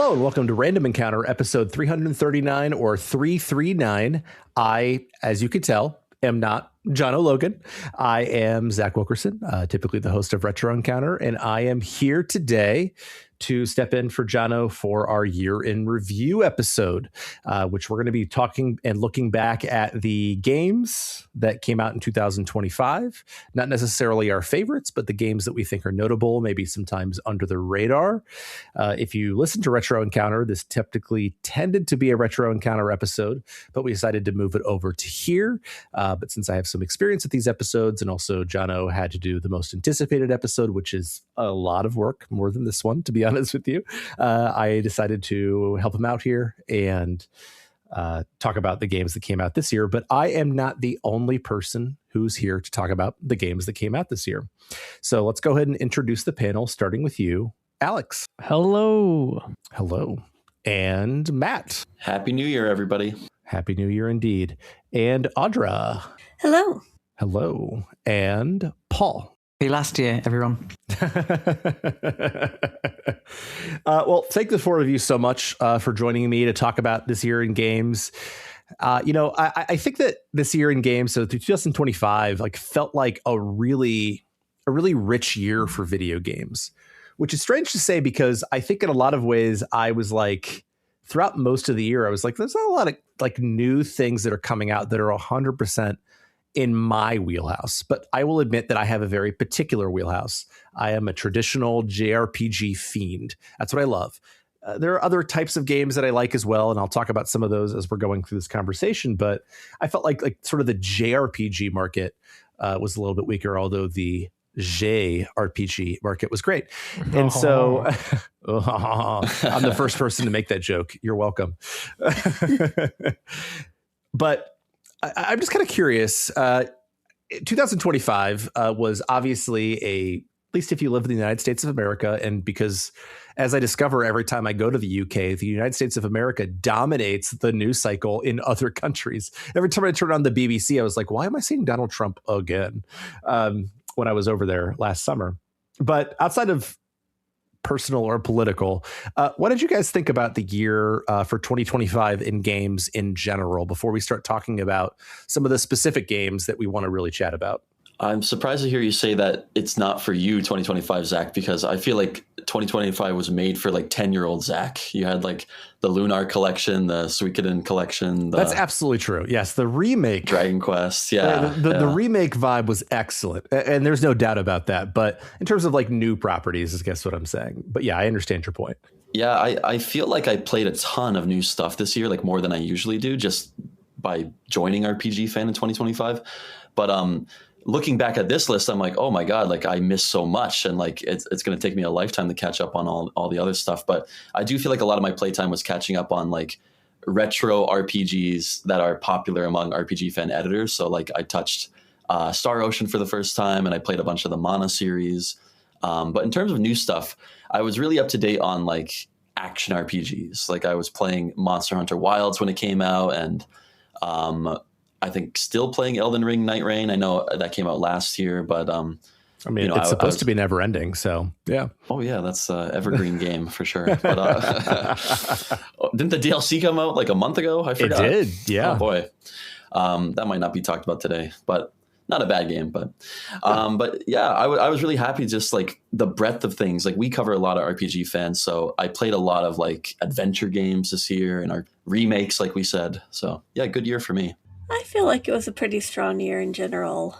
Hello and welcome to Random Encounter, episode 339 or 339. I, as you could tell, am not Jono Logan. I am Zach Wilkerson, typically the host of Retro Encounter, and I am here today to step in for Jono for our year in review episode, which we're going to be talking and looking back at the games that came out in 2025. Not necessarily our favorites, but the games that we think are notable, maybe sometimes under the radar. If you listen to Retro Encounter, this typically tended to be a Retro Encounter episode, but we decided to move it over to here. But since I have some experience with these episodes, and also Jono had to do the most anticipated episode, which is a lot of work, more than this one, to be honest with you, I decided to help him out here and talk about the games that came out this year. But I am not the only person who's here to talk about the games that came out this year. So let's go ahead and introduce the panel, starting with you, Aleks. Hello. Hello. And Matt. Happy New Year, everybody. Happy New Year indeed. And Audra. Hello. Hello. And Paul. Happy last year, everyone. Well, thank the four of you so much for joining me to talk about this year in games. I think that this year in games, so through 2025, felt like a really rich year for video games, which is strange to say because I think in a lot of ways I was like, throughout most of the year, I was like, there's not a lot of new things that are coming out that are 100% in my wheelhouse, but I will admit that I have a very particular wheelhouse. I am a traditional JRPG fiend. That's what I love. There are other types of games that I like as well, and I'll talk about some of those as we're going through this conversation, but I felt like sort of the JRPG market was a little bit weaker, although the JRPG market was great. And so I'm the first person to make that joke. You're welcome. But I'm just kind of curious. 2025 was obviously at least if you live in the United States of America, and because as I discover every time I go to the UK, the United States of America dominates the news cycle in other countries. Every time I turn on the BBC, I was like, why am I seeing Donald Trump again? When I was over there last summer. But outside of personal or political, what did you guys think about the year for 2025 in games in general before we start talking about some of the specific games that we want to really chat about? I'm surprised to hear you say that it's not for you, 2025, Zach, because I feel like 2025 was made for 10-year-old Zach. You had the Lunar collection, the Suikoden collection. That's absolutely true. Yes, the remake. Dragon Quest, yeah. The remake vibe was excellent, and there's no doubt about that. But in terms of new properties, is guess what I'm saying. But yeah, I understand your point. Yeah, I feel like I played a ton of new stuff this year, more than I usually do, just by joining RPG Fan in 2025. But looking back at this list, I'm like, oh my God, I missed so much. And it's going to take me a lifetime to catch up on all the other stuff. But I do feel like a lot of my playtime was catching up on retro RPGs that are popular among RPG fan editors. So I touched Star Ocean for the first time, and I played a bunch of the Mana series. But in terms of new stuff, I was really up to date on action RPGs. I was playing Monster Hunter Wilds when it came out, and I think still playing Elden Ring Night Rain. I know that came out last year, but it's supposed to be never ending. So yeah. Oh yeah, that's an evergreen game for sure. But didn't the DLC come out a month ago? I forgot. It did. Yeah. Oh boy. That might not be talked about today, but not a bad game. But yeah, I was really happy. Just the breadth of things. We cover a lot of RPG fans, so I played a lot of adventure games this year and our remakes, like we said. So yeah, good year for me. I feel like it was a pretty strong year in general,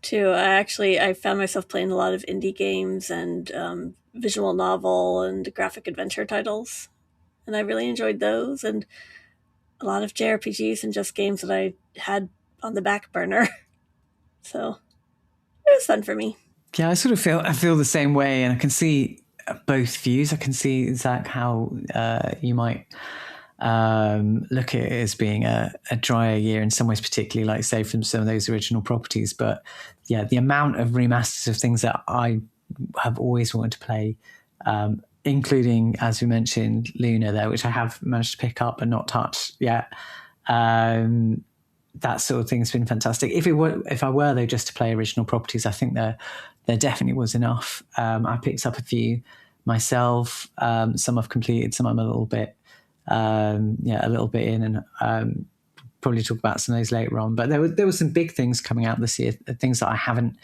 too. I found myself playing a lot of indie games and visual novel and graphic adventure titles, and I really enjoyed those, and a lot of JRPGs and just games that I had on the back burner. So it was fun for me. Yeah, I feel the same way, and I can see both views. I can see, Zach, how you might look at it as being a drier year in some ways, particularly say from some of those original properties. But yeah, the amount of remasters of things that I have always wanted to play, including, as we mentioned, Lunar there, which I have managed to pick up and not touch yet. That sort of thing has been fantastic. If I were though just to play original properties, I think there definitely was enough. I picked up a few myself. Some I've completed, some I'm a little bit in, and probably talk about some of those later on. But there were some big things coming out this year, things that I haven't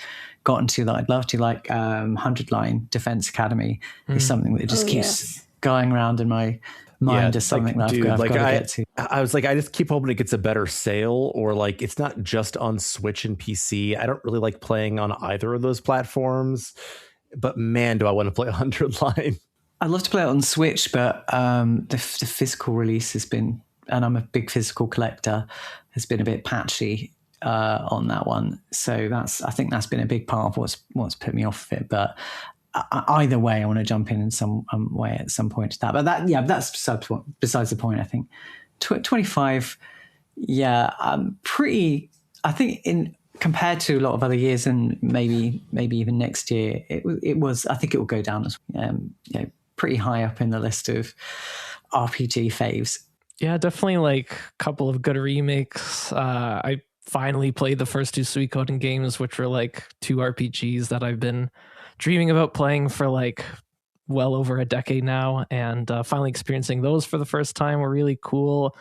gotten to that I'd love to, like 100 Line Defense Academy is something that just keeps going around in my mind as something that I've got to get to. I was like, I just keep hoping it gets a better sale, or like it's not just on Switch and PC. I don't really like playing on either of those platforms, but man, do I want to play 100 Line. I'd love to play it on Switch, but the physical release has been, and I'm a big physical collector, has been a bit patchy on that one. So I think that's been a big part of what's put me off of it. But either way, I want to jump in some way at some point to that. But that's besides the point. I think 25. Pretty. I think compared to a lot of other years, and maybe even next year, it was. I think it will go down as pretty high up in the list of RPG faves. Yeah, definitely like a couple of good remakes. I finally played the first two Suikoden games, which were like two RPGs that I've been dreaming about playing for like well over a decade now, and finally experiencing those for the first time were really cool.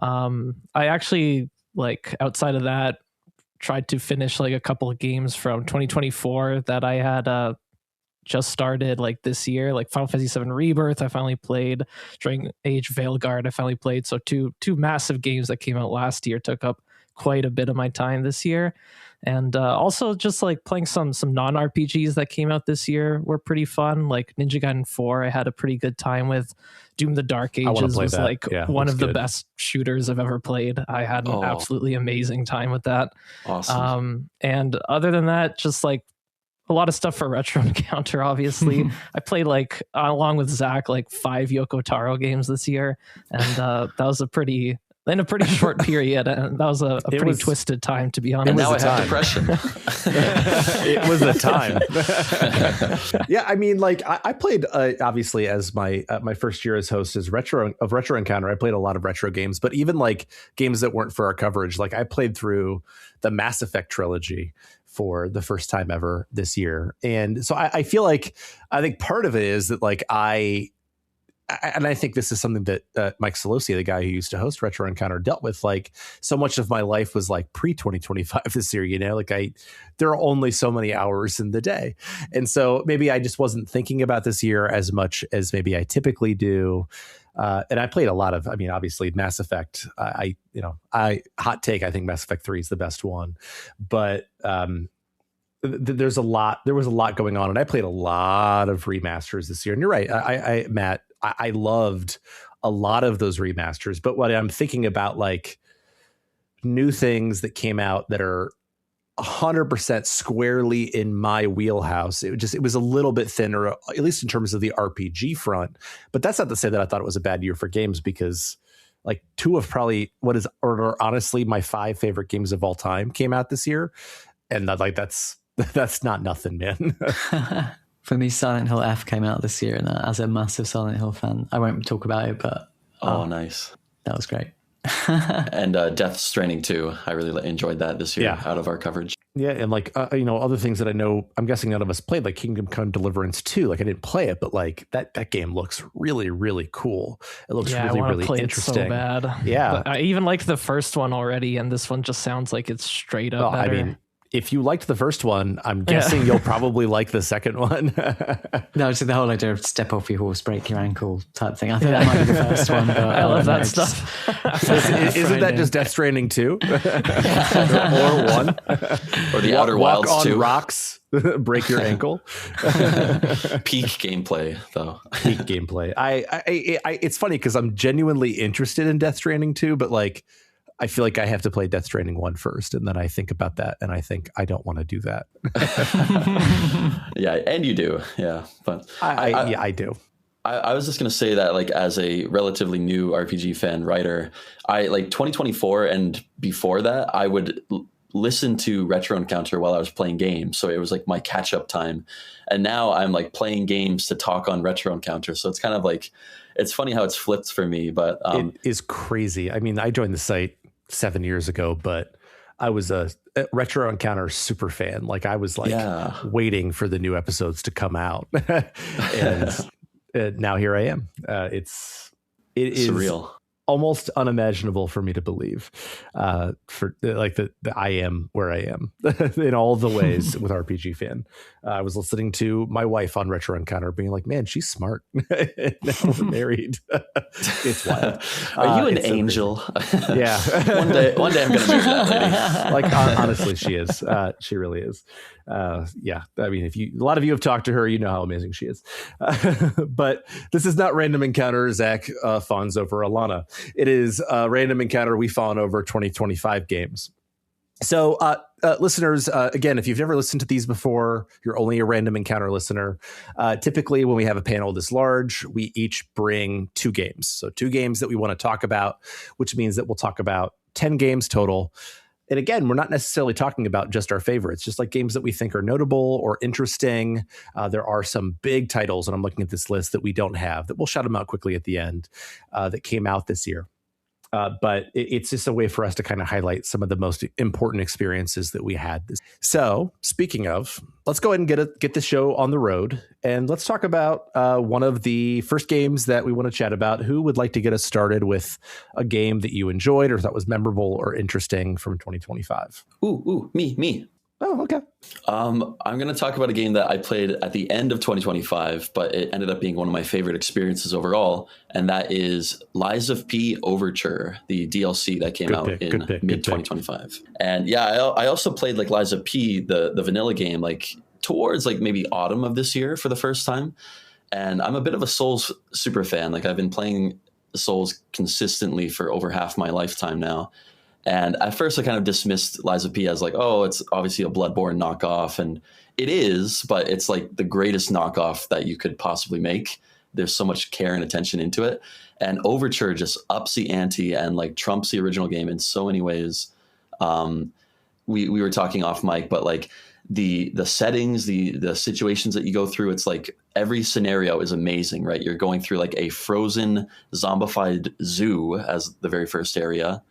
I actually, like, outside of that, tried to finish like a couple of games from 2024 that I had just started like this year, like Final Fantasy VII Rebirth. I finally played. Dragon Age Veilguard I finally played. So two massive games that came out last year took up quite a bit of my time this year. And also just like playing some non-RPGs that came out this year were pretty fun. Like Ninja Gaiden 4 I had a pretty good time with. Doom the Dark Ages was like one of the best shooters I've ever played. I had an absolutely amazing time with that. Awesome. And other than that, just like a lot of stuff for Retro Encounter, obviously. I played, like, along with Zach, like 5 Yoko Taro games this year. And that was in a pretty short period. And that was a pretty twisted time, to be honest. And now I have depression. It was a time. Yeah, I mean, like, I played, obviously, as my first year as host of Retro Encounter, I played a lot of retro games. But even, like, games that weren't for our coverage, like, I played through the Mass Effect trilogy for the first time ever this year. And so I feel like, I think part of it is that, like, I think this is something that Mike Solosi, the guy who used to host Retro Encounter, dealt with. Like, so much of my life was like pre-2025 this year, you know, like there are only so many hours in the day. And so maybe I just wasn't thinking about this year as much as maybe I typically do. And I played a lot of, I mean, obviously Mass Effect, hot take, I think Mass Effect 3 is the best one, but there was a lot going on, and I played a lot of remasters this year. And you're right, Matt, I loved a lot of those remasters, but what I'm thinking about, like, new things that came out that are 100% squarely in my wheelhouse. It was a little bit thinner, at least in terms of the RPG front. But that's not to say that I thought it was a bad year for games, because like 2 of probably are honestly my 5 favorite games of all time came out this year, and that's not nothing, man. For me, Silent Hill F came out this year, and as a massive Silent Hill fan, I won't talk about it, but nice, that was great. And Death Stranding 2, I really enjoyed that this year out of our coverage. Yeah, and like other things that I know, I'm guessing none of us played, like Kingdom Come Deliverance 2. Like, I didn't play it, but like that game looks really, really cool. It looks really, really interesting. It so bad. Yeah, but I even like the first one already, and this one just sounds like it's straight up better. I mean, if you liked the first one, I'm guessing you'll probably like the second one. No, so the whole idea of step off your horse, break your ankle type thing. I think that might be the first one. But I love that stuff. Isn't that just Death Stranding 2? Or 1? Or the Outer Wilds 2? Walk on rocks, break your ankle. Peak gameplay, though. Peak gameplay. It's funny because I'm genuinely interested in Death Stranding 2, but like, I feel like I have to play Death Stranding 1 first, and then I think about that, and I think I don't want to do that. Yeah, and you do. Yeah, but I do. I was just going to say that, like, as a relatively new RPG fan writer, I like 2024 and before that, I would listen to Retro Encounter while I was playing games. So it was like my catch up time. And now I'm like playing games to talk on Retro Encounter. So it's kind of like, it's funny how it's flipped for me, but it is crazy. I mean, I joined the site 7 years ago, but I was a Retro Encounter super fan. Like, I was like waiting for the new episodes to come out. And now here I am. It is surreal, almost unimaginable for me to believe, for like the I am where I am in all the ways with RPG Fan. I was listening to my wife on Retro Encounter being like, man, she's smart. Now we're married. It's wild. Are you an angel? Yeah. one day I'm going to marry that lady. Like, honestly, she is. She really is. Yeah. I mean, a lot of you have talked to her, you know how amazing she is. But this is not Random Encounter. Zach fawns over Alana. It is a Random Encounter. We fawn over 2025 games. So, listeners, again, if you've never listened to these before, you're only a Random Encounter listener. Typically, when we have a panel this large, we each bring 2 games. So 2 games that we want to talk about, which means that we'll talk about 10 games total. And again, we're not necessarily talking about just our favorites, just like games that we think are notable or interesting. There are some big titles, and I'm looking at this list that we don't have, that we'll shout them out quickly at the end, that came out this year. But it's just a way for us to kind of highlight some of the most important experiences that we had. So speaking of, let's go ahead and get the show on the road. And let's talk about one of the first games that we want to chat about. Who would like to get us started with a game that you enjoyed or thought was memorable or interesting from 2025? Me. Oh, okay. I'm going to talk about a game that I played at the end of 2025, but it ended up being one of my favorite experiences overall, and that is Lies of P Overture, the DLC that came out in mid-2025. And yeah, I also played like Lies of P, the vanilla game, like towards like maybe autumn of this year for the first time. And I'm a bit of a Souls super fan. Like I've been playing Souls consistently for over half my lifetime now. And at first I kind of dismissed Lies of P as like, oh, it's obviously a Bloodborne knockoff. And it is, but it's like the greatest knockoff that you could possibly make. There's so much care and attention into it. And Overture just ups the ante and like trumps the original game in so many ways. We were talking off mic, but like the settings, the situations that you go through, it's like every scenario is amazing, right? You're going through like a frozen zombified zoo as the very first area.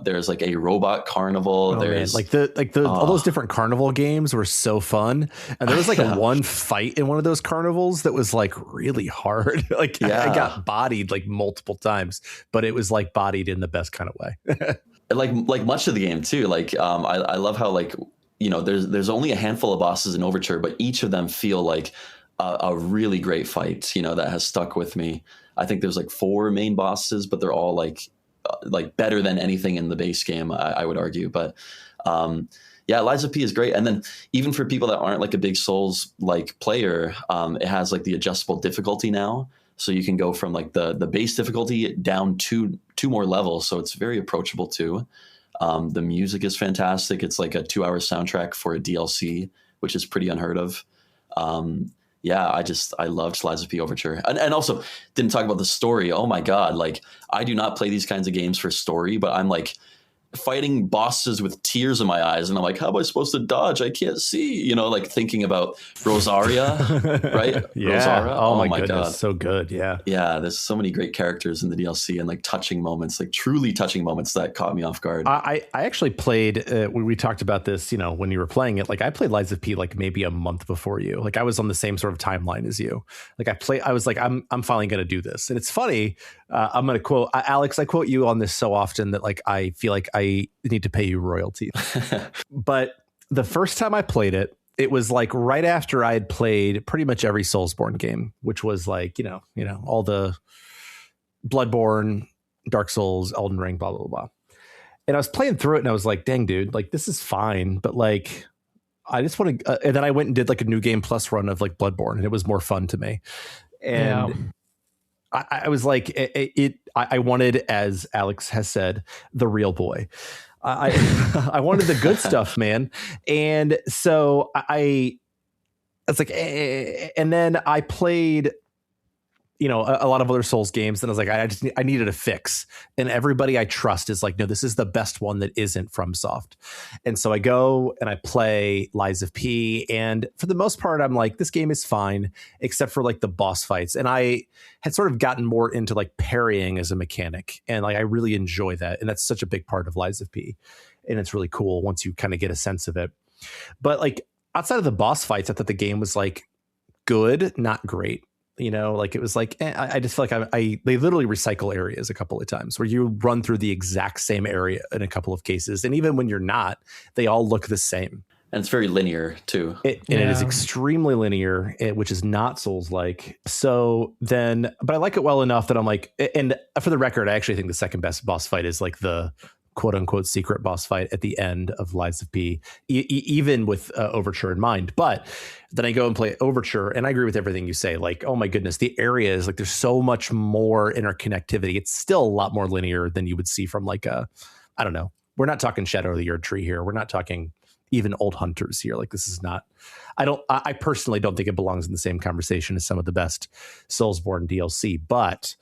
There's like a robot carnival. There's all those different carnival games were so fun. And there was like one fight in one of those carnivals that was like really hard. Like I got bodied like multiple times, but it was like bodied in the best kind of way. like much of the game too. Like, I love how like, you know, there's only a handful of bosses in Overture, but each of them feel like a really great fight, you know, that has stuck with me. I think there's like 4 main bosses, but they're all like better than anything in the base game, I would argue. But yeah, Lies of P is great. And then even for people that aren't like a big Souls like player, it has like the adjustable difficulty now. So you can go from like the base difficulty down two more levels. So it's very approachable too. The music is fantastic. It's like a 2-hour soundtrack for a DLC, which is pretty unheard of. Yeah, I loved Lies of P Overture. And also didn't talk about the story. Oh my God. Like I do not play these kinds of games for story, but I'm like fighting bosses with tears in my eyes. And I'm like, how am I supposed to dodge? I can't see, you know, like thinking about Rosaria, right? Yeah. Rosaria. Oh my goodness. God. So good. Yeah. Yeah. There's so many great characters in the DLC and like touching moments, like truly touching moments that caught me off guard. I actually played, when we talked about this, you know, when you were playing it, like I played Lies of P like maybe a month before you. Like I was on the same sort of timeline as you. Like I was like, I'm finally going to do this. And it's funny. I'm going to quote Aleks. I quote you on this so often that like, I feel like I need to pay you royalty. But the first time I played it, it was like right after I had played pretty much every Soulsborne game, which was like, you know, all the Bloodborne, Dark Souls, Elden Ring, blah, blah, blah. And I was playing through it and I was like, dang, dude, like this is fine. But like, I just want to, and then I went and did like a New Game Plus run of like Bloodborne and it was more fun to me. And yeah. I was like, I wanted, as Aleks has said, the real boy. I wanted the good stuff, man. And so it's like, and then I played, you know, a lot of other Souls games. And I was like, I needed a fix. And everybody I trust is like, no, this is the best one that isn't FromSoft. And so I go and I play Lies of P. And for the most part, I'm like, this game is fine, except for like the boss fights. And I had sort of gotten more into like parrying as a mechanic. And like, I really enjoy that. And that's such a big part of Lies of P. And it's really cool once you kind of get a sense of it. But like outside of the boss fights, I thought the game was like good, not great. You know, like it was like I just feel like they literally recycle areas a couple of times where you run through the exact same area in a couple of cases, and even when you're not, they all look the same. And it's very linear too. And it is extremely linear, which is not Souls-like. So then, but I like it well enough that I'm like, and for the record, I actually think the second best boss fight is like the quote unquote secret boss fight at the end of Lies of P, even with Overture in mind. But then I go and play Overture, and I agree with everything you say. Like, oh my goodness, the areas, like there's so much more interconnectivity. It's still a lot more linear than you would see from like I don't know. We're not talking Shadow of the Erdtree here. We're not talking even Old Hunters here. Like this is not, I personally don't think it belongs in the same conversation as some of the best Soulsborne DLC, but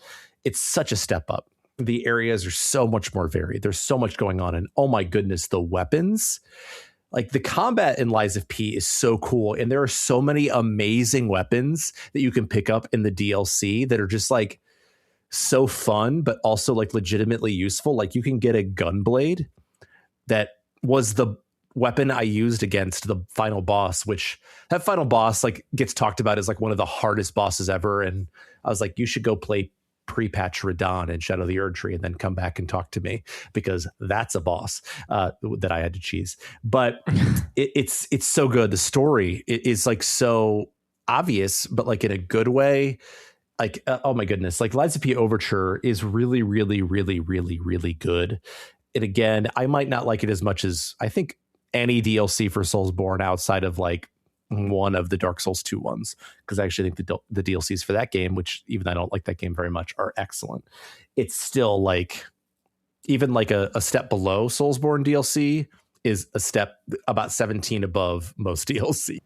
it's such a step up. The areas are so much more varied. There's so much going on. And oh my goodness, the weapons, like the combat in Lies of P is so cool. And there are so many amazing weapons that you can pick up in the DLC that are just like so fun, but also like legitimately useful. Like you can get a gunblade that was the weapon I used against the final boss, which that final boss like gets talked about as like one of the hardest bosses ever. And I was like, you should go play pre-patch Radon and Shadow of the Erdtree and then come back and talk to me, because that's a boss that I had to cheese. But it's so good. The story is like so obvious, but like in a good way. Like, oh my goodness, like Lies of P Overture is really, really, really, really, really good. And again, I might not like it as much as I think any DLC for Soulsborne outside of like one of the Dark Souls 2 ones, because I actually think the DLCs for that game, which even I don't like that game very much, are excellent. It's still like even like a step below Soulsborne DLC is a step about 17 above most DLC.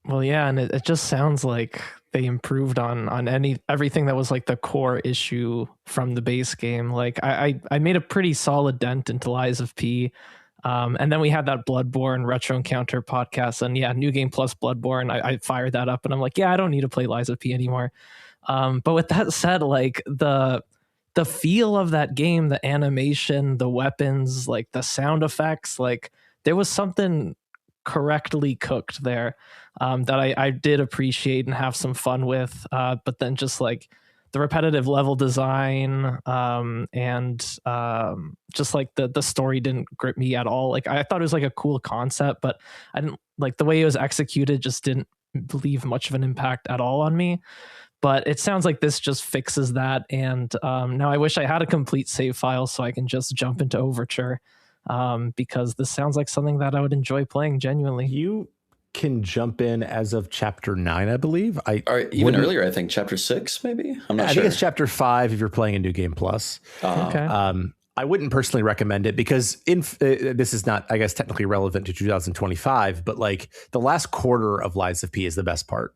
Well, yeah, and it just sounds like they improved on everything that was like the core issue from the base game. Like I made a pretty solid dent into Lies of P. And then we had that Bloodborne Retro Encounter podcast, and yeah, New Game Plus Bloodborne. I fired that up, and I'm like, yeah, I don't need to play Lies of P anymore. But with that said, like the feel of that game, the animation, the weapons, like the sound effects, like there was something correctly cooked there that I did appreciate and have some fun with. But then just like the repetitive level design and just like the story didn't grip me at all. Like I thought it was like a cool concept, but I didn't like the way it was executed, just didn't leave much of an impact at all on me. But it sounds like this just fixes that. And now I wish I had a complete save file so I can just jump into Overture, because this sounds like something that I would enjoy playing genuinely. You can jump in as of chapter 9, I believe. Or even earlier, I think chapter 6, maybe. I'm not sure. I think it's chapter 5 if you're playing a New Game Plus. Okay. I wouldn't personally recommend it because this is not, I guess, technically relevant to 2025, but like the last quarter of Lies of P is the best part.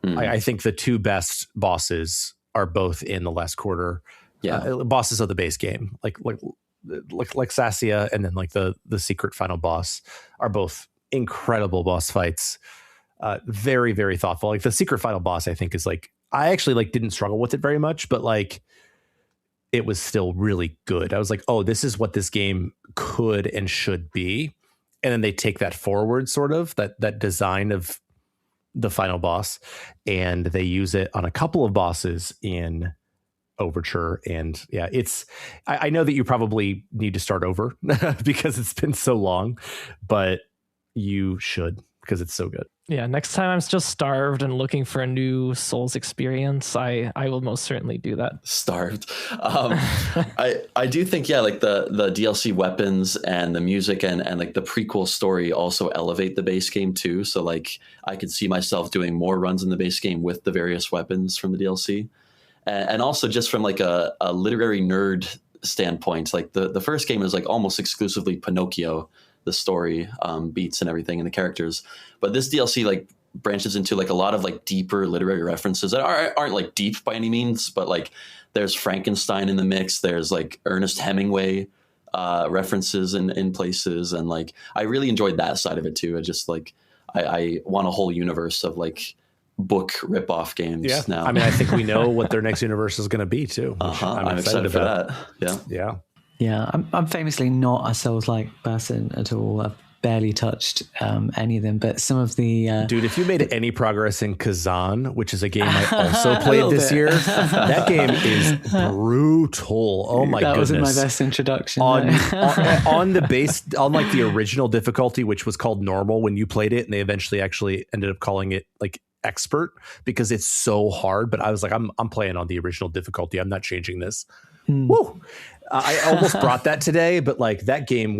I think the two best bosses are both in the last quarter. Yeah, bosses of the base game, like Sasia, and then like the secret final boss are both incredible boss fights. Very, very thoughtful. Like the secret final boss, I think is like, I actually like didn't struggle with it very much, but like it was still really good. I was like, oh, this is what this game could and should be. And then they take that forward, sort of that design of the final boss, and they use it on a couple of bosses in Overture. And yeah, I know that you probably need to start over because it's been so long, but you should, because it's so good. Yeah, next time I'm just starved and looking for a new Souls experience, I will most certainly do that. Starved. I do think, yeah, like the DLC weapons and the music and like the prequel story also elevate the base game too. So like I could see myself doing more runs in the base game with the various weapons from the DLC. And also just from like a literary nerd standpoint, like the first game is like almost exclusively Pinocchio, the story, beats and everything and the characters. But this DLC like branches into like a lot of like deeper literary references that aren't like deep by any means, but like there's Frankenstein in the mix. There's like Ernest Hemingway references in places. And like, I really enjoyed that side of it too. I just like, I want a whole universe of like book ripoff games now. I mean, I think we know what their next universe is going to be too. I'm excited for that. Yeah. Yeah, I'm famously not a Souls-like person at all. I've barely touched any of them, but some of the dude, if you made any progress in Kazan, which is a game I also played this year, that game is brutal. Oh my goodness, that wasn't my best introduction on like the original difficulty, which was called normal when you played it, and they eventually actually ended up calling it like expert because it's so hard. But I was like, I'm playing on the original difficulty. I'm not changing this. Woo! I almost brought that today, but like that game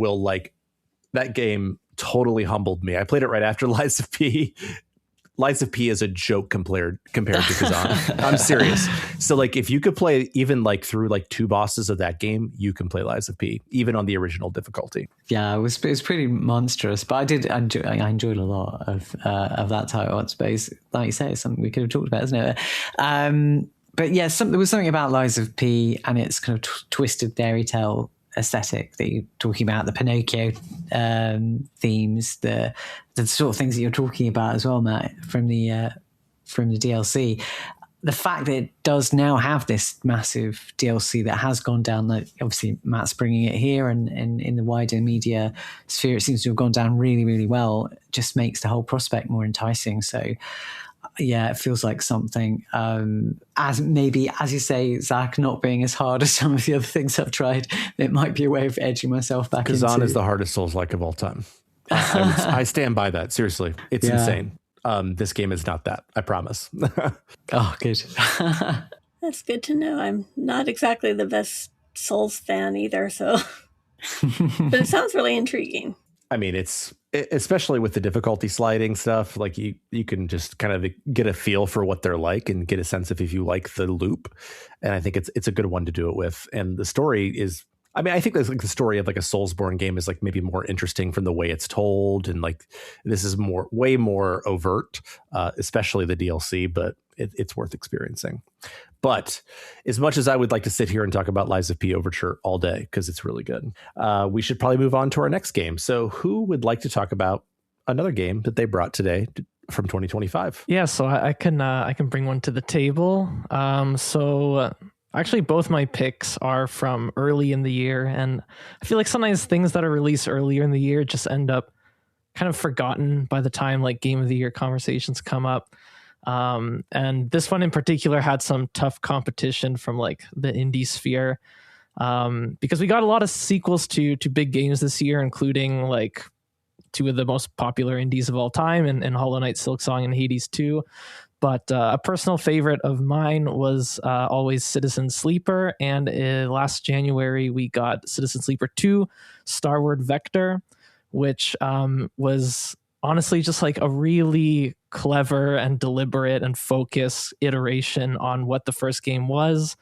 totally humbled me. I played it right after Lies of P. Lies of P is a joke compared to Kazan. I'm serious. So like if you could play even like through like 2 bosses of that game, you can play Lies of P even on the original difficulty. Yeah, it was pretty monstrous, but I enjoyed a lot of that title. It's space, like you say, it's something we could have talked about, isn't it? But yeah, there was something about Lies of P and its kind of twisted fairy tale aesthetic that you're talking about, the Pinocchio themes, the sort of things that you're talking about as well, Matt, from the DLC. The fact that it does now have this massive DLC that has gone down, like obviously Matt's bringing it here, and in the wider media sphere, it seems to have gone down really, really well. It just makes the whole prospect more enticing. So yeah, it feels like something, as you say, Zach, not being as hard as some of the other things I've tried, it might be a way of edging myself back into. Kazan is the hardest Souls-like of all time. I stand by that. Seriously, it's insane. This game is not that, I promise. Oh, good. That's good to know. I'm not exactly the best Souls fan either, so but it sounds really intriguing. I mean, it's especially with the difficulty sliding stuff, like you can just kind of get a feel for what they're like and get a sense of if you like the loop. And I think it's a good one to do it with. And the story is, I mean, I think that's like the story of like a Soulsborne game is like maybe more interesting from the way it's told. And like, this is way more overt, especially the DLC, but it's worth experiencing. But as much as I would like to sit here and talk about Lies of P Overture all day, because it's really good, we should probably move on to our next game. So who would like to talk about another game that they brought today from 2025? Yeah, so I can bring one to the table. Actually, both my picks are from early in the year, and I feel like sometimes things that are released earlier in the year just end up kind of forgotten by the time like Game of the Year conversations come up. And this one in particular had some tough competition from like the indie sphere, because we got a lot of sequels to big games this year, including like 2 of the most popular indies of all time, and Hollow Knight, Silksong, and Hades II. But a personal favorite of mine was always Citizen Sleeper. And last January, we got Citizen Sleeper 2, Starward Vector, which was honestly just like a really clever and deliberate and focused iteration on what the first game was,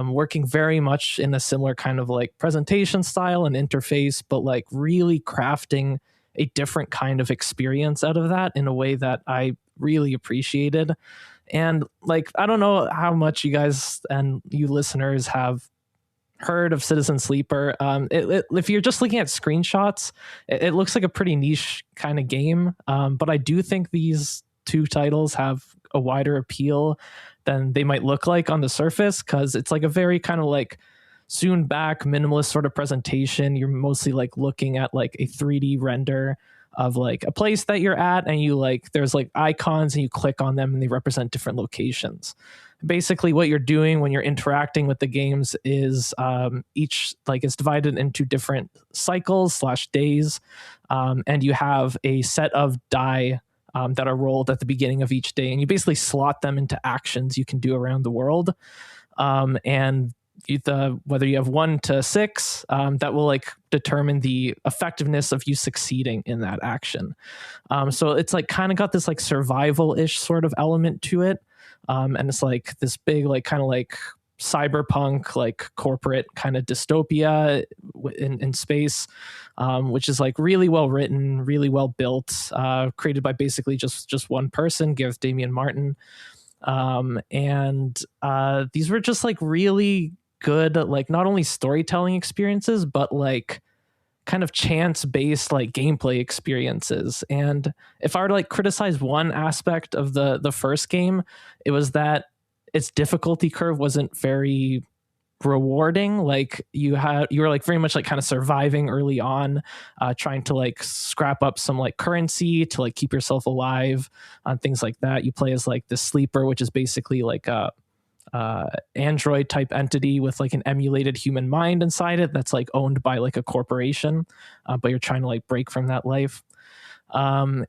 working very much in a similar kind of like presentation style and interface, but like really crafting a different kind of experience out of that in a way that I really appreciated. And like, I don't know how much you guys and you listeners have heard of Citizen Sleeper. If you're just looking at screenshots, it looks like a pretty niche kind of game. But I do think these 2 titles have a wider appeal than they might look like on the surface, because it's like a very kind of like zoomed back minimalist sort of presentation. You're mostly like looking at like a 3D render of like a place that you're at, and you like there's like icons and you click on them and they represent different locations. Basically what you're doing when you're interacting with the games is each like it's divided into different cycles / days, and you have a set of die that are rolled at the beginning of each day, and you basically slot them into actions you can do around the world, and whether you have 1 to 6, that will like determine the effectiveness of you succeeding in that action. So it's like kind of got this like survival-ish sort of element to it. And it's like this big, like kind of like cyberpunk, like corporate kind of dystopia in space, which is like really well written, really well built, created by basically just one person, Gareth Damian Martin. And these were just like really good, like not only storytelling experiences, but like kind of chance-based like gameplay experiences. And if I were to like criticize one aspect of the first game, it was that its difficulty curve wasn't very rewarding. Like you were like very much like kind of surviving early on, trying to like scrap up some like currency to like keep yourself alive, things like that. You play as like the sleeper, which is basically like a android type entity with like an emulated human mind inside it that's like owned by like a corporation, but you're trying to like break from that life. But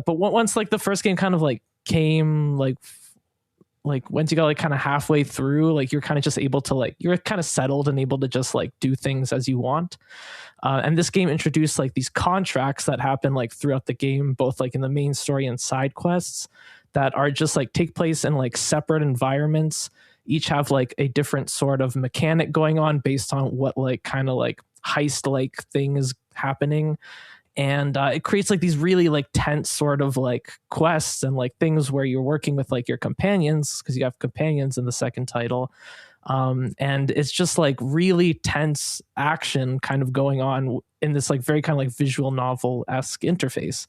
once like the first game kind of like came like once you got like kind of halfway through, like you're kind of just able to like, you're kind of settled and able to just like do things as you want. And this game introduced like these contracts that happen like throughout the game, both like in the main story and side quests, that are just like take place in like separate environments. Each have like a different sort of mechanic going on based on what like kind of like heist like thing is happening. And it creates like these really like tense sort of like quests and like things where you're working with like your companions, because you have companions in the second title. And it's just like really tense action kind of going on in this like very kind of like visual novel-esque interface.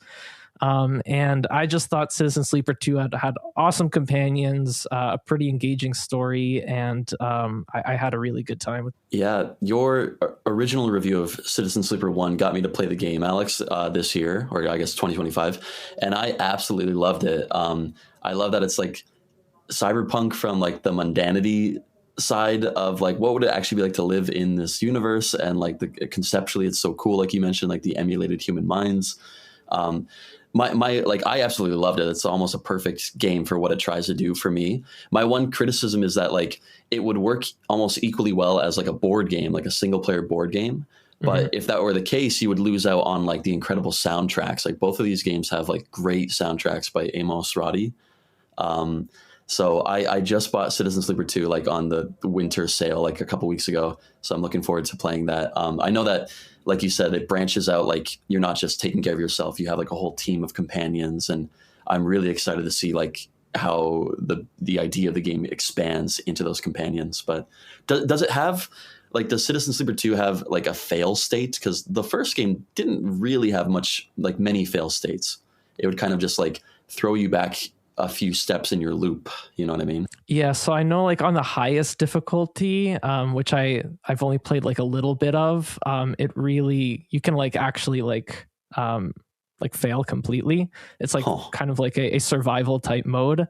And I just thought Citizen Sleeper 2 had awesome companions, a pretty engaging story, and I had a really good time with it. Yeah, your original review of Citizen Sleeper 1 got me to play the game, Aleks, this year, or I guess 2025, and I absolutely loved it. I love that it's like cyberpunk from like the mundanity side of like what would it actually be like to live in this universe, and like conceptually it's so cool, like you mentioned, like the emulated human minds. I absolutely loved it. It's almost a perfect game for what it tries to do for me. My one criticism is that like it would work almost equally well as like a board game, like a single player board game. But if that were the case, you would lose out on like the incredible soundtracks. Like both of these games have like great soundtracks by Amos Roddy. So I just bought Citizen Sleeper 2 like on the winter sale like a couple weeks ago. So I'm looking forward to playing that. I know that, like you said, it branches out. Like you're not just taking care of yourself. You have like a whole team of companions. And I'm really excited to see like how the idea of the game expands into those companions. But does it have, like, does Citizen Sleeper 2 have like a fail state? Because the first game didn't really have many fail states. It would kind of just like throw you back a few steps in your loop, you know what I mean? Yeah, so I know like on the highest difficulty, which I've only played like a little bit of, it really, you can like actually like fail completely. It's like kind of like a survival type mode.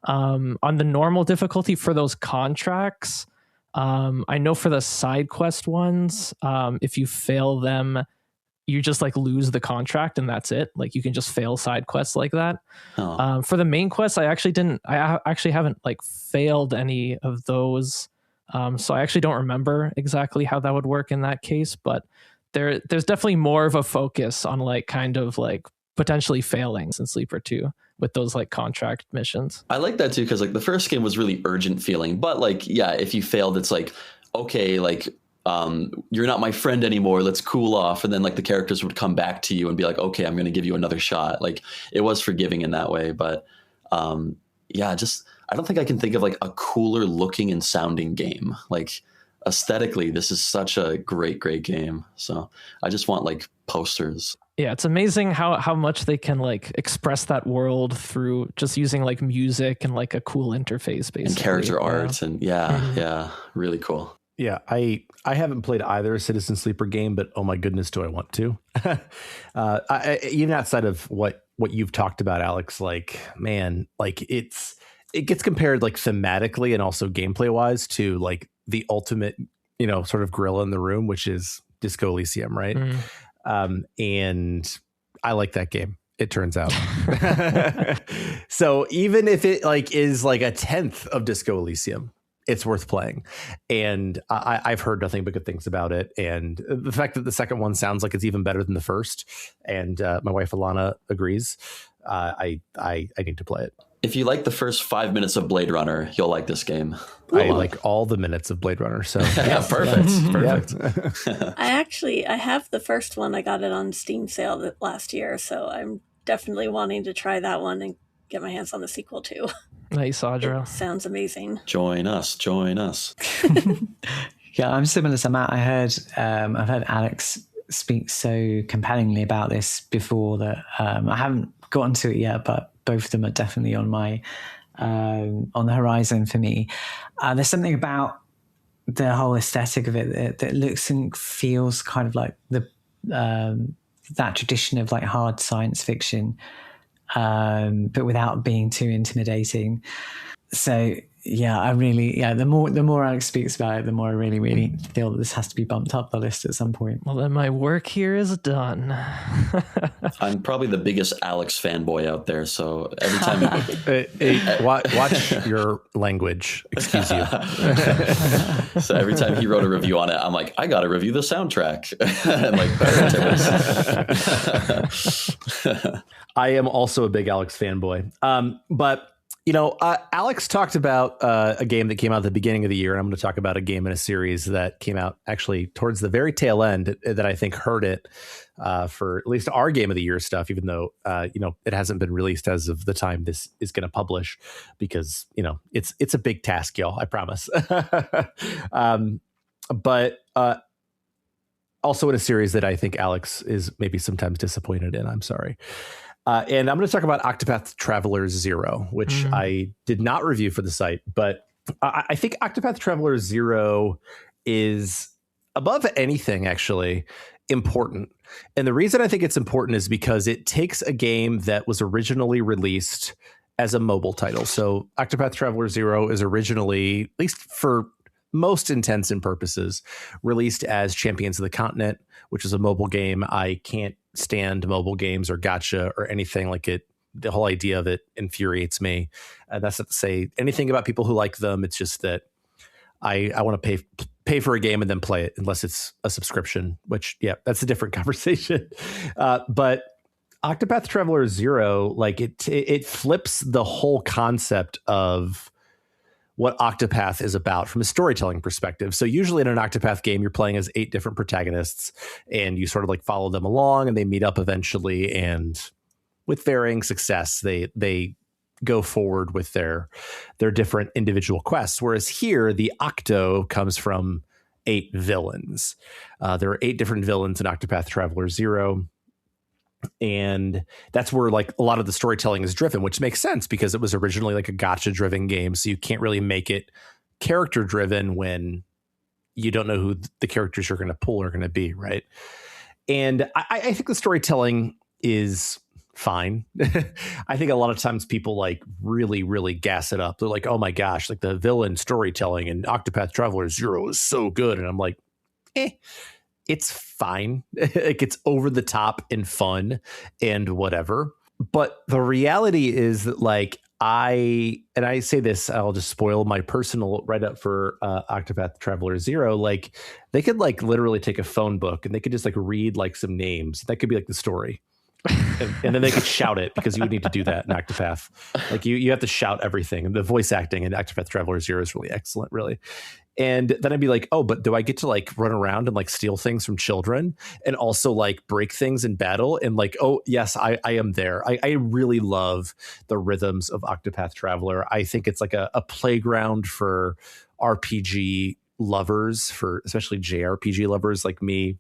On the normal difficulty for those contracts, I know for the side quest ones, if you fail them, you just like lose the contract and that's it. Like you can just fail side quests like that. For the main quests, I actually haven't like failed any of those. So I actually don't remember exactly how that would work in that case, but there's definitely more of a focus on like kind of like potentially failing in Sleeper 2 with those like contract missions. I like that too, because like the first game was really urgent feeling, but like, yeah, if you failed, it's like, okay, like, you're not my friend anymore, let's cool off. And then like the characters would come back to you and be like, okay, I'm going to give you another shot. Like it was forgiving in that way. But yeah, just, I don't think I can think of like a cooler looking and sounding game. Like aesthetically, this is such a great game. So I just want like posters. Yeah, it's amazing how much they can like express that world through just using like music and like a cool interface basically. And character art and yeah, really cool. Yeah, I haven't played either Citizen Sleeper game, but oh my goodness, do I want to? Even outside of what you've talked about, Aleks, like, man, like it gets compared like thematically and also gameplay wise to like the ultimate, sort of gorilla in the room, which is Disco Elysium, right? And I like that game, it turns out. So even if it like is like a 10th of Disco Elysium, it's worth playing. And I've heard nothing but good things about it. And the fact that the second one sounds like it's even better than the first, and my wife Alana agrees, I need to play it. If you like the first 5 minutes of Blade Runner, you'll like this game. I like all the minutes of Blade Runner. So yeah, perfect. I have the first one. I got it on Steam sale last year, so I'm definitely wanting to try that one and get my hands on the sequel too. Nice, Audra. It sounds amazing. Join us. Yeah, I'm similar to Matt. I've heard Aleks speak so compellingly about this before that I haven't gotten to it yet, but both of them are definitely on my on the horizon for me. There's something about the whole aesthetic of it that looks and feels kind of like the that tradition of like hard science fiction, but without being too intimidating. So yeah, the more Aleks speaks about it, the more I really feel that this has to be bumped up the list at some point. Well, then my work here is done. I'm probably the biggest Aleks fanboy out there, so every time watch your language, excuse you. So every time he wrote a review on it, I'm like, I got to review the soundtrack. And like, I am also a big Aleks fanboy, but. Aleks talked about a game that came out at the beginning of the year, and I'm going to talk about a game in a series that came out actually towards the very tail end that I think hurt it for at least our game of the year stuff, even though, it hasn't been released as of the time this is going to publish because, it's a big task, y'all, I promise. But also in a series that I think Aleks is maybe sometimes disappointed in. I'm sorry. And I'm going to talk about Octopath Traveler 0, which I did not review for the site, but I think Octopath Traveler 0 is above anything actually important. And the reason I think it's important is because it takes a game that was originally released as a mobile title. So Octopath Traveler 0 is originally, at least for most intents and purposes, released as Champions of the Continent, which is a mobile game. I can't stand mobile games or gacha or anything like it. The whole idea of it infuriates me. That's not to say anything about people who like them. It's just that I want to pay for a game and then play it unless it's a subscription, which, yeah, that's a different conversation. But Octopath Traveler 0, like it flips the whole concept of what Octopath is about from a storytelling perspective. So usually in an Octopath game, you're playing as 8 different protagonists and you sort of like follow them along and they meet up eventually. And with varying success, they go forward with their different individual quests. Whereas here, the Octo comes from 8 villains. There are 8 different villains in Octopath Traveler 0. And that's where like a lot of the storytelling is driven, which makes sense because it was originally like a gacha driven game. So you can't really make it character driven when you don't know who the characters you're going to pull are going to be. Right. And I think the storytelling is fine. I think a lot of times people like really, really gas it up. They're like, oh my gosh, like the villain storytelling in Octopath Traveler 0 is so good. And I'm like, it's fine. Like it's over the top and fun and whatever. But the reality is that like I say this, I'll just spoil my personal write up for Octopath Traveler 0. Like they could like literally take a phone book and they could just like read like some names. That could be like the story. And then they could shout it because you would need to do that in Octopath. Like you have to shout everything. And the voice acting in Octopath Traveler 0 is really excellent, really. And then I'd be like, oh, but do I get to like run around and like steal things from children and also like break things in battle? And like, oh, yes, I am there. I really love the rhythms of Octopath Traveler. I think it's like a playground for RPG lovers, for especially JRPG lovers like me,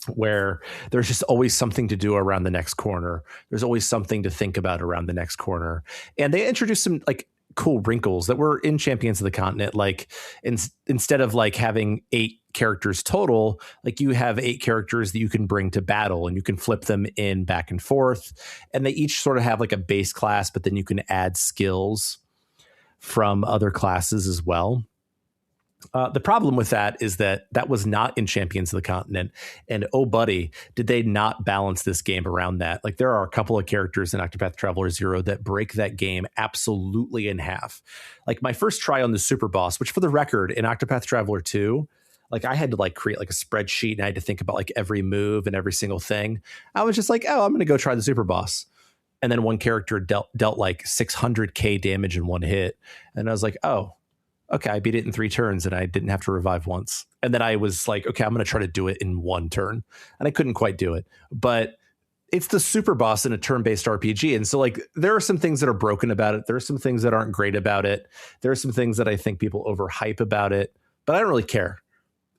where there's just always something to do around the next corner. There's always something to think about around the next corner. And they introduced some like cool wrinkles that were in Champions of the Continent. Like instead of like having 8 characters total, like you have 8 characters that you can bring to battle and you can flip them in back and forth. And they each sort of have like a base class, but then you can add skills from other classes as well. The problem with that is that was not in Champions of the Continent. And oh, buddy, did they not balance this game around that? Like there are a couple of characters in Octopath Traveler 0 that break that game absolutely in half. Like my first try on the super boss, which for the record in Octopath Traveler 2, like I had to like create like a spreadsheet and I had to think about like every move and every single thing. I was just like, oh, I'm going to go try the super boss. And then one character dealt like 600k damage in one hit. And I was like, oh, okay, I beat it in 3 turns and I didn't have to revive once. And then I was like, okay, I'm going to try to do it in 1 turn. And I couldn't quite do it. But it's the super boss in a turn-based RPG. And so like there are some things that are broken about it. There are some things that aren't great about it. There are some things that I think people overhype about it. But I don't really care.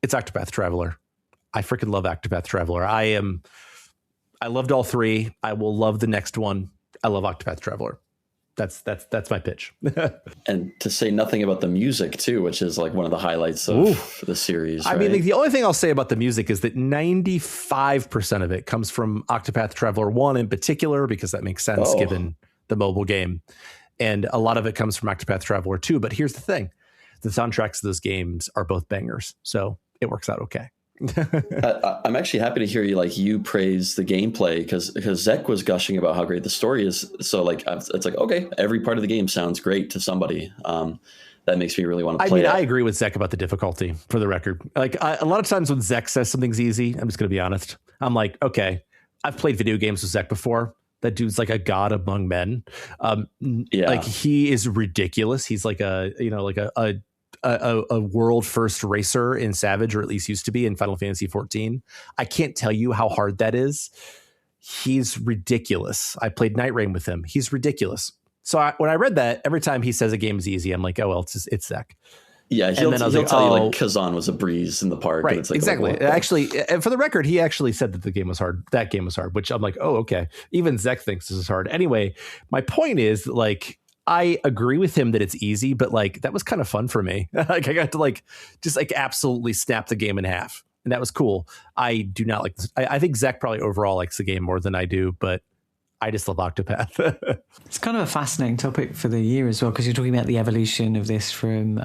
It's Octopath Traveler. I freaking love Octopath Traveler. I loved all 3. I will love the next one. I love Octopath Traveler. That's my pitch. And to say nothing about the music too, which is like one of the highlights of the series. I right? mean, like, the only thing I'll say about the music is that 95% of it comes from Octopath Traveler 1 in particular, because that makes sense given the mobile game. And a lot of it comes from Octopath Traveler 2. But here's the thing. The soundtracks of those games are both bangers. So it works out okay. I'm actually happy to hear you praise the gameplay because Zek was gushing about how great the story is. So like it's like, okay, every part of the game sounds great to somebody. That makes me really want to play it. I agree with Zek about the difficulty, for the record. Like a lot of times when Zek says something's easy, I'm just going to be honest. I'm like, okay, I've played video games with Zek before. That dude's like a god among men. Like he is ridiculous. He's like a world first racer in Savage, or at least used to be in Final Fantasy 14. I can't tell you how hard that is. He's ridiculous. I played Night Rain with him. He's ridiculous. So when I read that, every time he says a game is easy, I'm like, oh, well, it's Zek. Yeah, he'll tell you like Kazan was a breeze in the park. Right, and it's like, exactly. Actually, for the record, he actually said that the game was hard. That game was hard, which I'm like, oh, okay. Even Zek thinks this is hard. Anyway, my point is, like, I agree with him that it's easy, but like that was kind of fun for me. Like I got to just absolutely snap the game in half, and that was cool. I do not like this. I think Zek probably overall likes the game more than I do, but I just love Octopath. It's kind of a fascinating topic for the year as well, because you're talking about the evolution of this from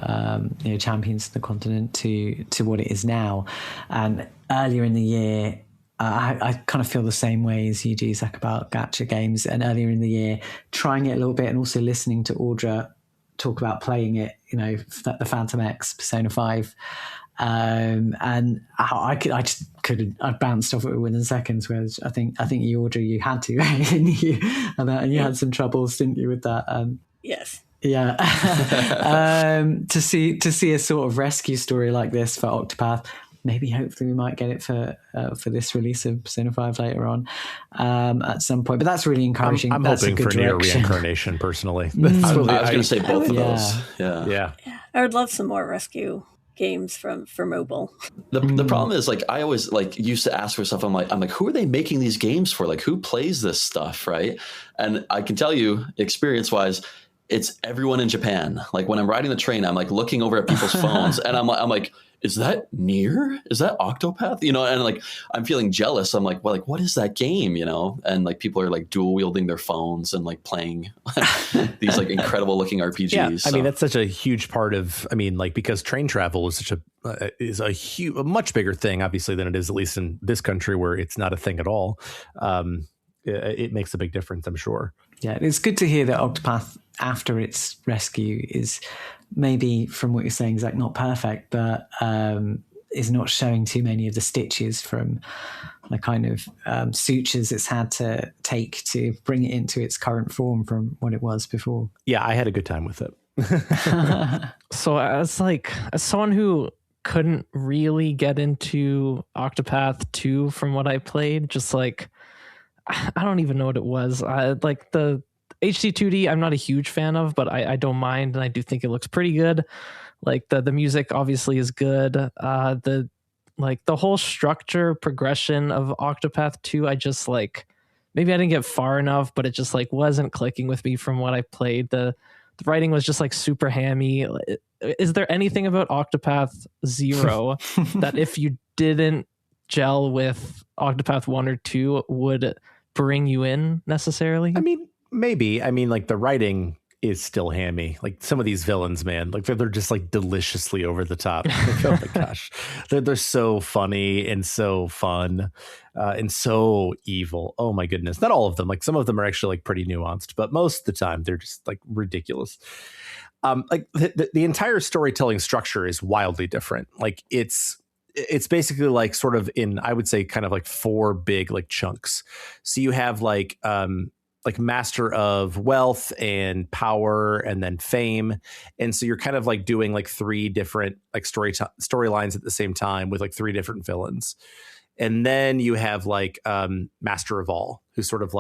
Champions of the Continent to what it is now. And earlier in the year, I kind of feel the same way as you do, Zach, about gacha games. And earlier in the year, trying it a little bit and also listening to Audra talk about playing it, the Phantom X, Persona 5. And I bounced off it within seconds. Whereas I think you, Audra, you had to, and you had some troubles, didn't you, with that? Yes. Yeah. To see a sort of rescue story like this for Octopath. Maybe hopefully we might get it for this release of Persona 5 later on at some point. But that's really encouraging. I'm that's hoping for direction. near reincarnation personally. I was going to say both of those. Yeah. I would love some more rescue games for mobile. The problem is, like, I always used to ask myself, I'm like, who are they making these games for? Like, who plays this stuff, right? And I can tell you, experience wise, it's everyone in Japan. Like when I'm riding the train, I'm like looking over at people's phones, and I'm like, is that Nier? Is that Octopath? And like I'm feeling jealous. I'm like, well, like what is that game? And like people are like dual wielding their phones and like playing these like incredible looking RPGs. Yeah, so. I mean that's such a huge part of. I mean, like because train travel is a much bigger thing, obviously, than it is at least in this country where it's not a thing at all. It makes a big difference, I'm sure. Yeah, it's good to hear that Octopath, after its rescue, is maybe, from what you're saying, Zach, not perfect, but is not showing too many of the stitches from the kind of sutures it's had to take to bring it into its current form from what it was before. Yeah, I had a good time with it. So as someone who couldn't really get into Octopath 2 from what I played, just like I don't even know what it was. Like the HD 2D, I'm not a huge fan of, but I don't mind, and I do think it looks pretty good. Like the music obviously is good. The whole structure progression of Octopath 2, I just maybe I didn't get far enough, but it just wasn't clicking with me from what I played. The writing was just super hammy. Is there anything about Octopath 0 that if you didn't gel with Octopath 1 or 2 would bring you in necessarily? I mean, maybe. I mean, like the writing is still hammy. Like some of these villains, man, like they're just deliciously over the top. Like, oh my gosh, they're so funny and so fun and so evil. Oh my goodness, not all of them. Like some of them are actually pretty nuanced, but most of the time they're just ridiculous. Like the entire storytelling structure is wildly different. Like it's basically sort of in, I would say, kind of 4 big chunks. So you have Master of Wealth and Power and then Fame. And so you're kind of doing 3 different storylines at the same time with 3 different villains. And then you have Master of All, who sort of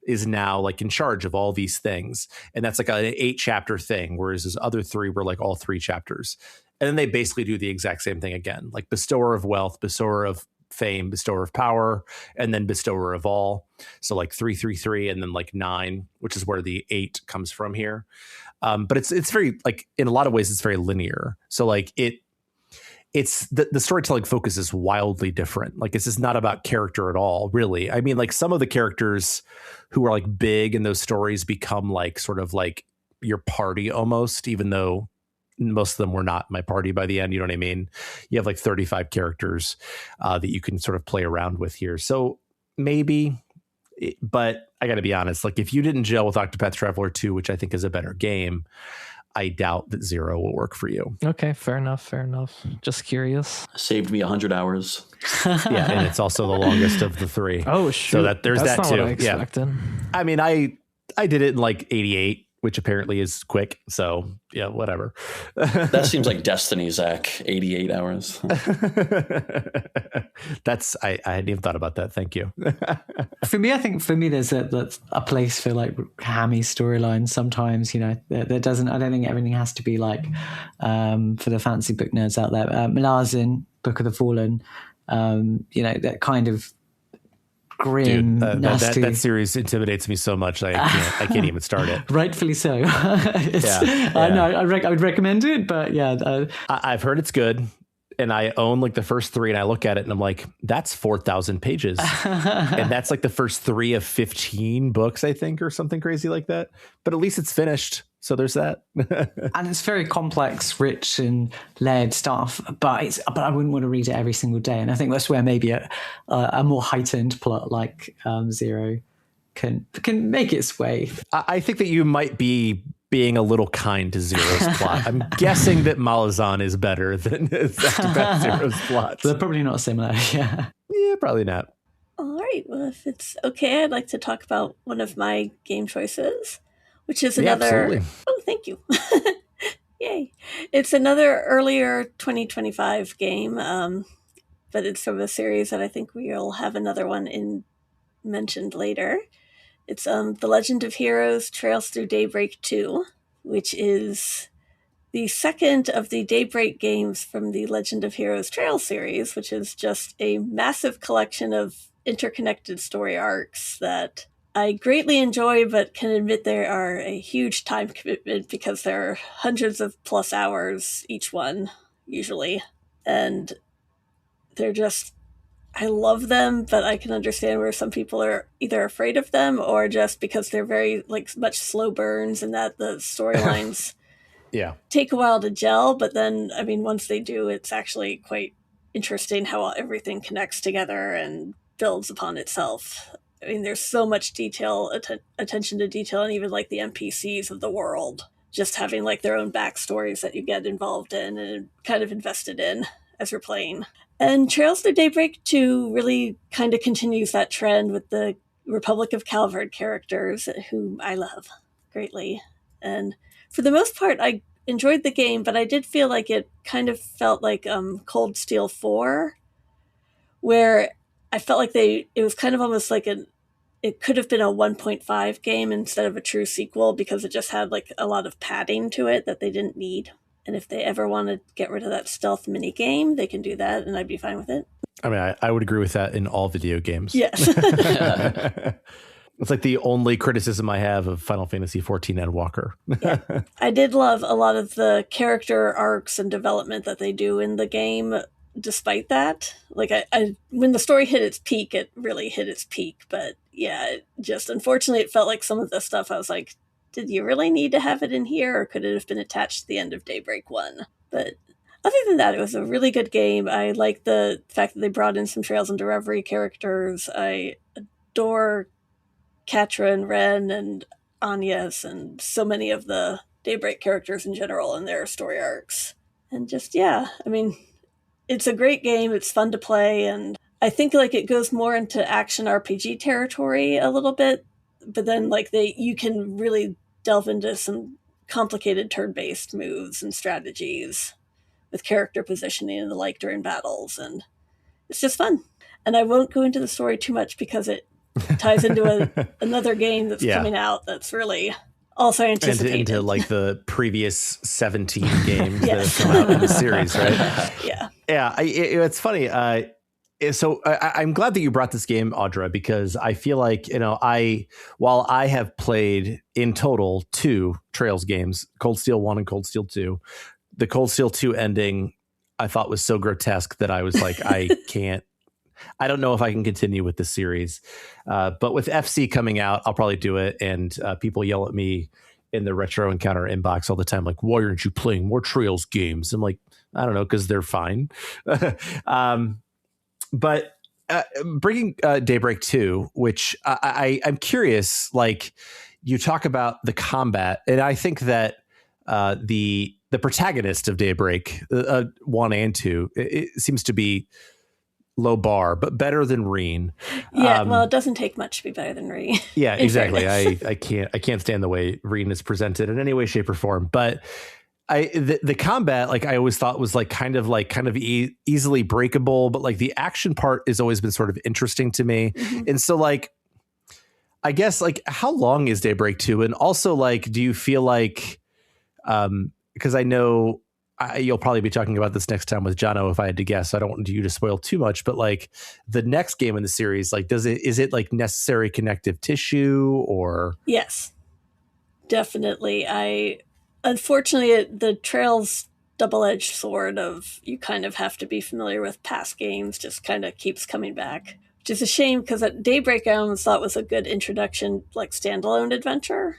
is now in charge of all these things. And that's an 8-chapter thing, whereas his other 3 were all 3 chapters. And then they basically do the exact same thing again, Bestower of Wealth, Bestower of fame, bestower of power, and then bestower of all. So like 333 and then like 9, which is where the 8 comes from here. But it's very, like, in a lot of ways it's very linear. So like it's the storytelling focus is wildly different. Like, this is not about character at all, really. I mean, like, some of the characters who are like big in those stories become like sort of like your party almost, even though most of them were not my party by the end. You know what I mean? You have like 35 characters that you can sort of play around with here. So maybe, but I got to be honest, like, if you didn't gel with Octopath Traveler 2, which I think is a better game, I doubt that 0 will work for you. Okay, fair enough. Just curious. Saved me 100 hours. Yeah, and it's also the longest of the 3. Oh, shoot. So there's That's that not too. What I expected. Yeah. I mean, I did it in like 88, which apparently is quick. So yeah, whatever. That seems like destiny, Zach. 88 hours. I hadn't even thought about that. Thank you. For me, I think there's a place for like hammy storylines sometimes, you know, there doesn't, I don't think everything has to be like, for the fancy book nerds out there, Malazan, Book of the Fallen, you know, that kind of grim, nasty. That series intimidates me so much. I can't even start it. Rightfully so. I know I would recommend it, but yeah. I've heard it's good. And I own like the first 3 and I look at it and I'm like, that's 4,000 pages. And that's like the first 3 of 15 books, I think, or something crazy like that. But at least it's finished. So there's that. And it's very complex, rich and layered stuff, but I wouldn't want to read it every single day. And I think that's where maybe a more heightened plot like 0 can make its way. I think that you might be being a little kind to 0's plot. I'm guessing that Malazan is better than Zero's plot. They're probably not similar. Yeah. Yeah, probably not. All right. Well, if it's okay, I'd like to talk about one of my game choices, which is another. Yeah, absolutely. Oh, thank you. Yay. It's another earlier 2025 game, but it's from a series that I think we'll have another one mentioned later. It's The Legend of Heroes Trails Through Daybreak 2, which is the second of the Daybreak games from the Legend of Heroes Trails series, which is just a massive collection of interconnected story arcs that I greatly enjoy, but can admit they are a huge time commitment because they're hundreds of plus hours each one, usually. And they're just... I love them, but I can understand where some people are either afraid of them or just because they're very like much slow burns and that the storylines take a while to gel. But then, I mean, once they do, it's actually quite interesting how everything connects together and builds upon itself. I mean, there's so much detail, attention to detail, and even like the NPCs of the world, just having like their own backstories that you get involved in and kind of invested in as you're playing. And Trails Through Daybreak 2 really kind of continues that trend with the Republic of Calvard characters, whom I love greatly. And for the most part, I enjoyed the game, but I did feel like it kind of felt like Cold Steel 4, where I felt like it was kind of almost like it could have been a 1.5 game instead of a true sequel because it just had like a lot of padding to it that they didn't need. And if they ever want to get rid of that stealth mini game, they can do that, and I'd be fine with it. I mean, I would agree with that in all video games. Yes. It's like the only criticism I have of Final Fantasy XIV and Walker. Yeah. I did love a lot of the character arcs and development that they do in the game, despite that. Like, I when the story hit its peak, it really hit its peak. But yeah, unfortunately, it felt like some of the stuff I was like, did you really need to have it in here, or could it have been attached to the end of Daybreak 1? But other than that, it was a really good game. I like the fact that they brought in some Trails into Reverie characters. I adore Catra and Ren and Agnes and so many of the Daybreak characters in general and their story arcs. And just, yeah, I mean, it's a great game. It's fun to play. And I think like it goes more into action RPG territory a little bit, but then like you can really delve into some complicated turn-based moves and strategies with character positioning and the like during battles, and it's just fun. And I won't go into the story too much because it ties into another game that's coming out that's really also anticipated. Into like the previous 17 games that have come out in the series, right? Yeah. Yeah, it's funny. I'm glad that you brought this game, Audra, because I feel like, while I have played in total 2 Trails games, Cold Steel 1 and Cold Steel 2, the Cold Steel 2 ending I thought was so grotesque that I was like, I don't know if I can continue with this series. But with FC coming out, I'll probably do it. And people yell at me in the Retro Encounter inbox all the time, like, why aren't you playing more Trails games? I'm like, I don't know, because they're fine. But bringing Daybreak 2, which I'm curious, like, you talk about the combat, and I think that the protagonist of Daybreak 1 and 2, it seems to be low bar, but better than Reen. Yeah, well, it doesn't take much to be better than Reen. Yeah, exactly. I can't stand the way Reen is presented in any way, shape, or form. But the combat, like, I always thought was kind of easily breakable, but like the action part has always been sort of interesting to me. Mm-hmm. And so, like, I guess, like, how long is Daybreak 2? And also, like, do you feel like, because I know you'll probably be talking about this next time with Jono, if I had to guess, so I don't want you to spoil too much, but like the next game in the series, like, is it like necessary connective tissue or? Yes, definitely. Unfortunately, the Trails double-edged sword of you kind of have to be familiar with past games just kind of keeps coming back, which is a shame because at Daybreak I almost thought was a good introduction, like standalone adventure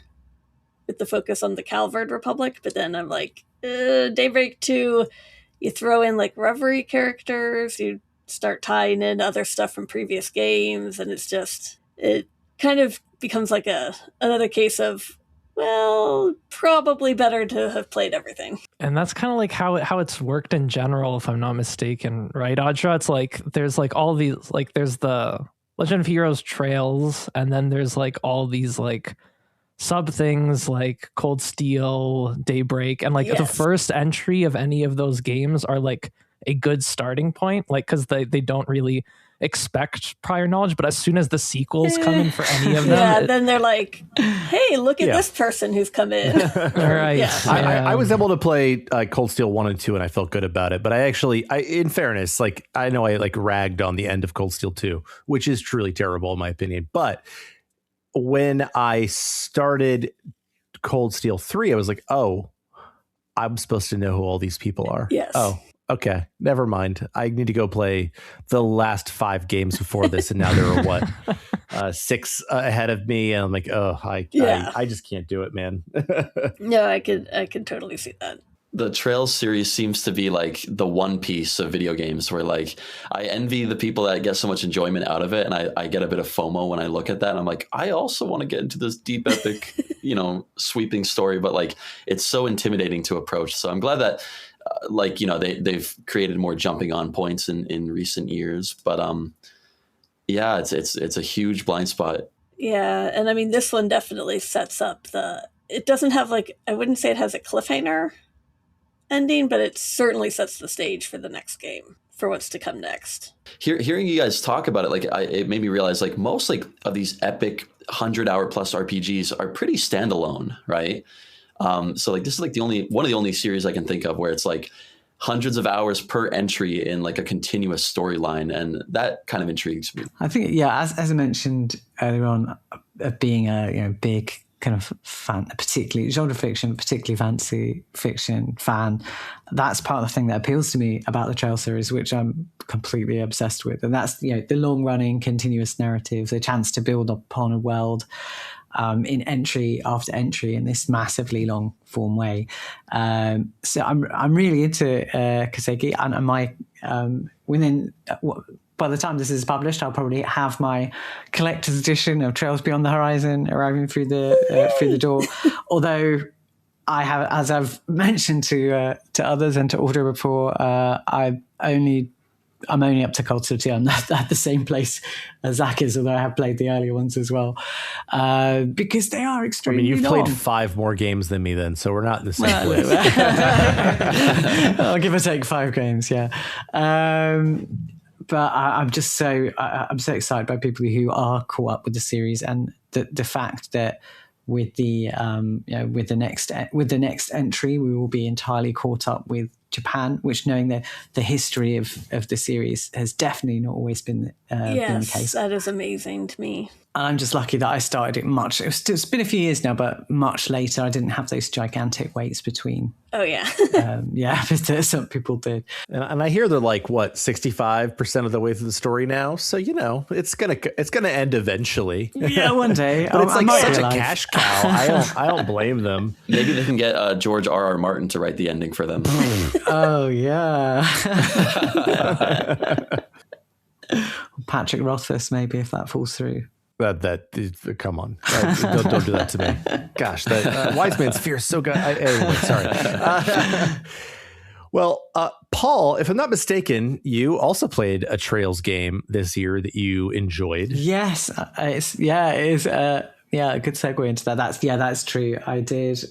with the focus on the Calvard Republic. But then I'm like, Daybreak 2, you throw in like Reverie characters, you start tying in other stuff from previous games, and it kind of becomes like another case of, well, probably better to have played everything. And that's kind of like how it's worked in general, if I'm not mistaken, right, Audra? It's like there's like all these, like there's the Legend of Heroes Trails, and then there's like all these like sub things like Cold Steel, Daybreak, and like the first entry of any of those games are like a good starting point, like because they don't really expect prior knowledge, but as soon as the sequels come in for any of them, then they're like, hey, look at this person who's come in. Right. Yeah. I was able to play Cold Steel 1 and 2 and I felt good about it, but I in fairness, like, I know I like ragged on the end of Cold Steel 2, which is truly terrible in my opinion, but when I started Cold Steel 3, I was like, oh, I'm supposed to know who all these people are. Yes. Oh, okay. Never mind. I need to go play the last 5 games before this. And now there are what, 6 ahead of me. And I'm like, oh, I just can't do it, man. No, I could totally see that. The Trails series seems to be like the One Piece of video games, where like I envy the people that get so much enjoyment out of it, and I get a bit of FOMO when I look at that. And I'm like, I also want to get into this deep, epic, sweeping story, but like it's so intimidating to approach. So I'm glad that they've created more jumping on points in recent years. But yeah, it's a huge blind spot. Yeah, and I mean this one definitely sets up it doesn't have like, I wouldn't say it has a cliffhanger ending, but it certainly sets the stage for the next game, for what's to come next. Hearing you guys talk about it, like it made me realize like most like of these epic 100-hour plus RPGs are pretty standalone, right? So like this is like one of the only series I can think of where it's like hundreds of hours per entry in like a continuous storyline, and that kind of intrigues me. I think, as I mentioned earlier on, being a big kind of fan, particularly genre fiction, particularly fantasy fiction fan, that's part of the thing that appeals to me about the Trail series, which I'm completely obsessed with. And that's, the long running continuous narrative, the chance to build upon a world in entry after entry in this massively long form way. So I'm really into Kaseki, and my by the time this is published, I'll probably have my collector's edition of Trails Beyond the Horizon arriving through the door. Although I have, as I've mentioned to others and to Audra before, I'm only up to Cold Steel 2. I'm not at the same place as Zach is, although I have played the earlier ones as well, because they are extremely you've long. played 5 more games than me then, so we're not in the same place. I'll give or take 5 games, yeah. But I'm just I'm so excited by people who are caught up with the series, and the fact that with the next entry we will be entirely caught up with Japan, which, knowing the history of the series, has definitely not always been the case. That is amazing to me. And I'm just lucky that I started it it's been a few years now, but much later. I didn't have those gigantic waits between. Oh, yeah. But some people did. And I hear they're like, 65% of the way through the story now. So, it's gonna end eventually. Yeah, one day. But it's like such a cash cow. I don't blame them. Maybe they can get George R.R. Martin to write the ending for them. Oh, yeah. Patrick Rothfuss, maybe, if that falls through. Come on, don't do that to me. Gosh, that Wise Man's Fear is so good. Anyway, sorry. Well, Paul, if I'm not mistaken, you also played a Trails game this year that you enjoyed. Yes, it is. A good segue into that. That's true. I did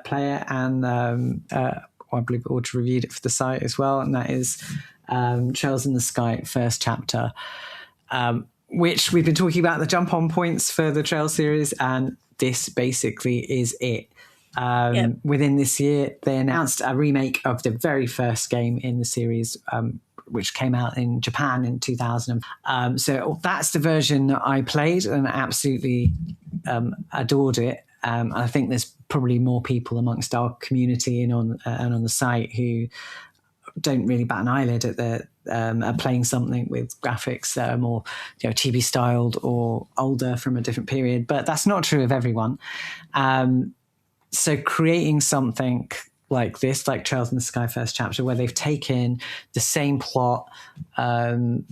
play it, and I believe Audra reviewed it for the site as well, and that is Trails in the Sky, first chapter. Which we've been talking about the jump on points for the Trail series, and this basically is it. Within this year, they announced a remake of the very first game in the series, which came out in Japan in 2000. So that's the version that I played and absolutely adored it. I think there's probably more people amongst our community and on the site who don't really bat an eyelid at playing something with graphics that are more chibi styled or older from a different period, but that's not true of everyone. So creating something like this, like Trails in the Sky first chapter, where they've taken the same plot,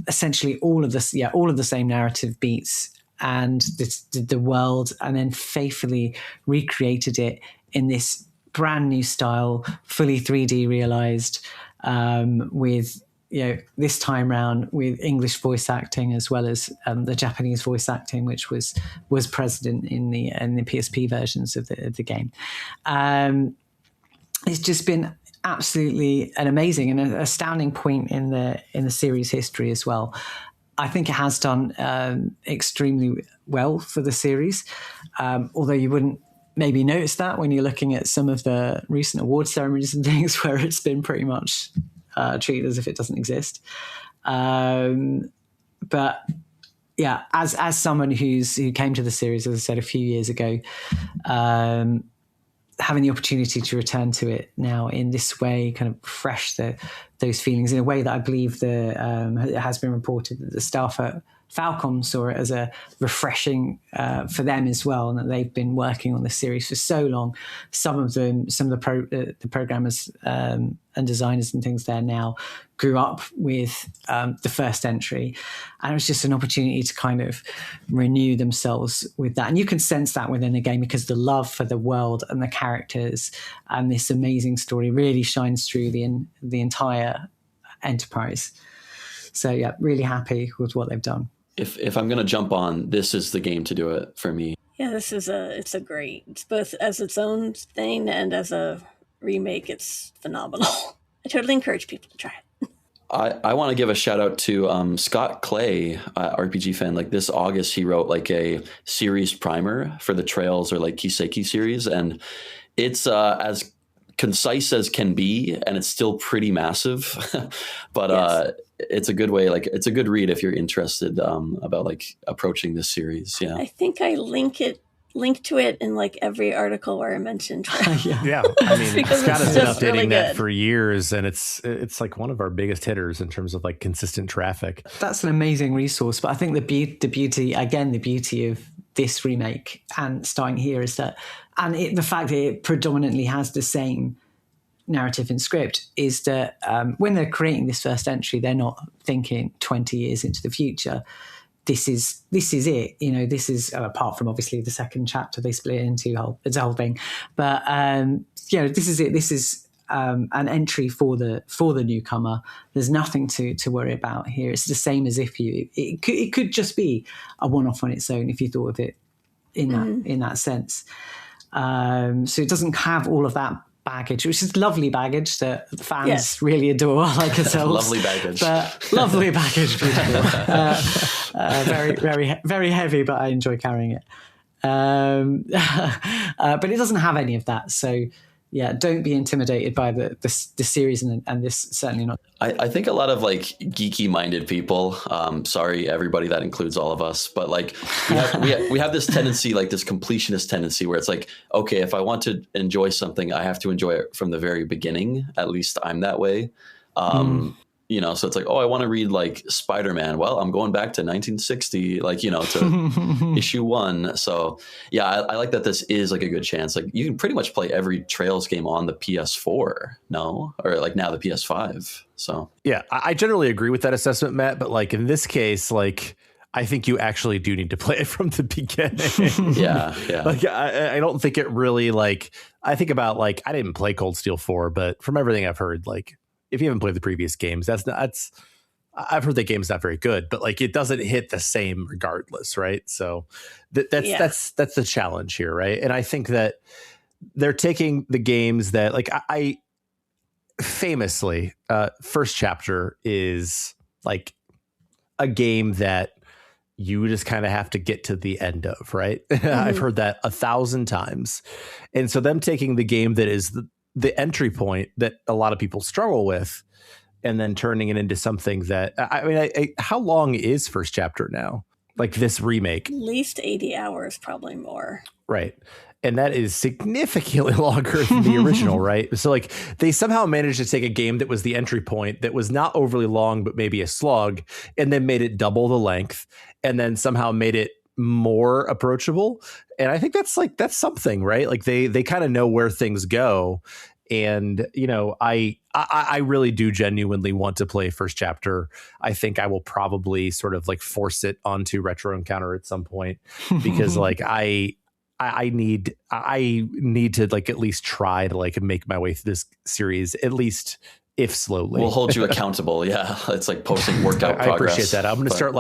essentially all of the same narrative beats and the world, and then faithfully recreated it in this brand new style, fully 3D realized, with this time round with English voice acting as well as the Japanese voice acting, which was present in the PSP versions of the game. It's just been absolutely an amazing and an astounding point in the series history as well. I think it has done extremely well for the series, although you wouldn't maybe notice that when you're looking at some of the recent award ceremonies and things where it's been pretty much treated as if it doesn't exist. But yeah, as someone who came to the series, as I said, a few years ago, having the opportunity to return to it now in this way, kind of refresh those feelings in a way that I believe it has been reported that the staff at Falcom saw it as a refreshing for them as well, and that they've been working on the series for so long. Some of the programmers and designers and things there now grew up with the first entry, and it was just an opportunity to kind of renew themselves with that. And you can sense that within the game because the love for the world and the characters and this amazing story really shines through the entire enterprise. So yeah, really happy with what they've done. If I'm going to jump on, this is the game to do it for me. Yeah, it's both as its own thing and as a remake, it's phenomenal. I totally encourage people to try it. I want to give a shout out to Scott Clay, RPG fan. Like this August, he wrote like a series primer for the Trails or like Kiseki series, and it's as concise as can be, and it's still pretty massive. But yes. It's a good way, like it's a good read if you're interested about like approaching this series. Yeah, I think I link to it in like every article where I mentioned Trails. Yeah. I mean, Scott has been updating really that for years, and it's like one of our biggest hitters in terms of like consistent traffic. That's an amazing resource. But I think the beauty of this remake and starting here is that, and the fact that it predominantly has the same narrative and script, is that when they're creating this first entry, they're not thinking 20 years into the future. This is it. This is, apart from obviously the second chapter, they split it into it's a whole thing. But this is it. This is an entry for the newcomer. There's nothing to worry about here. It's the same as if it could just be a one-off on its own if you thought of it in that sense. So it doesn't have all of that baggage, which is lovely baggage that fans really adore, like ourselves. Lovely baggage. But lovely baggage, beautiful. Very, very, very heavy, but I enjoy carrying it. But it doesn't have any of that. So don't be intimidated by the series, and this certainly not. I think a lot of like geeky minded people, sorry everybody, that includes all of us, but like we have this tendency, like this completionist tendency, where it's like, okay, if I want to enjoy something, I have to enjoy it from the very beginning. At least I'm that way. You know, so it's like, oh, I want to read like Spider-Man. Well, I'm going back to 1960, like, you know, to issue 1. So yeah, I like that this is like a good chance. Like you can pretty much play every Trails game on the PS4, no? Or like now the PS5. So yeah, I generally agree with that assessment, Matt. But like in this case, like I think you actually do need to play it from the beginning. yeah. Like I don't think it really, like, I think about like, I didn't play Cold Steel 4, but from everything I've heard, like, if you haven't played the previous games, I've heard that game's not very good, but like it doesn't hit the same regardless, right? So that's the challenge here, right? And I think that they're taking the games that, like, I famously, first chapter is like a game that you just kind of have to get to the end of, right? I've heard that 1,000 times, and so them taking the game that is the entry point that a lot of people struggle with, and then turning it into something that, I mean, how long is first chapter now? Like this remake? At least 80 hours, probably more. Right. And that is significantly longer than the original, right? So like they somehow managed to take a game that was the entry point, that was not overly long, but maybe a slog, and then made it double the length, and then somehow made it more approachable. And I think that's something, right? Like they kind of know where things go. And, you know, I really do genuinely want to play first chapter. I think I will probably sort of like force it onto Retro Encounter at some point, because like I need to like at least try to like make my way through this series, at least if slowly. We'll hold you accountable. Yeah, it's like posting workout progress. I appreciate that. I'm gonna start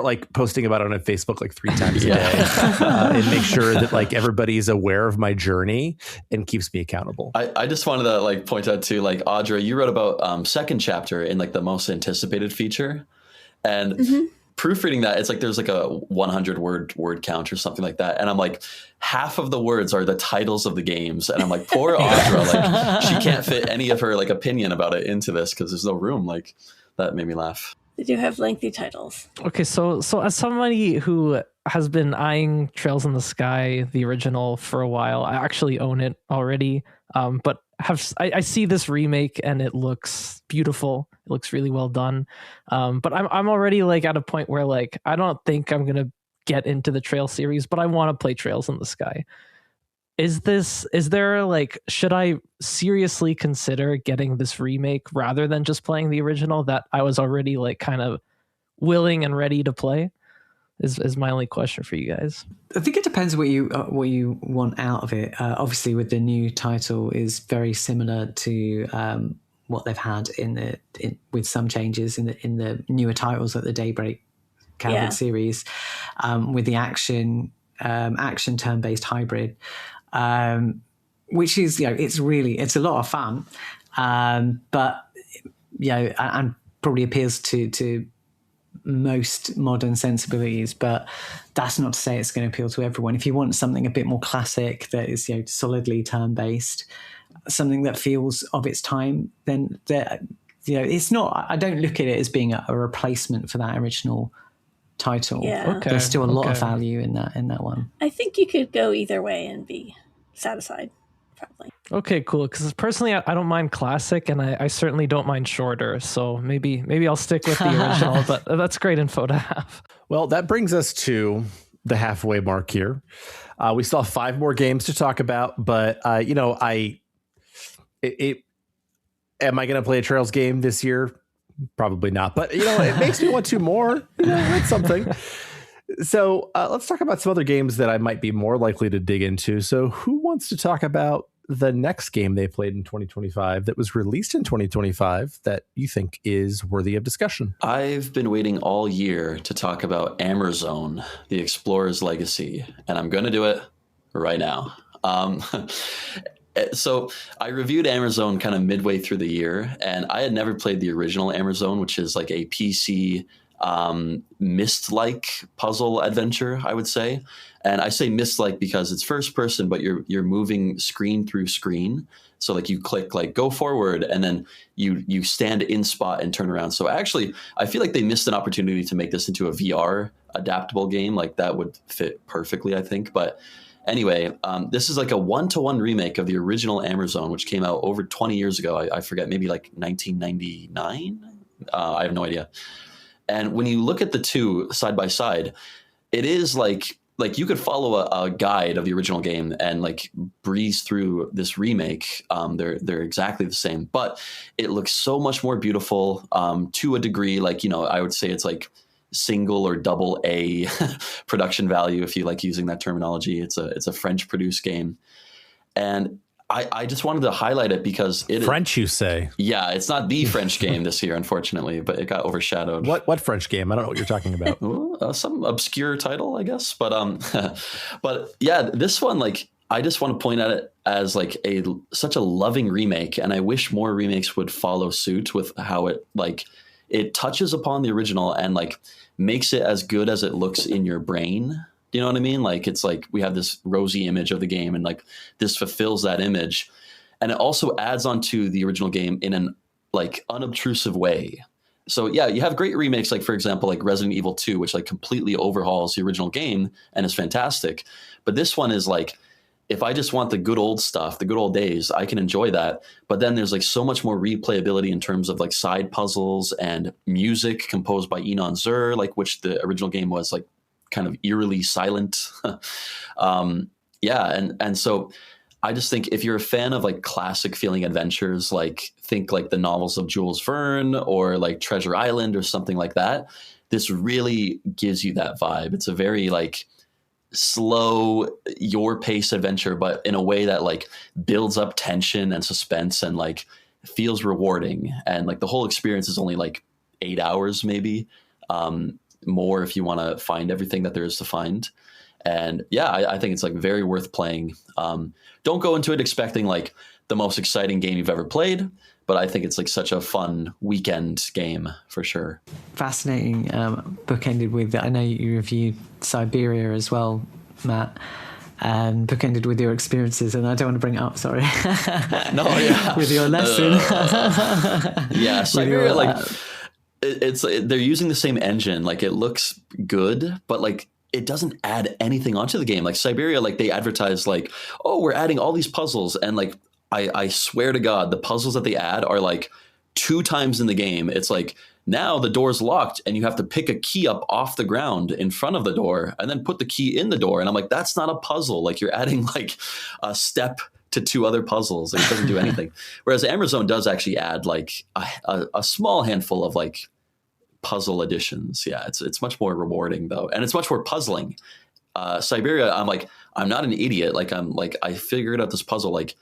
like posting about it on Facebook like 3 times a day, and make sure that like everybody's aware of my journey and keeps me accountable. I just wanted to like point out too, like Audra, you wrote about second chapter in like the most anticipated feature, and proofreading that, it's like there's like a 100 word count or something like that, and I'm like, half of the words are the titles of the games, and I'm like, poor Audra, like she can't fit any of her like opinion about it into this because there's no room. Like that made me laugh. They do have lengthy titles. Okay, so as somebody who has been eyeing Trails in the Sky, the original, for a while, I actually own it already, but I see this remake and it looks beautiful. It looks really well done. But I'm already like at a point where like I don't think I'm gonna get into the Trail series, but I want to play Trails in the Sky. Is there like, should I seriously consider getting this remake rather than just playing the original that I was already like kind of willing and ready to play? Is my only question for you guys. I think it depends what you want out of it. Obviously, with the new title, is very similar to what they've had with some changes in the newer titles at the Daybreak Calvert series, with the action turn-based hybrid, which is, you know, it's a lot of fun, but you know, and probably appeals to most modern sensibilities, but that's not to say it's going to appeal to everyone. If you want something a bit more classic that is, you know, solidly turn-based, something that feels of its time, then you know, it's not, I don't look at it as being a replacement for that original title. Yeah. Okay. There's still a lot of value in that one. I think you could go either way and be satisfied, probably. Okay, cool. Because personally, I don't mind classic, and I certainly don't mind shorter. So maybe I'll stick with the original. But that's great info to have. Well, that brings us to the halfway mark here. We still have 5 more games to talk about, but you know, am I going to play a Trails game this year? Probably not. But you know, it makes me want to more. You know, that's something. So let's talk about some other games that I might be more likely to dig into. So who wants to talk about the next game they played in 2025 that was released in 2025 that you think is worthy of discussion? I've been waiting all year to talk about Amerzone, the Explorer's Legacy, and I'm going to do it right now. So I reviewed Amerzone kind of midway through the year, and I had never played the original Amerzone, which is like a PC Myst-like puzzle adventure, I would say. And I say Myst-like because it's first person, but you're moving screen through screen. So like you click like go forward, and then you stand in spot and turn around. So actually, I feel like they missed an opportunity to make this into a VR adaptable game. Like that would fit perfectly, I think. But anyway, this is like a 1-to-1 remake of the original Amazon, which came out over 20 years ago. I forget, maybe like 1999. I have no idea. And when you look at the two side by side, it is like you could follow a guide of the original game and like breeze through this remake. They're exactly the same, but it looks so much more beautiful to a degree. Like, you know, I would say it's like single or double A production value, if you like using that terminology. It's a French produced game, and I just wanted to highlight it because French, you say? Yeah, it's not the French game this year, unfortunately, but it got overshadowed. What French game? I don't know what you're talking about. Some obscure title, I guess. But but yeah, this one, like, I just want to point at it as like such a loving remake, and I wish more remakes would follow suit with how it touches upon the original and like makes it as good as it looks in your brain. You know what I mean? Like, it's like we have this rosy image of the game, and like this fulfills that image. And it also adds on to the original game in an like unobtrusive way. So yeah, you have great remakes, like for example, like Resident Evil 2, which like completely overhauls the original game and is fantastic. But this one is like, if I just want the good old stuff, the good old days, I can enjoy that. But then there's like so much more replayability in terms of like side puzzles and music composed by Enon Zur, like which the original game was like kind of eerily silent. And so I just think if you're a fan of like classic feeling adventures, like think like the novels of Jules Verne or like Treasure Island or something like that, this really gives you that vibe. It's a very like slow, your pace adventure, but in a way that like builds up tension and suspense and like feels rewarding. And like the whole experience is only like 8 hours, maybe. More if you want to find everything that there is to find. And yeah, I think it's like very worth playing. Don't go into it expecting like the most exciting game you've ever played, but I think it's like such a fun weekend game for sure. Fascinating. Bookended with, I know you reviewed Siberia as well, Matt, and bookended with your experiences, and I don't want to bring it up, sorry. No, yeah. With your lesson. Yeah, Siberia, like they're using the same engine. Like it looks good, but like it doesn't add anything onto the game. Like Siberia, like they advertise like, oh, we're adding all these puzzles, and like I swear to God, the puzzles that they add are like 2 times in the game. It's like, now the door's locked and you have to pick a key up off the ground in front of the door and then put the key in the door. And I'm like, that's not a puzzle. Like you're adding like a step to 2 other puzzles. Like, it doesn't do anything. Whereas Amazon does actually add like a small handful of like puzzle additions. Yeah, it's much more rewarding though. And it's much more puzzling. Siberia, I'm not an idiot. Like I figured out this puzzle like,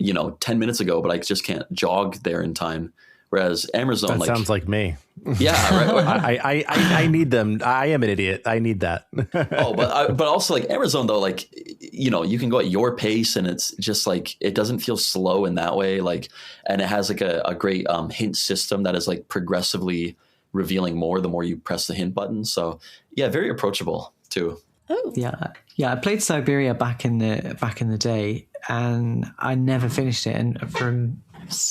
10 minutes ago, but I just can't jog there in time. Whereas Amazon, that sounds like me. Yeah, right. I need them. I am an idiot. I need that. But also like Amazon though, like you can go at your pace, and it's just like it doesn't feel slow in that way. Like, and it has like a great hint system that is like progressively revealing more the more you press the hint button. So yeah, very approachable too. Oh yeah. I played Siberia back in the day, and I never finished it. And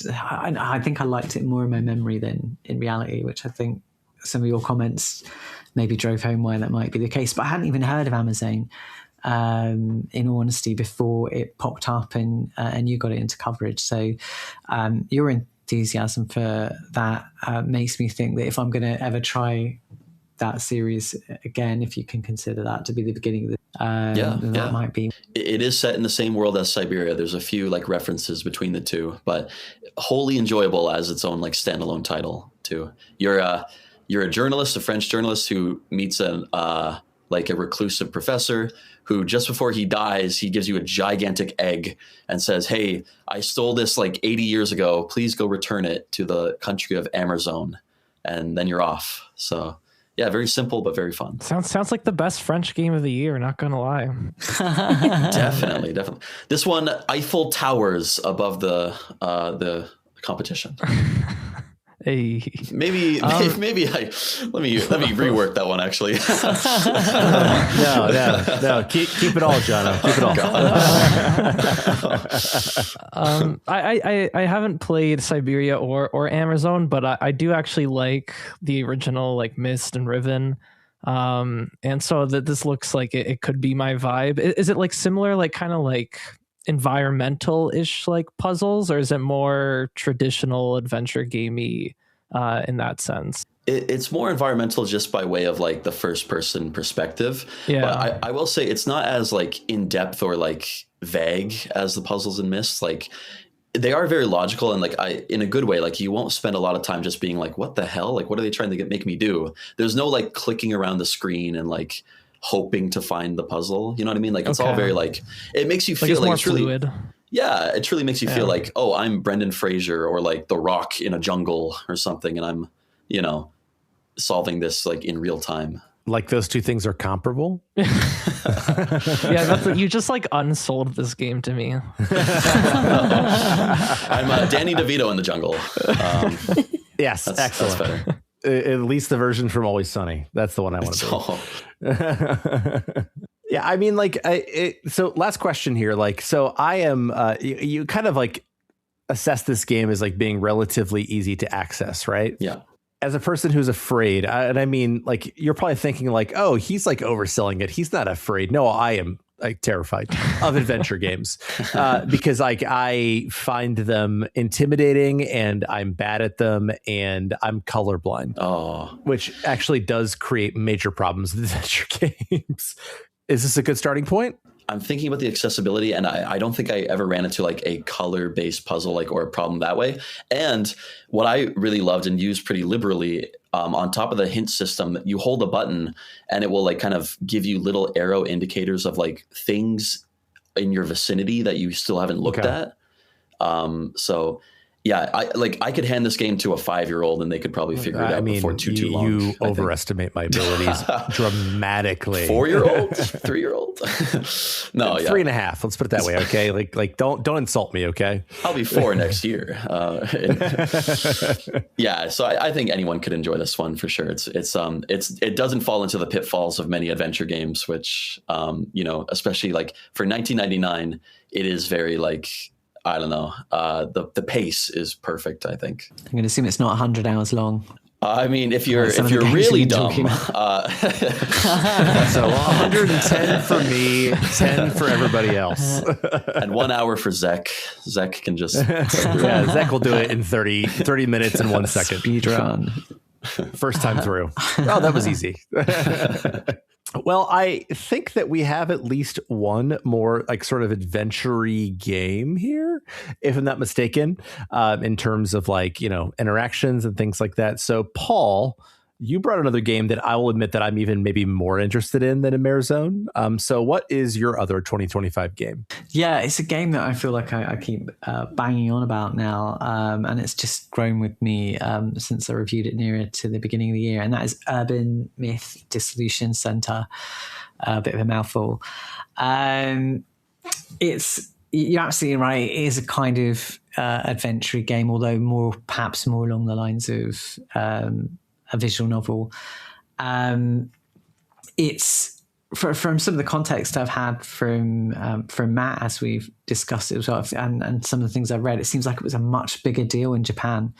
I think I liked it more in my memory than in reality, which I think some of your comments maybe drove home why that might be the case. But I hadn't even heard of Amazon, in all honesty, before it popped up and you got it into coverage. So your enthusiasm for that makes me think that if I'm going to ever try that series again, if you can consider that to be the beginning of the that might be. It is set in the same world as Siberia. There's a few like references between the two, but wholly enjoyable as its own like standalone title too. You're a journalist, a French journalist who meets a reclusive professor who just before he dies, he gives you a gigantic egg and says, "Hey, I stole this like 80 years ago. Please go return it to the country of Amazon," and then you're off. So. Yeah, very simple, but very fun. Sounds like the best French game of the year, not going to lie. Definitely. This one, Eiffel Towers above the competition. Maybe I let me rework that one actually. No. Keep it all, Jono. Keep it all. I haven't played Siberia or Amazon, but I do actually like the original, like Mist and Riven. And so that this looks like it could be my vibe. Is it like similar, like kind of like environmental-ish like puzzles, or is it more traditional adventure gamey in that sense? It's more environmental just by way of like the first person perspective. Yeah. But I will say it's not as like in depth or like vague as the puzzles in Myst. Like they are very logical and like in a good way. Like you won't spend a lot of time just being like, what the hell? Like what are they trying to make me do? There's no like clicking around the screen and like hoping to find the puzzle. You know what I mean? Like it's all very like, it makes you feel like more it's really fluid. Yeah, it truly makes you feel like, oh, I'm Brendan Fraser or like The Rock in a jungle or something, and I'm, you know, solving this like in real time. Like those two things are comparable. Yeah, that's you just like unsold this game to me. I'm Danny DeVito in the jungle. Yes, excellent. That's better. At least the version from Always Sunny. That's the one I want to be. Yeah, I mean, like, so last question here. Like, so I am, you kind of like assess this game as like being relatively easy to access, right? Yeah. As a person who's afraid, and I mean, like, you're probably thinking like, oh, he's like overselling it. He's not afraid. No, I am like terrified of adventure games because like I find them intimidating and I'm bad at them and I'm colorblind. Oh, which actually does create major problems with adventure games. Is this a good starting point? I'm thinking about the accessibility, and I don't think I ever ran into like a color-based puzzle like or a problem that way. And what I really loved and used pretty liberally, on top of the hint system, you hold a button and it will like kind of give you little arrow indicators of like things in your vicinity that you still haven't looked at. So yeah, I could hand this game to a 5-year-old and they could probably figure it out before too long. You overestimate my abilities dramatically. 4-year-old, 3-year-old. No, 3.5. Let's put it that way. Okay. Like don't insult me. Okay. I'll be 4 next year. Yeah. So I think anyone could enjoy this one for sure. It doesn't fall into the pitfalls of many adventure games, which, you know, especially like for 1999, it is very like, I don't know. The pace is perfect, I think. I'm going to assume it's not 100 hours long. I mean, if you're really dumb, so 110 for me, 10 for everybody else, and 1 hour for Zek. Zek can just Zek will do it in 30 minutes and 1 second. Speed run. First time through. Oh, that was easy. Well, I think that we have at least one more like sort of adventure-y game here, if I'm not mistaken, in terms of like, you know, interactions and things like that. So, Paul, you brought another game that I will admit that I'm even maybe more interested in than Mare Zone. So what is your other 2025 game? Yeah, it's a game that I feel like I keep banging on about now. And it's just grown with me since I reviewed it nearer to the beginning of the year. And that is Urban Myth Dissolution Center. A bit of a mouthful. You're absolutely right. It is a kind of adventure game, although perhaps more along the lines of a visual novel. It's from some of the context I've had from Matt as we've discussed it as well, and some of the things I've read, it seems like it was a much bigger deal in Japan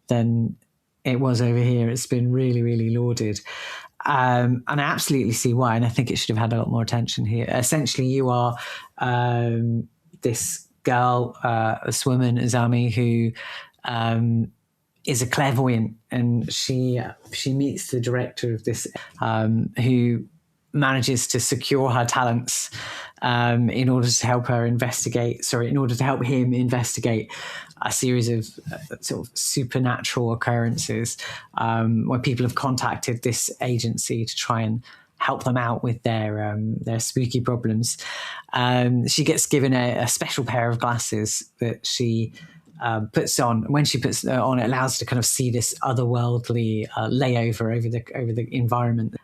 than it was over here. It's been really, really lauded. And I absolutely see why, and I think it should have had a lot more attention here. Essentially, you are this girl, this woman, Izami, who is a clairvoyant, and she meets the director of this, who manages to secure her talents in order to help him investigate a series of sort of supernatural occurrences where people have contacted this agency to try and help them out with their spooky problems. She gets given a special pair of glasses that she puts on. When she puts it on, it allows her to kind of see this otherworldly layover over the environment,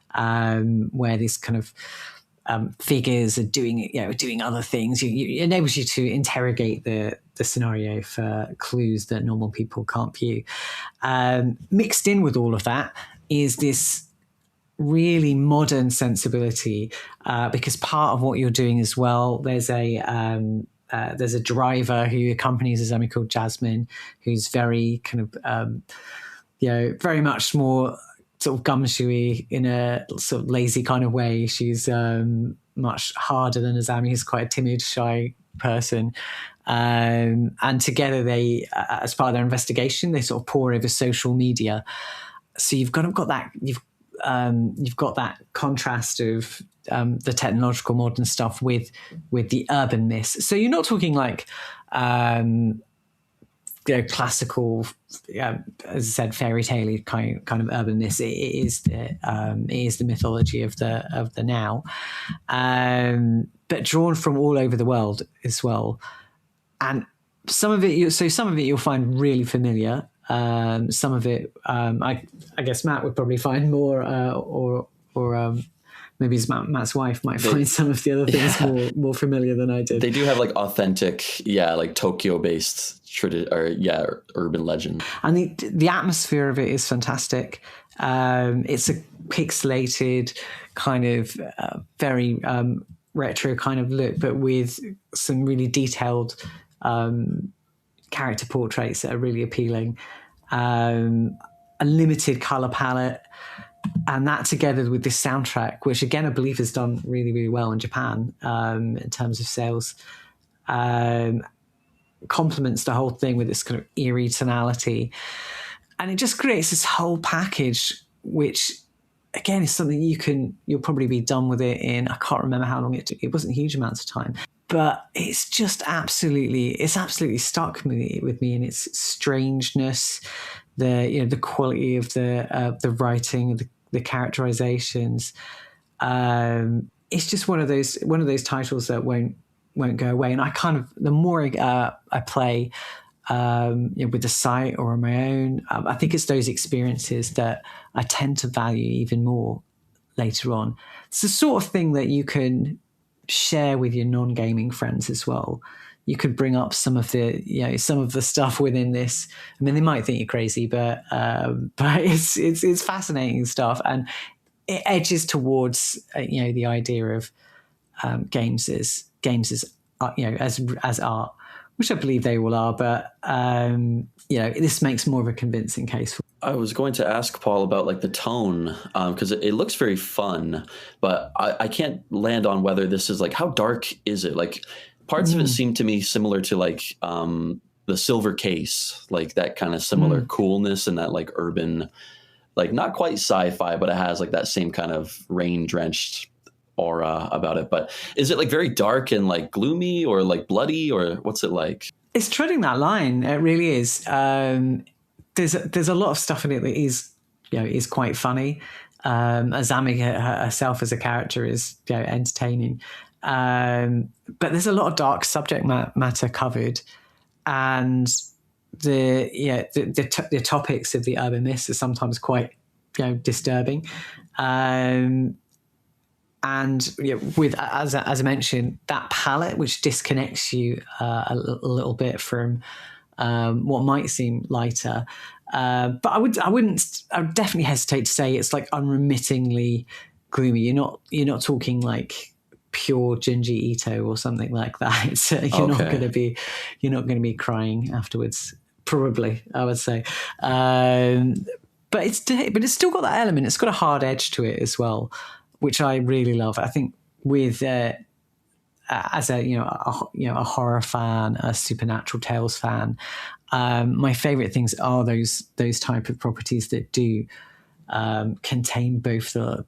where these kind of figures are doing other things. It enables you to interrogate the scenario for clues that normal people can't view. Mixed in with all of that is this really modern sensibility, because part of what you're doing as well, there's a driver who accompanies a zombie called Jasmine, who's very kind of very much more sort of gumshoey in a sort of lazy kind of way. She's much harder than Azami, who's quite a timid, shy person. And together they, as part of their investigation, they sort of pore over social media. So you've got that contrast of the technological modern stuff with the urbanness. So you're not talking like classical, as I said, fairy tale kind of urbanness. It is the mythology of the now, but drawn from all over the world as well. And some of it you'll find really familiar. Some of it, I guess Matt would probably find more, or maybe Matt's wife might find some of the other things more familiar than I did. They do have like authentic, like Tokyo-based urban legend, and the atmosphere of it is fantastic. It's a pixelated kind of very retro kind of look, but with some really detailed character portraits that are really appealing. A limited color palette, and that together with this soundtrack, which again I believe has done really, really well in Japan in terms of sales, complements the whole thing with this kind of eerie tonality, and it just creates this whole package, which again is something you'll probably be done with it in, I can't remember how long it took. It wasn't huge amounts of time, but it's just absolutely stuck with me in its strangeness, the quality of the writing, the characterizations. It's just one of those titles that won't go away. And I kind of, the more I play with the site or on my own, I think it's those experiences that I tend to value even more later on. It's the sort of thing that you can share with your non-gaming friends as well. You could bring up some of the stuff within this. I mean, they might think you're crazy, but it's fascinating stuff, and it edges towards the idea of games as as art, which I believe they all are. But this makes more of a convincing case. I was going to ask Paul about like the tone, because it looks very fun, but I can't land on whether this is like, how dark is it? Like parts of it seem to me similar to like the Silver Case, like that kind of similar coolness and that like urban, like not quite sci-fi, but it has like that same kind of rain-drenched aura about it. But is it like very dark and like gloomy or like bloody, or what's it like? It's treading that line. It really is. There's a lot of stuff in it that is quite funny. Azami herself as a character is entertaining, but there's a lot of dark subject matter covered, and the topics of the urban myths are sometimes quite disturbing. And with as I mentioned, that palette which disconnects you a little bit from what might seem lighter, but I would definitely hesitate to say it's like unremittingly gloomy. You're not talking like pure Junji Ito or something like that. You're not going to be crying afterwards, probably, I would say. But it's still got that element. It's got a hard edge to it as well, which I really love. I think with as a horror fan, a supernatural tales fan, my favorite things are those type of properties that do contain both the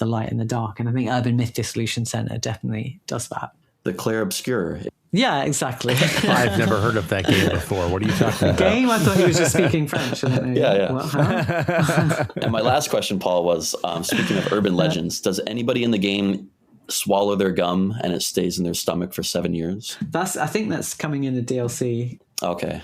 light and the dark. And I think Urban Myth Dissolution Center definitely does that. The Clair Obscur. Yeah, exactly. I've never heard of that game before. What are you talking about? Game? I thought he was just speaking French. Yeah. Well, huh? And my last question, Paul, was speaking of urban legends, does anybody in the game swallow their gum and it stays in their stomach for 7 years? I think that's coming in the DLC. Okay.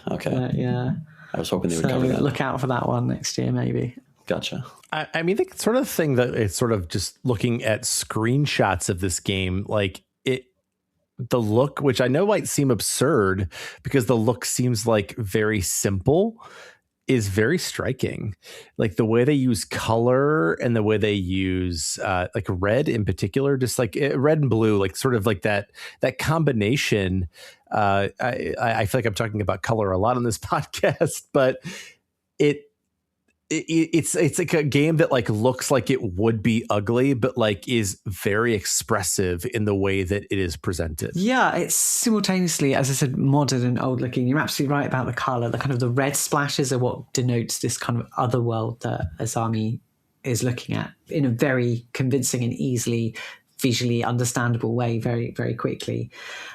Yeah. I was hoping they would cover that. Look out for that one next year, maybe. Gotcha. I mean, I think it's sort of the thing that it's sort of just looking at screenshots of this game, like the look, which I know might seem absurd because the look seems like very simple, is very striking. Like the way they use color and the way they use like red in particular, just like red and blue, like sort of like that combination. I feel like I'm talking about color a lot on this podcast, but it's like a game that like looks like it would be ugly, but like is very expressive in the way that it is presented. Yeah, it's simultaneously, as I said, modern and old looking. You're absolutely right about the color. The kind of the red splashes are what denotes this kind of other world that Asami is looking at in a very convincing and easily visually understandable way very, very quickly.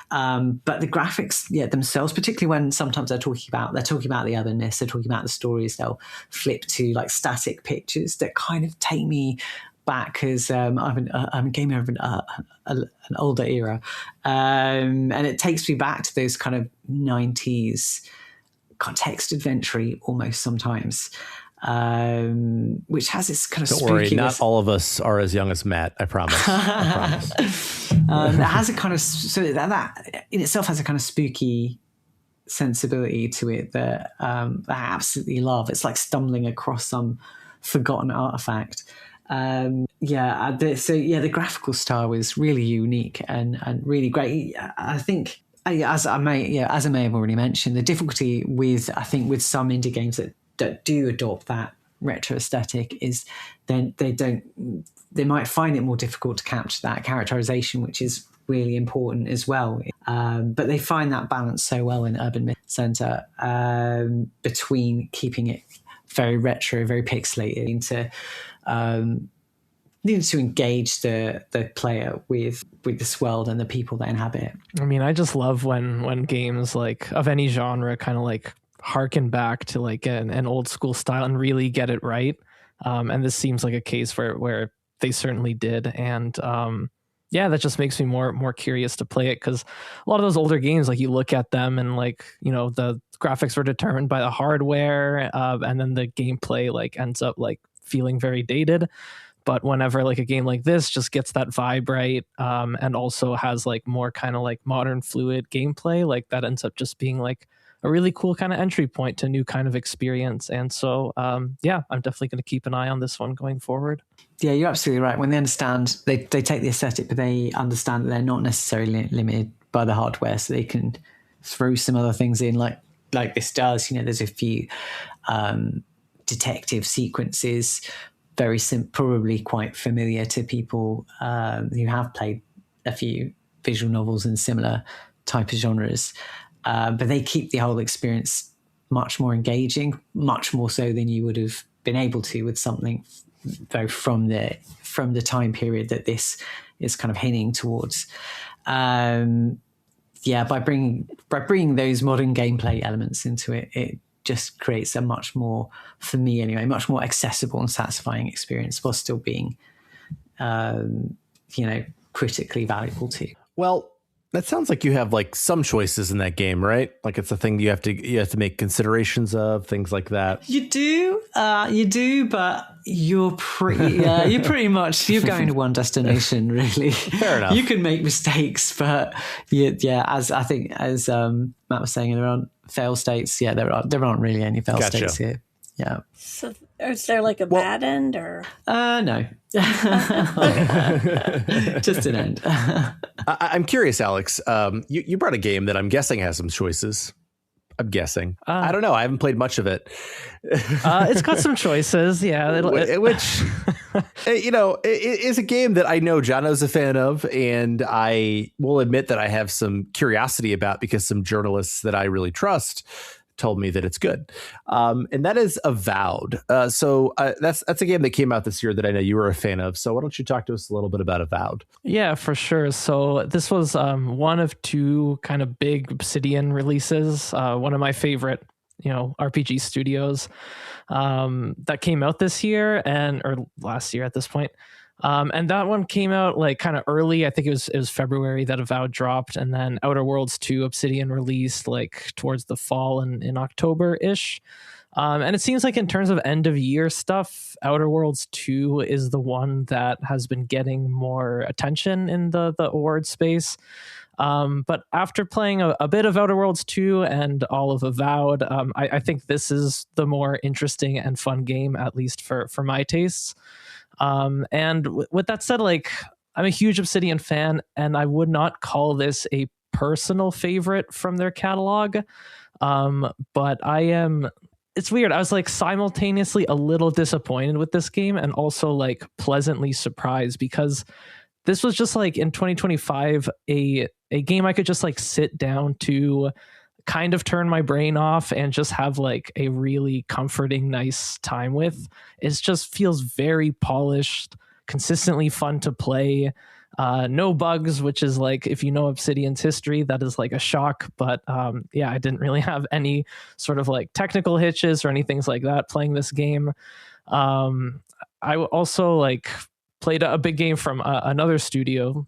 But the graphics themselves, particularly when sometimes they're talking about the otherness, they're talking about the stories, they'll flip to like static pictures that kind of take me back, because I'm a gamer of an older era. And it takes me back to those kind of 90s text adventure almost sometimes. Which has this kind of Don't spooky. worry, not all of us are as young as Matt. I promise. That has a kind of that in itself has a kind of spooky sensibility to it that I absolutely love. It's like stumbling across some forgotten artifact. The graphical style was really unique and really great. I think. As I may have already mentioned, the difficulty with some indie games that do adopt that retro aesthetic is then they might find it more difficult to capture that characterization, which is really important as well. But they find that balance so well in Urban Myth Center between keeping it very retro, very pixelated, needed to engage the player with this world and the people that inhabit it. I mean, I just love when games like of any genre kind of like harken back to like an old school style and really get it right. And this seems like a case where they certainly did. And that just makes me more curious to play it, because a lot of those older games, like you look at them and like, you know, the graphics were determined by the hardware, and then the gameplay like ends up like feeling very dated. But whenever like a game like this just gets that vibe right, and also has like more kind of like modern fluid gameplay, like that ends up just being like a really cool kind of entry point to a new kind of experience. And so, I'm definitely going to keep an eye on this one going forward. Yeah, you're absolutely right. When they understand, they take the aesthetic, but they understand that they're not necessarily limited by the hardware, so they can throw some other things in like this does. You know, there's a few detective sequences, very probably quite familiar to people who have played a few visual novels in similar type of genres. But they keep the whole experience much more engaging, much more so than you would have been able to with something though from the time period that this is kind of hinting towards. By bringing those modern gameplay elements into it, it just creates a much more, for me anyway, much more accessible and satisfying experience while still being, critically valuable too. Well, that sounds like you have like some choices in that game, right? Like it's a thing you have to make considerations of, things like that. You do, but you're pretty much going to one destination, really. Fair enough. You can make mistakes, but as Matt was saying, there aren't fail states. Yeah, there aren't really any fail states here. Yeah. So is there like a bad end or? No. Just an end. I'm curious, Aleks. You brought a game that I'm guessing has some choices. I'm guessing. I don't know. I haven't played much of it. It's got some choices, yeah. Which, it is a game that I know Jono's a fan of, and I will admit that I have some curiosity about because some journalists that I really trust told me that it's good. And that is Avowed. So that's a game that came out this year that I know you were a fan of. So why don't you talk to us a little bit about Avowed? Yeah, for sure. So this was one of two kind of big Obsidian releases. One of my favorite, RPG studios that came out this year or last year at this point. And that one came out like kind of early. I think it was February that Avowed dropped, and then Outer Worlds 2 Obsidian released like towards the fall in October-ish. And it seems like in terms of end of year stuff, Outer Worlds 2 is the one that has been getting more attention in the award space. But after playing a bit of Outer Worlds 2 and all of Avowed, I think this is the more interesting and fun game, at least for my tastes. And with that said, like, I'm a huge Obsidian fan, and I would not call this a personal favorite from their catalog. But I am... It's weird. I was like simultaneously a little disappointed with this game and also like pleasantly surprised, because this was just like in 2025 a game I could just like sit down to, kind of turn my brain off and just have like a really comforting, nice time with. It just feels very polished, consistently fun to play. No bugs, which is like, if you know Obsidian's history, that is like a shock. But yeah, I didn't really have any sort of like technical hitches or anything like that playing this game. I also like played a big game from another studio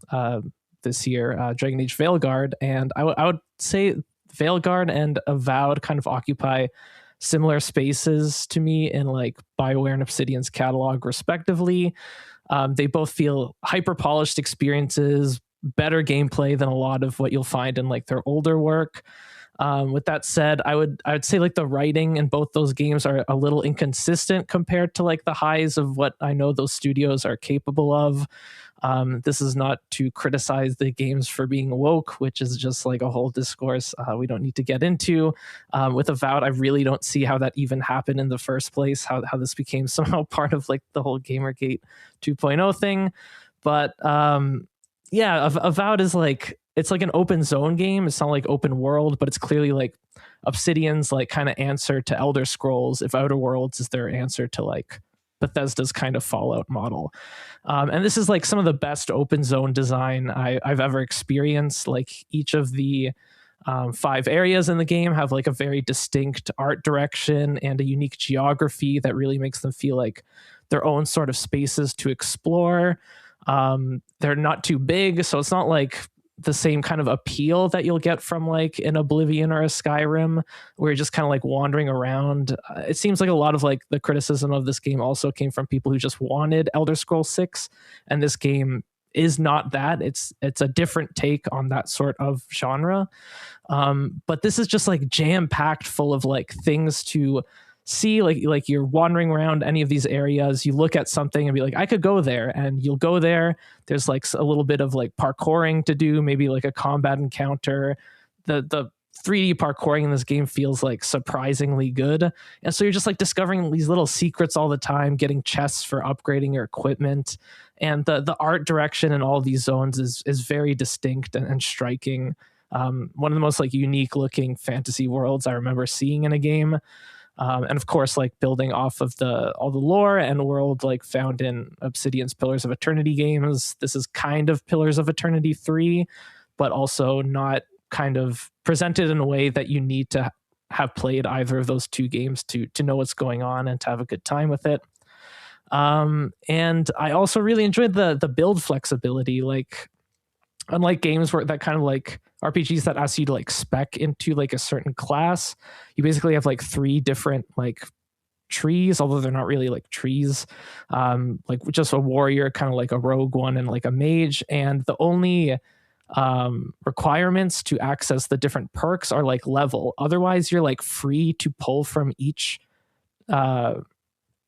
this year, Dragon Age Veilguard, and I would say Veilguard and Avowed kind of occupy similar spaces to me in like BioWare and Obsidian's catalog, respectively. They both feel hyper polished experiences, better gameplay than a lot of what you'll find in like their older work. With that said, I would say like the writing in both those games are a little inconsistent compared to like the highs of what I know those studios are capable of. This is not to criticize the games for being woke, which is just like a whole discourse we don't need to get into. With Avowed, I really don't see how that even happened in the first place, how this became somehow part of like the whole Gamergate 2.0 thing. But yeah, Avowed is like, it's like an open zone game. It's not like open world, but it's clearly like Obsidian's like kind of answer to Elder Scrolls, if Outer Worlds is their answer to like Bethesda's kind of Fallout model. And this is like some of the best open zone design I've ever experienced. Like each of the 5 areas in the game have like a very distinct art direction and a unique geography that really makes them feel like their own sort of spaces to explore. They're not too big, so it's not like the same kind of appeal that you'll get from like an Oblivion or a Skyrim, where you're just kind of like wandering around. It seems like a lot of like the criticism of this game also came from people who just wanted Elder Scrolls 6, and this game is not that. It's a different take on that sort of genre. But this is just like jam packed full of like things to see. Like you're wandering around any of these areas, you look at something and be like, I could go there, and you'll go there. There's like a little bit of like parkouring to do, maybe like a combat encounter. The 3D parkouring in this game feels like surprisingly good, and so you're just like discovering these little secrets all the time, getting chests for upgrading your equipment. And the art direction in all of these zones is very distinct and striking. One of the most like unique looking fantasy worlds I remember seeing in a game. And of course, like building off of all the lore and world like found in Obsidian's Pillars of Eternity games. This is kind of Pillars of Eternity 3, but also not kind of presented in a way that you need to have played either of those 2 games to know what's going on and to have a good time with it. And I also really enjoyed the build flexibility. Like, unlike games where that kind of like RPGs that ask you to like spec into like a certain class, you basically have like 3 different like trees, although they're not really like trees. Like just a warrior, kind of like a rogue one, and like a mage. And the only requirements to access the different perks are like level. Otherwise, you're like free to pull from each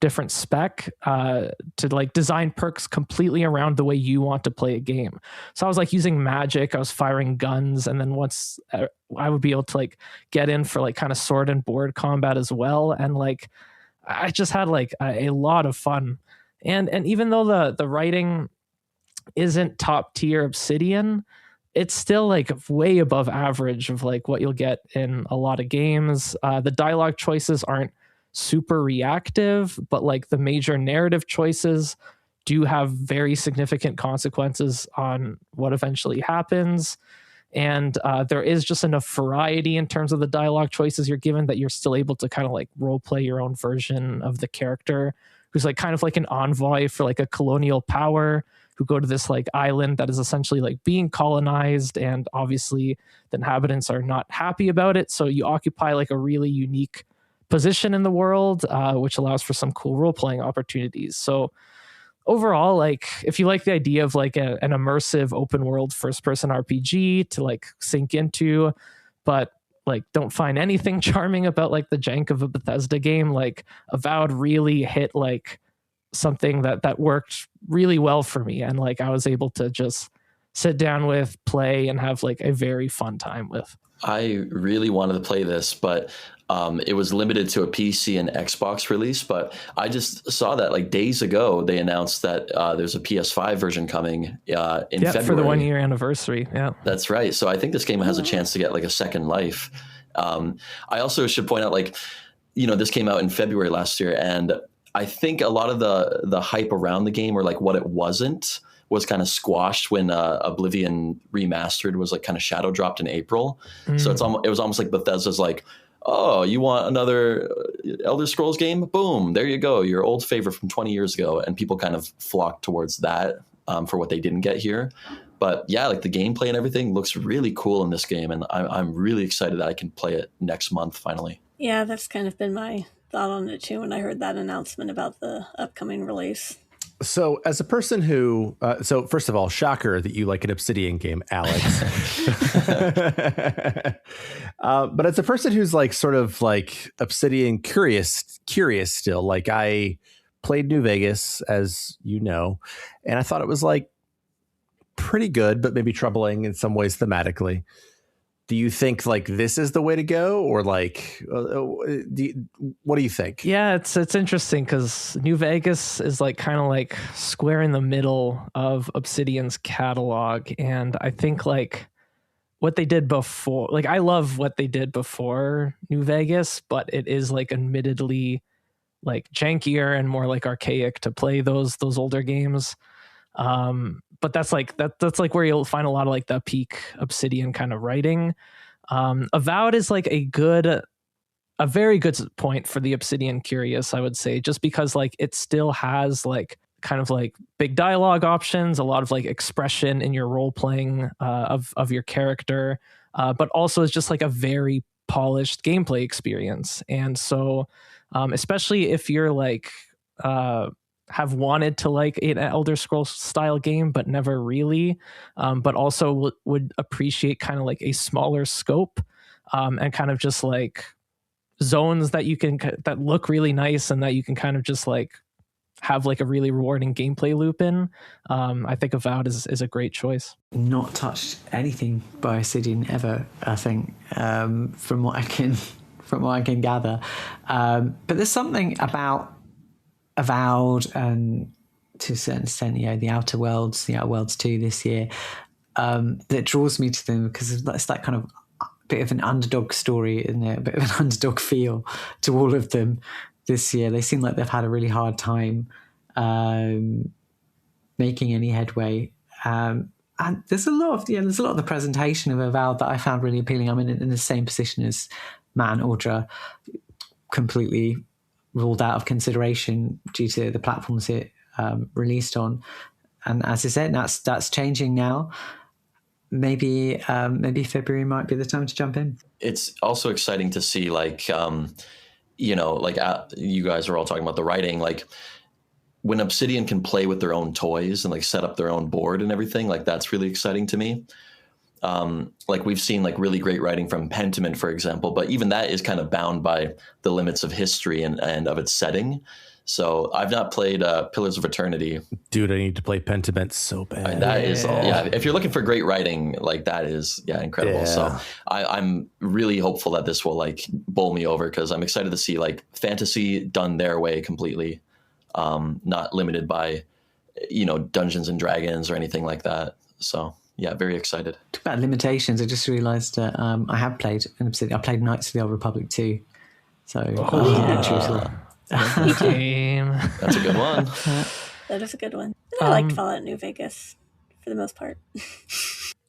different spec to like design perks completely around the way you want to play a game. So I was like using magic, I was firing guns, and then once I would be able to like get in for like kind of sword and board combat as well. And like I just had like a lot of fun. And even though the writing isn't top tier Obsidian, it's still like way above average of like what you'll get in a lot of games. The dialogue choices aren't super reactive, but like the major narrative choices do have very significant consequences on what eventually happens. And there is just enough variety in terms of the dialogue choices you're given that you're still able to kind of like role play your own version of the character, who's like kind of like an envoy for like a colonial power, who go to this like island that is essentially like being colonized, and obviously the inhabitants are not happy about it. So you occupy like a really unique position in the world, which allows for some cool role-playing opportunities. So overall, like if you like the idea of like an immersive open world first-person RPG to like sink into, but like don't find anything charming about like the jank of a Bethesda game, like Avowed really hit like something that worked really well for me, and like I was able to just sit down with, play, and have like a very fun time with. I really wanted to play this, but it was limited to a PC and Xbox release. But I just saw that like days ago they announced that there's a PS5 version coming in February for the 1 year anniversary. Yeah, that's right. So I think this game has a chance to get like a second life. I also should point out, like, you know, this came out in February last year, and I think a lot of the hype around the game, or like what it wasn't, was kind of squashed when Oblivion Remastered was like kind of shadow dropped in April. So it was almost like Bethesda's like, oh, you want another Elder Scrolls game? Boom, there you go, your old favorite from 20 years ago. And people kind of flocked towards that for what they didn't get here. But yeah, like the gameplay and everything looks really cool in this game, and I'm really excited that I can play it next month finally. Yeah, that's kind of been my thought on it too when I heard that announcement about the upcoming release. So as a person who, so first of all, shocker that you like an Obsidian game, Aleks. But as a person who's like sort of like Obsidian curious still, like I played New Vegas, as you know, and I thought it was like pretty good, but maybe troubling in some ways thematically. Do you think like this is the way to go, or like, what do you think? Yeah, it's interesting because New Vegas is like kind of like square in the middle of Obsidian's catalog, and I think like what they did before, like I love what they did before New Vegas, but it is like admittedly like jankier and more like archaic to play those older games. But that's like where you'll find a lot of like the peak Obsidian kind of writing. Avowed is like a very good point for the Obsidian curious, I would say, just because like it still has like kind of like big dialogue options, a lot of like expression in your role playing of your character, but also it's just like a very polished gameplay experience. And so especially if you're like have wanted to like an Elder Scrolls style game, but never really, but also would appreciate kind of like a smaller scope and kind of just like zones that you can, that look really nice and that you can kind of just like have like a really rewarding gameplay loop in. I think Avowed is a great choice. Not touched anything by Obsidian ever, I think, from what I can gather. But there's something about Avowed and to a certain extent, you know, the Outer Worlds 2 this year, that draws me to them because it's that kind of bit of an underdog story, isn't it? A bit of an underdog feel to all of them this year. They seem like they've had a really hard time making any headway. And there's a lot of the presentation of Avowed that I found really appealing. I'm in the same position as Matt and Audra, completely ruled out of consideration due to the platforms it released on. And as I said, that's changing now. Maybe February might be the time to jump in. It's also exciting to see, like, you know, like you guys are all talking about the writing, like when Obsidian can play with their own toys and like set up their own board and everything, like that's really exciting to me. Like we've seen like really great writing from Pentiment, for example, but even that is kind of bound by the limits of history and of its setting. So I've not played Pillars of Eternity. Dude, I need to play Pentiment so bad. That is, if you're looking for great writing, like that is, incredible. Yeah. So I'm really hopeful that this will like bowl me over, because I'm excited to see like fantasy done their way completely, not limited by, you know, Dungeons and Dragons or anything like that. So yeah, very excited. Talk about limitations. I just realised that I have played an Obsidian. I played Knights of the Old Republic 2. So game. That's a good one. That is a good one. I liked Fallout New Vegas for the most part.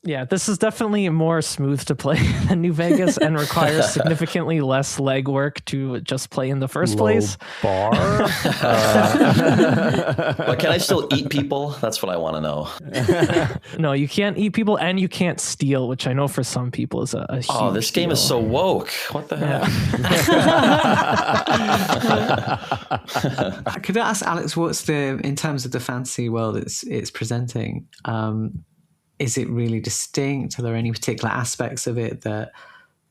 Yeah, this is definitely more smooth to play than New Vegas and requires significantly less legwork to just play in the first place. Bar? But can I still eat people? That's what I want to know. No, you can't eat people and you can't steal, which I know for some people is a huge Oh, this game deal. is so woke. What the heck? Could I ask Alex, what's in terms of the fantasy world it's presenting? Is it really distinct? Are there any particular aspects of it that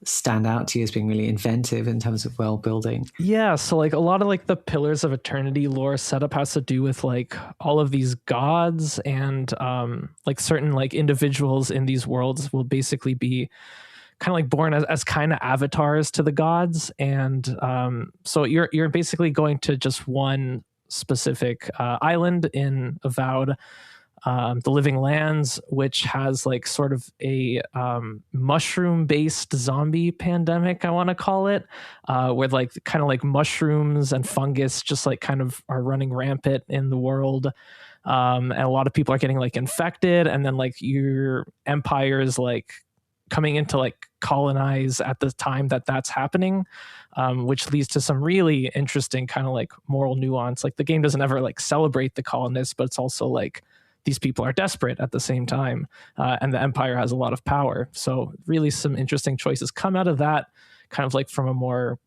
stand out to you as being really inventive in terms of world building? Yeah, so like a lot of like the Pillars of Eternity lore setup has to do with like all of these gods and like certain like individuals in these worlds will basically be kind of like born as kind of avatars to the gods. And so you're basically going to just one specific island in Avowed, the Living Lands, which has like sort of a mushroom-based zombie pandemic, I want to call it, where like kind of like mushrooms and fungus just like kind of are running rampant in the world. And a lot of people are getting like infected, and then like your empire is like coming into like colonize at the time that's happening, which leads to some really interesting kind of like moral nuance. Like the game doesn't ever like celebrate the colonists, but it's also like these people are desperate at the same time, and the empire has a lot of power. So really some interesting choices come out of that, kind of like from a more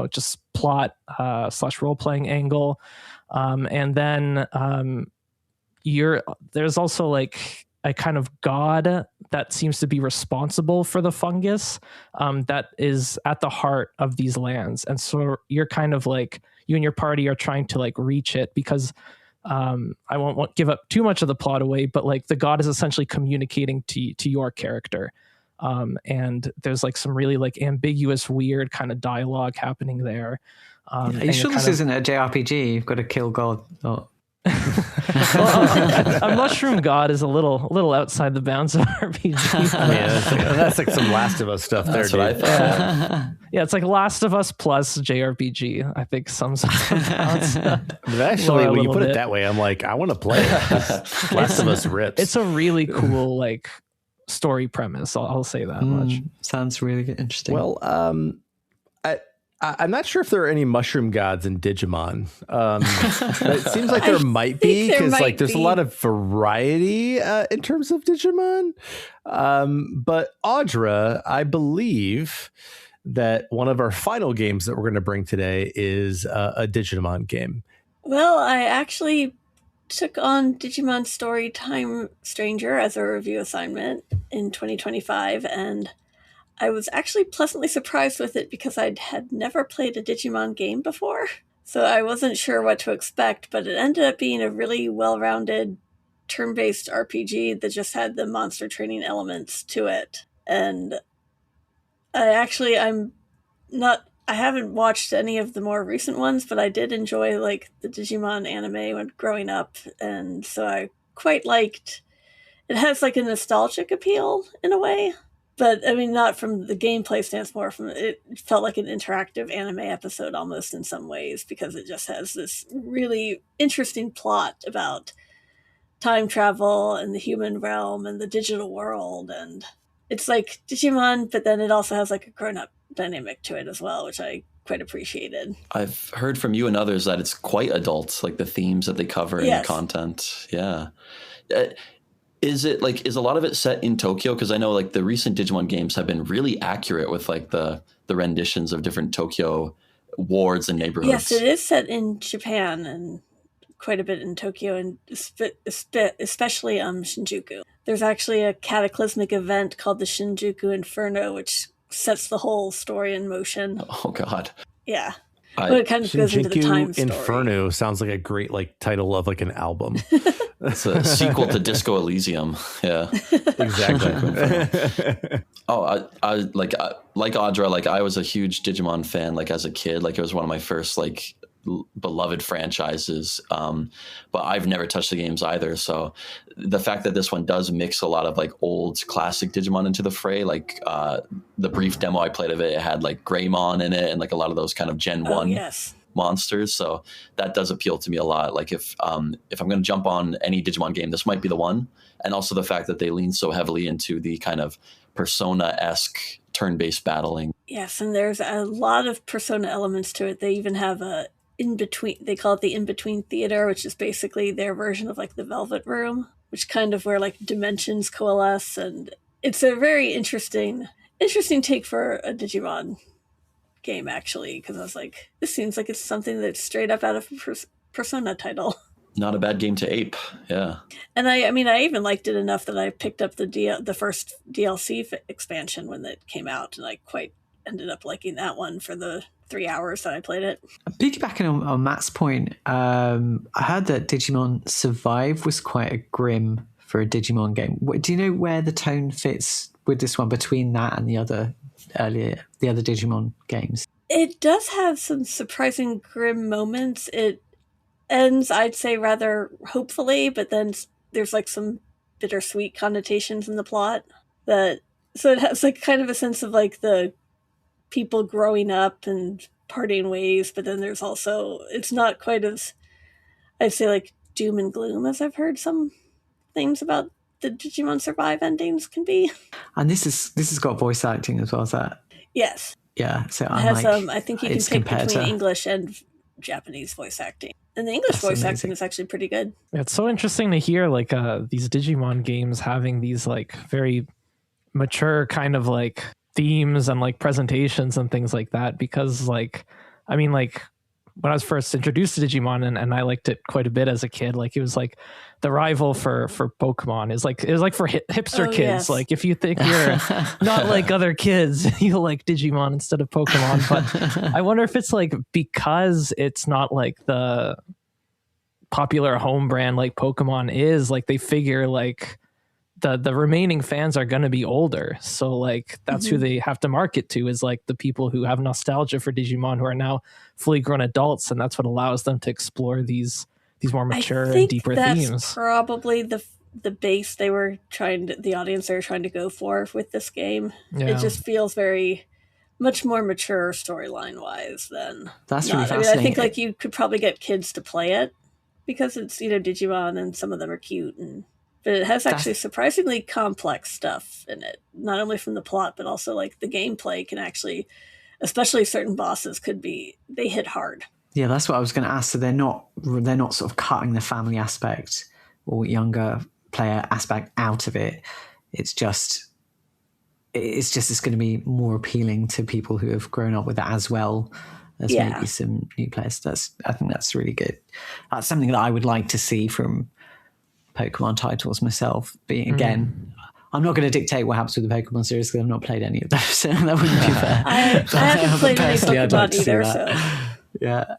just plot / role-playing angle. And then there's also like a kind of god that seems to be responsible for the fungus that is at the heart of these lands. And so you're kind of like, you and your party are trying to like reach it, because I won't give up too much of the plot away, but like the god is essentially communicating to your character. And there's like some really like ambiguous, weird kind of dialogue happening there. Are you sure this isn't a JRPG? You've got to kill God. Oh. Well, a mushroom god is a little outside the bounds of RPG. Yeah, that's like some Last of Us stuff. That's there, dude. What I thought. Yeah, it's like Last of Us plus JRPG, I think sums up But actually, when you put it that way, I'm like, I want to play it. Last of Us rips. It's a really cool like story premise. I'll say that much. Sounds really interesting. Well, I'm not sure if there are any mushroom gods in Digimon. It seems like there might be, because like there's a lot of variety in terms of Digimon. But Audra, I believe that one of our final games that we're going to bring today is a Digimon game. Well, I actually took on Digimon Storytime Stranger as a review assignment in 2025, and I was actually pleasantly surprised with it because I had never played a Digimon game before. So I wasn't sure what to expect, but it ended up being a really well-rounded turn-based RPG that just had the monster training elements to it. And I haven't watched any of the more recent ones, but I did enjoy like the Digimon anime when growing up, and so I quite liked it. Has like a nostalgic appeal in a way. But, I mean, not from the gameplay stance, more from it felt like an interactive anime episode almost in some ways, because it just has this really interesting plot about time travel and the human realm and the digital world. And it's like Digimon, but then it also has like a grown-up dynamic to it as well, which I quite appreciated. I've heard from you and others that it's quite adult, like the themes that they cover and the content. Yeah. Is a lot of it set in Tokyo? Because I know like the recent Digimon games have been really accurate with like the renditions of different Tokyo wards and neighborhoods. Yes, it is set in Japan and quite a bit in Tokyo, and especially Shinjuku. There's actually a cataclysmic event called the Shinjuku Inferno, which sets the whole story in motion. Oh God. Yeah. It kind of goes into the time story. Inferno sounds like a great like title of like an album. It's a sequel to Disco Elysium. Yeah, exactly. I like Audra. Like I was a huge Digimon fan. Like as a kid, like it was one of my first like beloved franchises. But I've never touched the games either. So the fact that this one does mix a lot of like old classic Digimon into the fray, like the brief demo I played of it, it had like Greymon in it and like a lot of those kind of Gen 1 monsters. So that does appeal to me a lot. Like if I'm going to jump on any Digimon game, this might be the one. And also the fact that they lean so heavily into the kind of Persona-esque turn-based battling. Yes, and there's a lot of Persona elements to it. They even have a in-between, they call it the in-between theater, which is basically their version of like the Velvet Room, which kind of where like dimensions coalesce. And it's a very interesting take for a Digimon game, actually, because I was like, this seems like it's something that's straight up out of a Persona title. Not a bad game to ape, yeah. And I mean, I even liked it enough that I picked up the first DLC expansion when it came out, and I quite ended up liking that one for the 3 hours that I played it. Piggybacking on Matt's point, I heard that Digimon Survive was quite grim for a Digimon game. Do you know where the tone fits with this one between that and the other Digimon games? It does have some surprising grim moments. It ends, I'd say, rather hopefully, but then there's like some bittersweet connotations in the plot. So it has like kind of a sense of like the people growing up and parting ways, but then there's also, it's not quite as, I'd say, like doom and gloom as I've heard some things about the Digimon Survive endings can be. And this has got voice acting as well as that. Yes. Yeah. So it has, I think you can pick between English and Japanese voice acting. And the English voice acting is actually pretty good. It's so interesting to hear like these Digimon games having these like very mature kind of like themes and like presentations and things like that, because like, I mean, like when I was first introduced to Digimon and I liked it quite a bit as a kid, like it was like the rival for Pokemon it was like for hipster kids. Yes. Like if you think you're not like other kids, you'll like Digimon instead of Pokemon. But I wonder if it's like because it's not like the popular home brand like Pokemon is, like they figure like the remaining fans are going to be older, so like that's who they have to market to, is like the people who have nostalgia for Digimon, who are now fully grown adults, and that's what allows them to explore these more mature and deeper themes. Probably the base the audience they were trying to go for with this game. Yeah. It just feels very much more mature storyline wise than that's really fascinating. I mean, I think like you could probably get kids to play it because it's Digimon and some of them are cute, but it has actually surprisingly complex stuff in it, not only from the plot, but also like the gameplay can actually, especially certain bosses they hit hard. Yeah, that's what I was going to ask. So they're not sort of cutting the family aspect or younger player aspect out of it. It's going to be more appealing to people who have grown up with it as well as maybe some new players. I think that's really good. That's something that I would like to see from Pokemon titles myself. Again, I'm not going to dictate what happens with the Pokemon series because I've not played any of those, so that wouldn't be fair. I haven't played any Pokemon either, so yeah.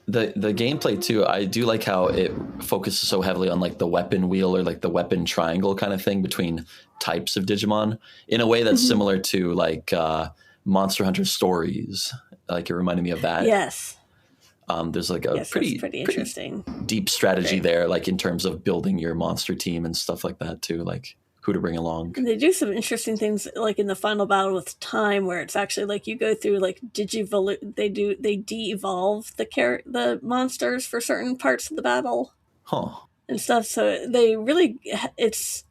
The gameplay too, I do like how it focuses so heavily on like the weapon wheel or like the weapon triangle kind of thing between types of Digimon in a way that's similar to like Monster Hunter Stories. Like it reminded me of that. Yes. There's like a pretty interesting deep strategy there, like in terms of building your monster team and stuff like that too, like who to bring along. And they do some interesting things like in the final battle with time, where it's actually like you go through like they de-evolve the monsters for certain parts of the battle and stuff. So it's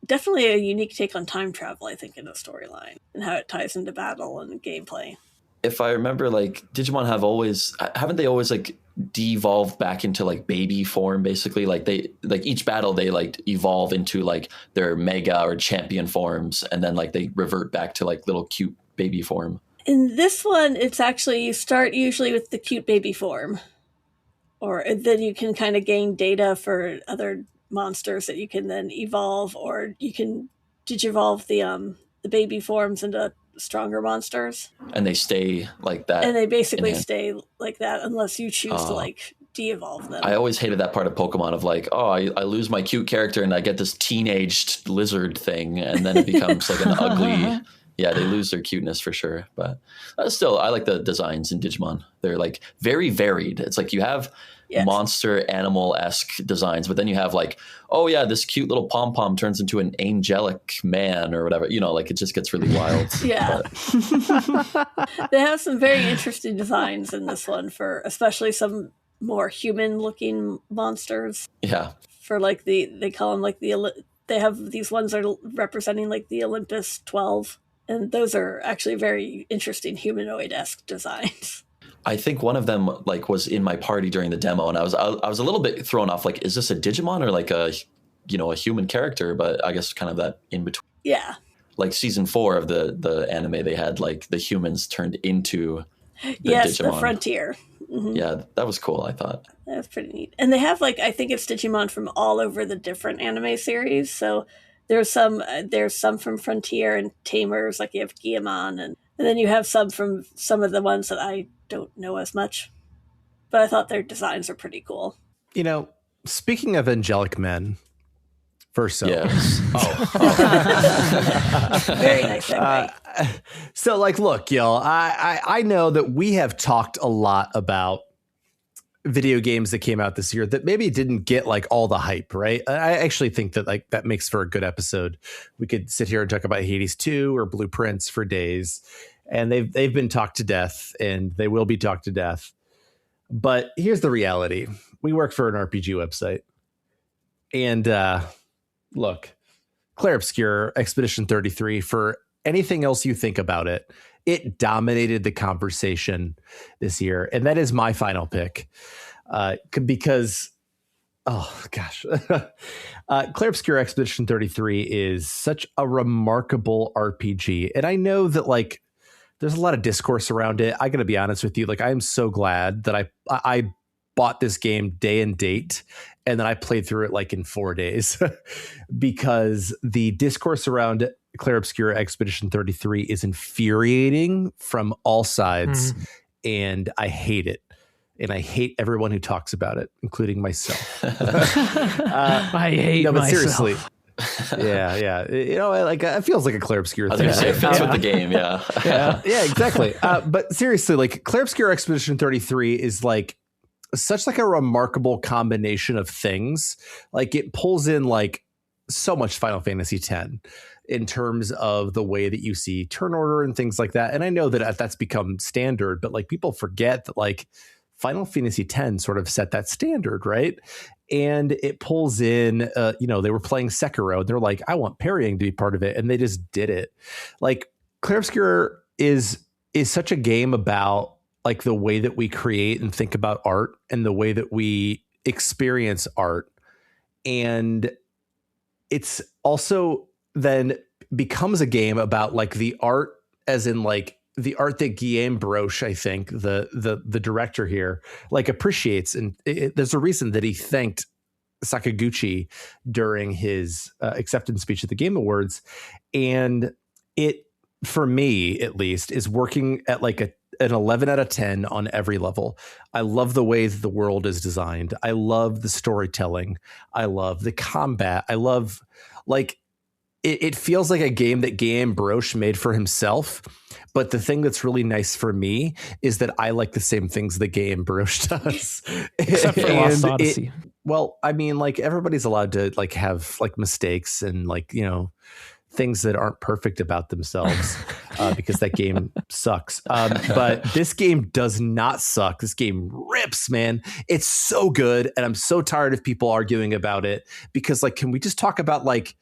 definitely a unique take on time travel, I think, in a storyline and how it ties into battle and gameplay. If I remember, like Digimon haven't they always like de-evolved back into like baby form, basically? Like each battle they like evolve into like their mega or champion forms, and then like they revert back to like little cute baby form. In this one, it's actually you start usually with the cute baby form, or then you can kind of gain data for other monsters that you can then evolve, or you can digivolve the baby forms into stronger monsters, and they stay like that, and they basically stay like that unless you choose to like de-evolve them. I always hated that part of Pokemon of like, I lose my cute character and I get this teenaged lizard thing, and then it becomes like an ugly. Yeah, they lose their cuteness for sure, but still, I like the designs in Digimon. They're like very varied. It's like you have monster animal-esque designs, but then you have like, oh yeah, this cute little pom-pom turns into an angelic man or whatever, like it just gets really wild. Yeah. They have some very interesting designs in this one, for especially some more human looking monsters. Yeah. For like they call them like they have these ones that are representing like the Olympus 12, and those are actually very interesting humanoid-esque designs. I think one of them like was in my party during the demo, and I was a little bit thrown off. Like, is this a Digimon or like a human character? But I guess kind of that in between. Yeah. Like season 4 of the anime, they had like the humans turned into Digimon. The Frontier. Mm-hmm. Yeah, that was cool, I thought. That was pretty neat. And they have like, I think it's Digimon from all over the different anime series. So there's some from Frontier and Tamers, like you have Guillemon, and then you have some from some of the ones that I don't know as much, but I thought their designs are pretty cool. Speaking of angelic men, Verso. Yes. Very nice. So like, look, y'all, I know that we have talked a lot about video games that came out this year that maybe didn't get like all the hype, right? I actually think that like that makes for a good episode. We could sit here and talk about Hades 2 or Blueprints for days. And they've been talked to death, and they will be talked to death. But here's the reality. We work for an RPG website. And look, Clair Obscur, Expedition 33, for anything else you think about it, it dominated the conversation this year. And that is my final pick. Because, oh gosh, Clair Obscur Expedition 33 is such a remarkable RPG. And I know that like, there's a lot of discourse around it. I got to be honest with you. Like, I am so glad that I bought this game day and date, and then I played through it like in 4 days because the discourse around Clair Obscur Expedition 33 is infuriating from all sides, and I hate it. And I hate everyone who talks about it, including myself. I hate myself. Seriously. Yeah. It feels like a Clair Obscur thing. It fits with the game, yeah. Yeah, exactly. But seriously, like Clair Obscur Expedition 33 is like such like a remarkable combination of things. Like it pulls in like so much Final Fantasy X in terms of the way that you see turn order and things like that. And I know that that's become standard, but like people forget that like Final Fantasy X sort of set that standard, right? And it pulls in, they were playing Sekiro. They're like, I want parrying to be part of it. And they just did it. Like Clair Obscur is such a game about like the way that we create and think about art and the way that we experience art. And it's also then becomes a game about like the art as in like the art that Guillaume Broche, I think the director here, like appreciates. And there's a reason that he thanked Sakaguchi during his acceptance speech at the Game Awards. And it, for me at least, is working at like an 11 out of 10 on every level. I love the way that the world is designed. I love the storytelling. I love the combat. I love like it feels like a game that Guillaume Broche made for himself. But the thing that's really nice for me is that I like the same things that Guillaume Broche does. Except for Lost Odyssey. Well, I mean, like everybody's allowed to like have like mistakes and like, things that aren't perfect about themselves because that game sucks. But this game does not suck. This game rips, man. It's so good. And I'm so tired of people arguing about it because like, can we just talk about like,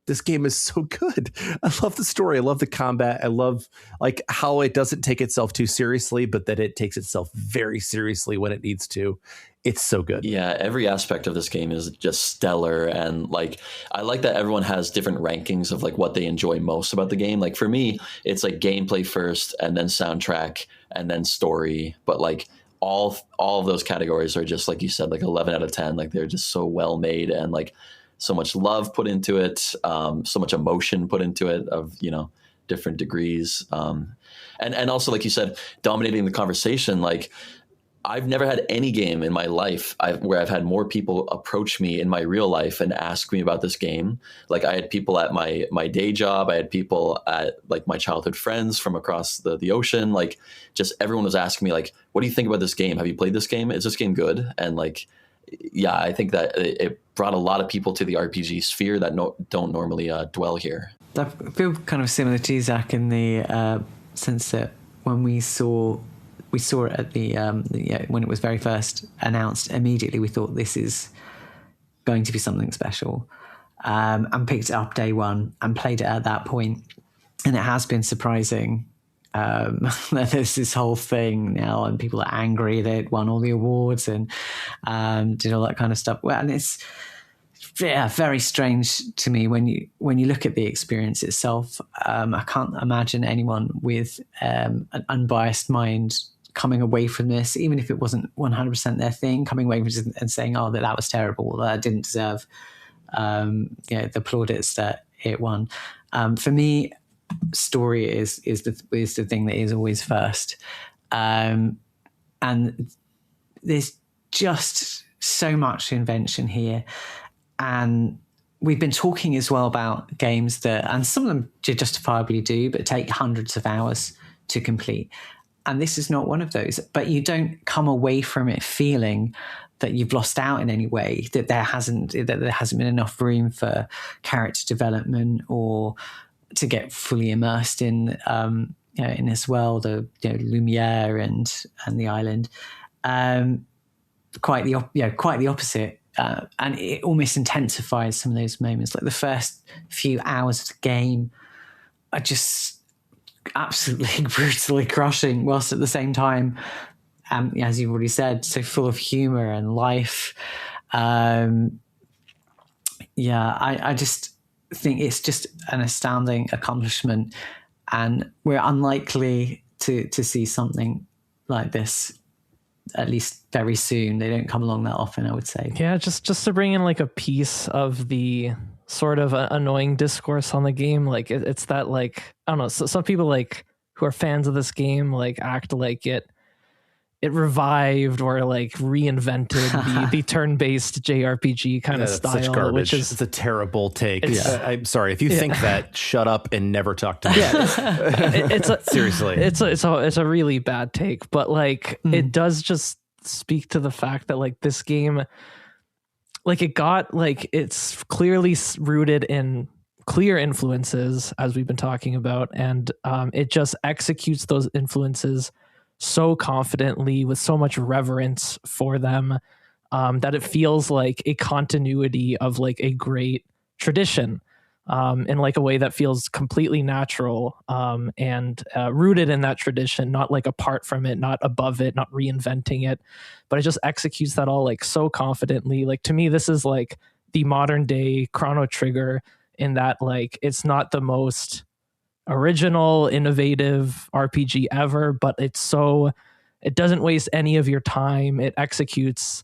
this game is so good. I love the story. I love the combat. I love like how it doesn't take itself too seriously, but that it takes itself very seriously when it needs to. It's so good. Yeah, every aspect of this game is just stellar. And like, I like that everyone has different rankings of like what they enjoy most about the game. Like for me, it's like gameplay first and then soundtrack and then story. But like all of those categories are just, like you said, like 11 out of 10. Like they're just so well made and like so much love put into it, so much emotion put into it of, different degrees. And also, like you said, dominating the conversation, like I've never had any game in my life where I've had more people approach me in my real life and ask me about this game. Like I had people at my day job. I had people at like my childhood friends from across the ocean. Like just everyone was asking me like, what do you think about this game? Have you played this game? Is this game good? And like, yeah, I think that it brought a lot of people to the RPG sphere that don't normally dwell here. I feel kind of similar to you, Zach, in the sense that when we saw it at the when it was very first announced, immediately we thought this is going to be something special, and picked it up day one and played it at that point. And it has been surprising that there's this whole thing now and people are angry that it won all the awards and did all that kind of stuff. Well, and it's very strange to me when you look at the experience itself. I can't imagine anyone with an unbiased mind coming away from this, even if it wasn't 100% their thing, coming away from this and saying, "Oh, that was terrible. That didn't deserve the plaudits that it won." For me, story is the thing that is always first, and there's just so much invention here. And we've been talking as well about games that, and some of them justifiably do, but take hundreds of hours to complete. And this is not one of those. But you don't come away from it feeling that you've lost out in any way, that there hasn't been enough room for character development or to get fully immersed in in this world of Lumiere and the island. Quite the opposite. And it almost intensifies some of those moments. Like the first few hours of the game are just absolutely brutally crushing, whilst at the same time, as you've already said, so full of humor and life. I just think it's just an astounding accomplishment, and we're unlikely to see something like this, at least very soon. They don't come along that often, I would say. Yeah, just to bring in like a piece of the sort of annoying discourse on the game. Like it's that, like, I don't know, so some people like who are fans of this game like act like it revived or like reinvented the turn-based JRPG kind of style, which is, it's a terrible take. I'm sorry if you think that. Shut up and never talk to me. Seriously, it's a really bad take, but like it does just speak to the fact that like this game, like it's clearly rooted in clear influences, as we've been talking about, and it just executes those influences so confidently with so much reverence for them, that it feels like a continuity of like a great tradition, in like a way that feels completely natural, and rooted in that tradition, not like apart from it, not above it, not reinventing it, but it just executes that all like so confidently. Like to me, this is like the modern day Chrono Trigger, in that like it's not the most original, innovative RPG ever, but it doesn't waste any of your time. It executes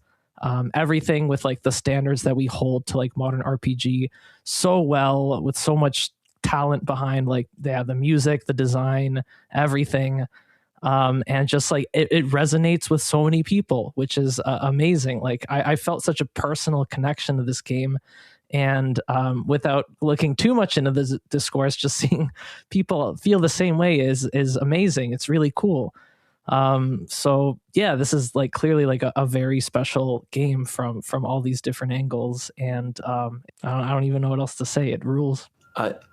everything with like the standards that we hold to like modern RPG so well, with so much talent behind like the music, the design, everything, and just like it resonates with so many people, which is amazing. Like I felt such a personal connection to this game. And without looking too much into the discourse, just seeing people feel the same way is amazing. It's really cool. So yeah, this is like clearly like a very special game from all these different angles. And I don't even know what else to say. It rules.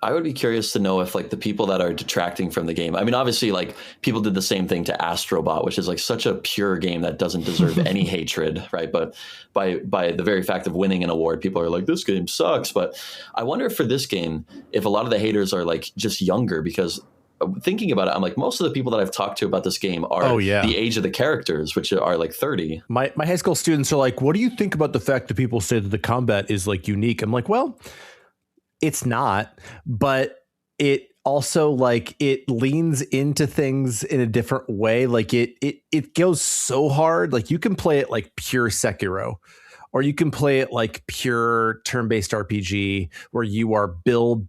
I would be curious to know if like the people that are detracting from the game, I mean, obviously like people did the same thing to Astrobot, which is like such a pure game that doesn't deserve any hatred, right? But by the very fact of winning an award, people are like, this game sucks. But I wonder if for this game, if a lot of the haters are like just younger, because thinking about it, I'm like, most of the people that I've talked to about this game are the age of the characters, which are like 30. My high school students are like, what do you think about the fact that people say that the combat is like unique? I'm like, well, it's not, but it also like it leans into things in a different way. Like it goes so hard. Like you can play it like pure Sekiro, or you can play it like pure turn-based RPG where you are build.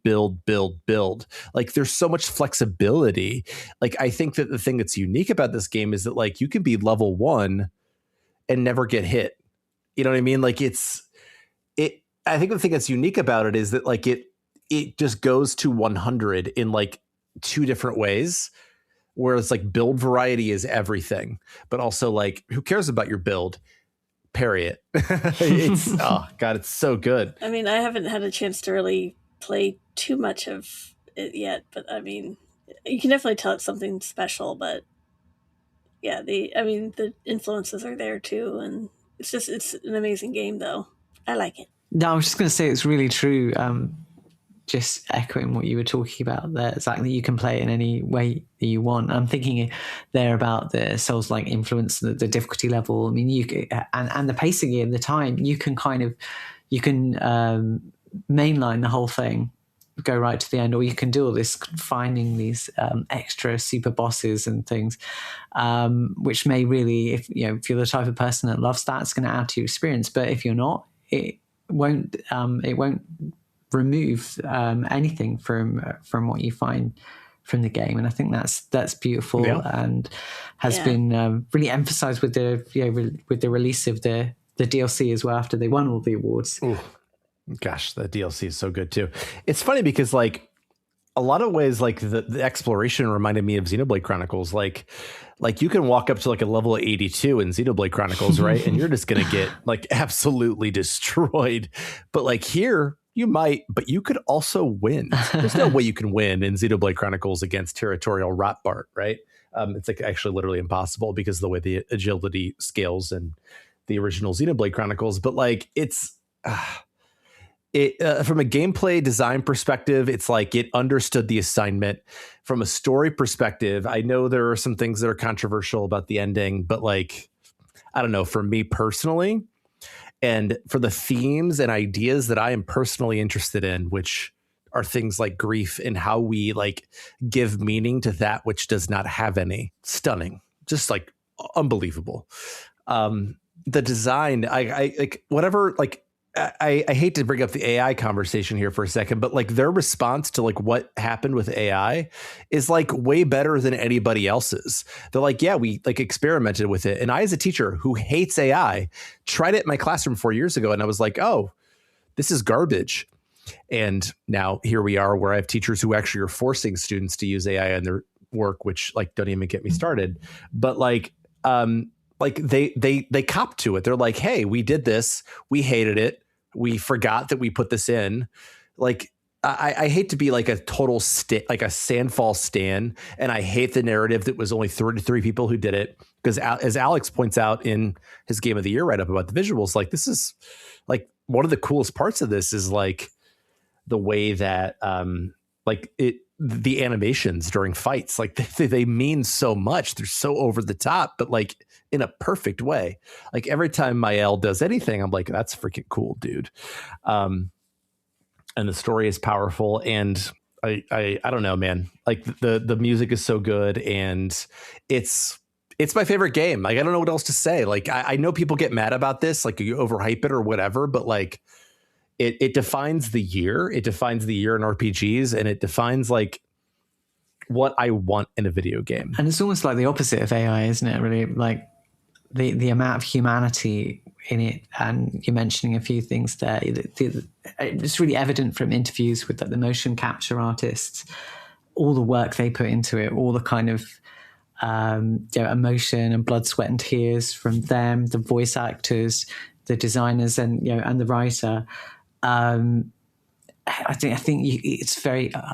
Like there's so much flexibility. Like I think that the thing that's unique about this game is that like you can be level 1 and never get hit. You know what I mean? Like I think the thing that's unique about it is that like it just goes to 100 in like two different ways. Whereas like build variety is everything, but also like who cares about your build? Parry it. It's oh god, it's so good. I mean, I haven't had a chance to really play too much of it yet, but I mean, you can definitely tell it's something special. But yeah, the influences are there too, and it's an amazing game though. I like it. No, I was just going to say it's really true. Just echoing what you were talking about there, exactly. You can play it in any way that you want. I'm thinking there about the Souls-like influence, the difficulty level. I mean, and the pacing and the time. You can mainline the whole thing, go right to the end, or you can do all this finding these extra super bosses and things, which may really, if you're the type of person that loves that, it's going to add to your experience. But if you're not, it won't remove anything from what you find from the game, and I think that's beautiful and has been really emphasized with the release of the DLC as well after they won all the awards. Ooh, gosh, the DLC is so good too. It's funny because like a lot of ways, like the exploration reminded me of Xenoblade Chronicles. Like you can walk up to like a level 82 in Xenoblade Chronicles, right? And you're just gonna get like absolutely destroyed. But like here, you might, but you could also win. There's no way you can win in Xenoblade Chronicles against territorial Rotbart, right? It's like actually literally impossible because of the way the agility scales in the original Xenoblade Chronicles. But like it's from a gameplay design perspective, it's like it understood the assignment. From a story perspective, I know there are some things that are controversial about the ending, but like, I don't know, for me personally, and for the themes and ideas that I am personally interested in, which are things like grief and how we like give meaning to that which does not have any. Stunning, just like unbelievable. The design, I like whatever, like I hate to bring up the AI conversation here for a second, but like their response to like what happened with AI is like way better than anybody else's. They're like, yeah, we like experimented with it. And I, as a teacher who hates AI, tried it in my classroom 4 years ago. And I was like, oh, this is garbage. And now here we are where I have teachers who actually are forcing students to use AI in their work, which like don't even get me started. But like they cop to it. They're like, hey, we did this. We hated it. We forgot that we put this in. Like, I hate to be like a total like a Sandfall stan, and I hate the narrative that was only 33 people who did it. Because as Aleks points out in his Game of the Year write-up about the visuals, like this is like one of the coolest parts of this is like the way that the animations during fights, like they mean so much. They're so over the top, but like in a perfect way. Like every time Mael does anything, I'm like, that's freaking cool, dude. And the story is powerful, and I don't know, man. Like the music is so good, and it's my favorite game. Like I don't know what else to say. Like I know people get mad about this, like you overhype it or whatever, but like it defines the year. It defines the year in RPGs, and it defines like what I want in a video game. And it's almost like the opposite of AI, isn't it? Really, like the amount of humanity in it. And you're mentioning a few things there. It's really evident from interviews with like, the motion capture artists, all the work they put into it, all the kind of emotion and blood, sweat, and tears from them, the voice actors, the designers, and and the writer. I think it's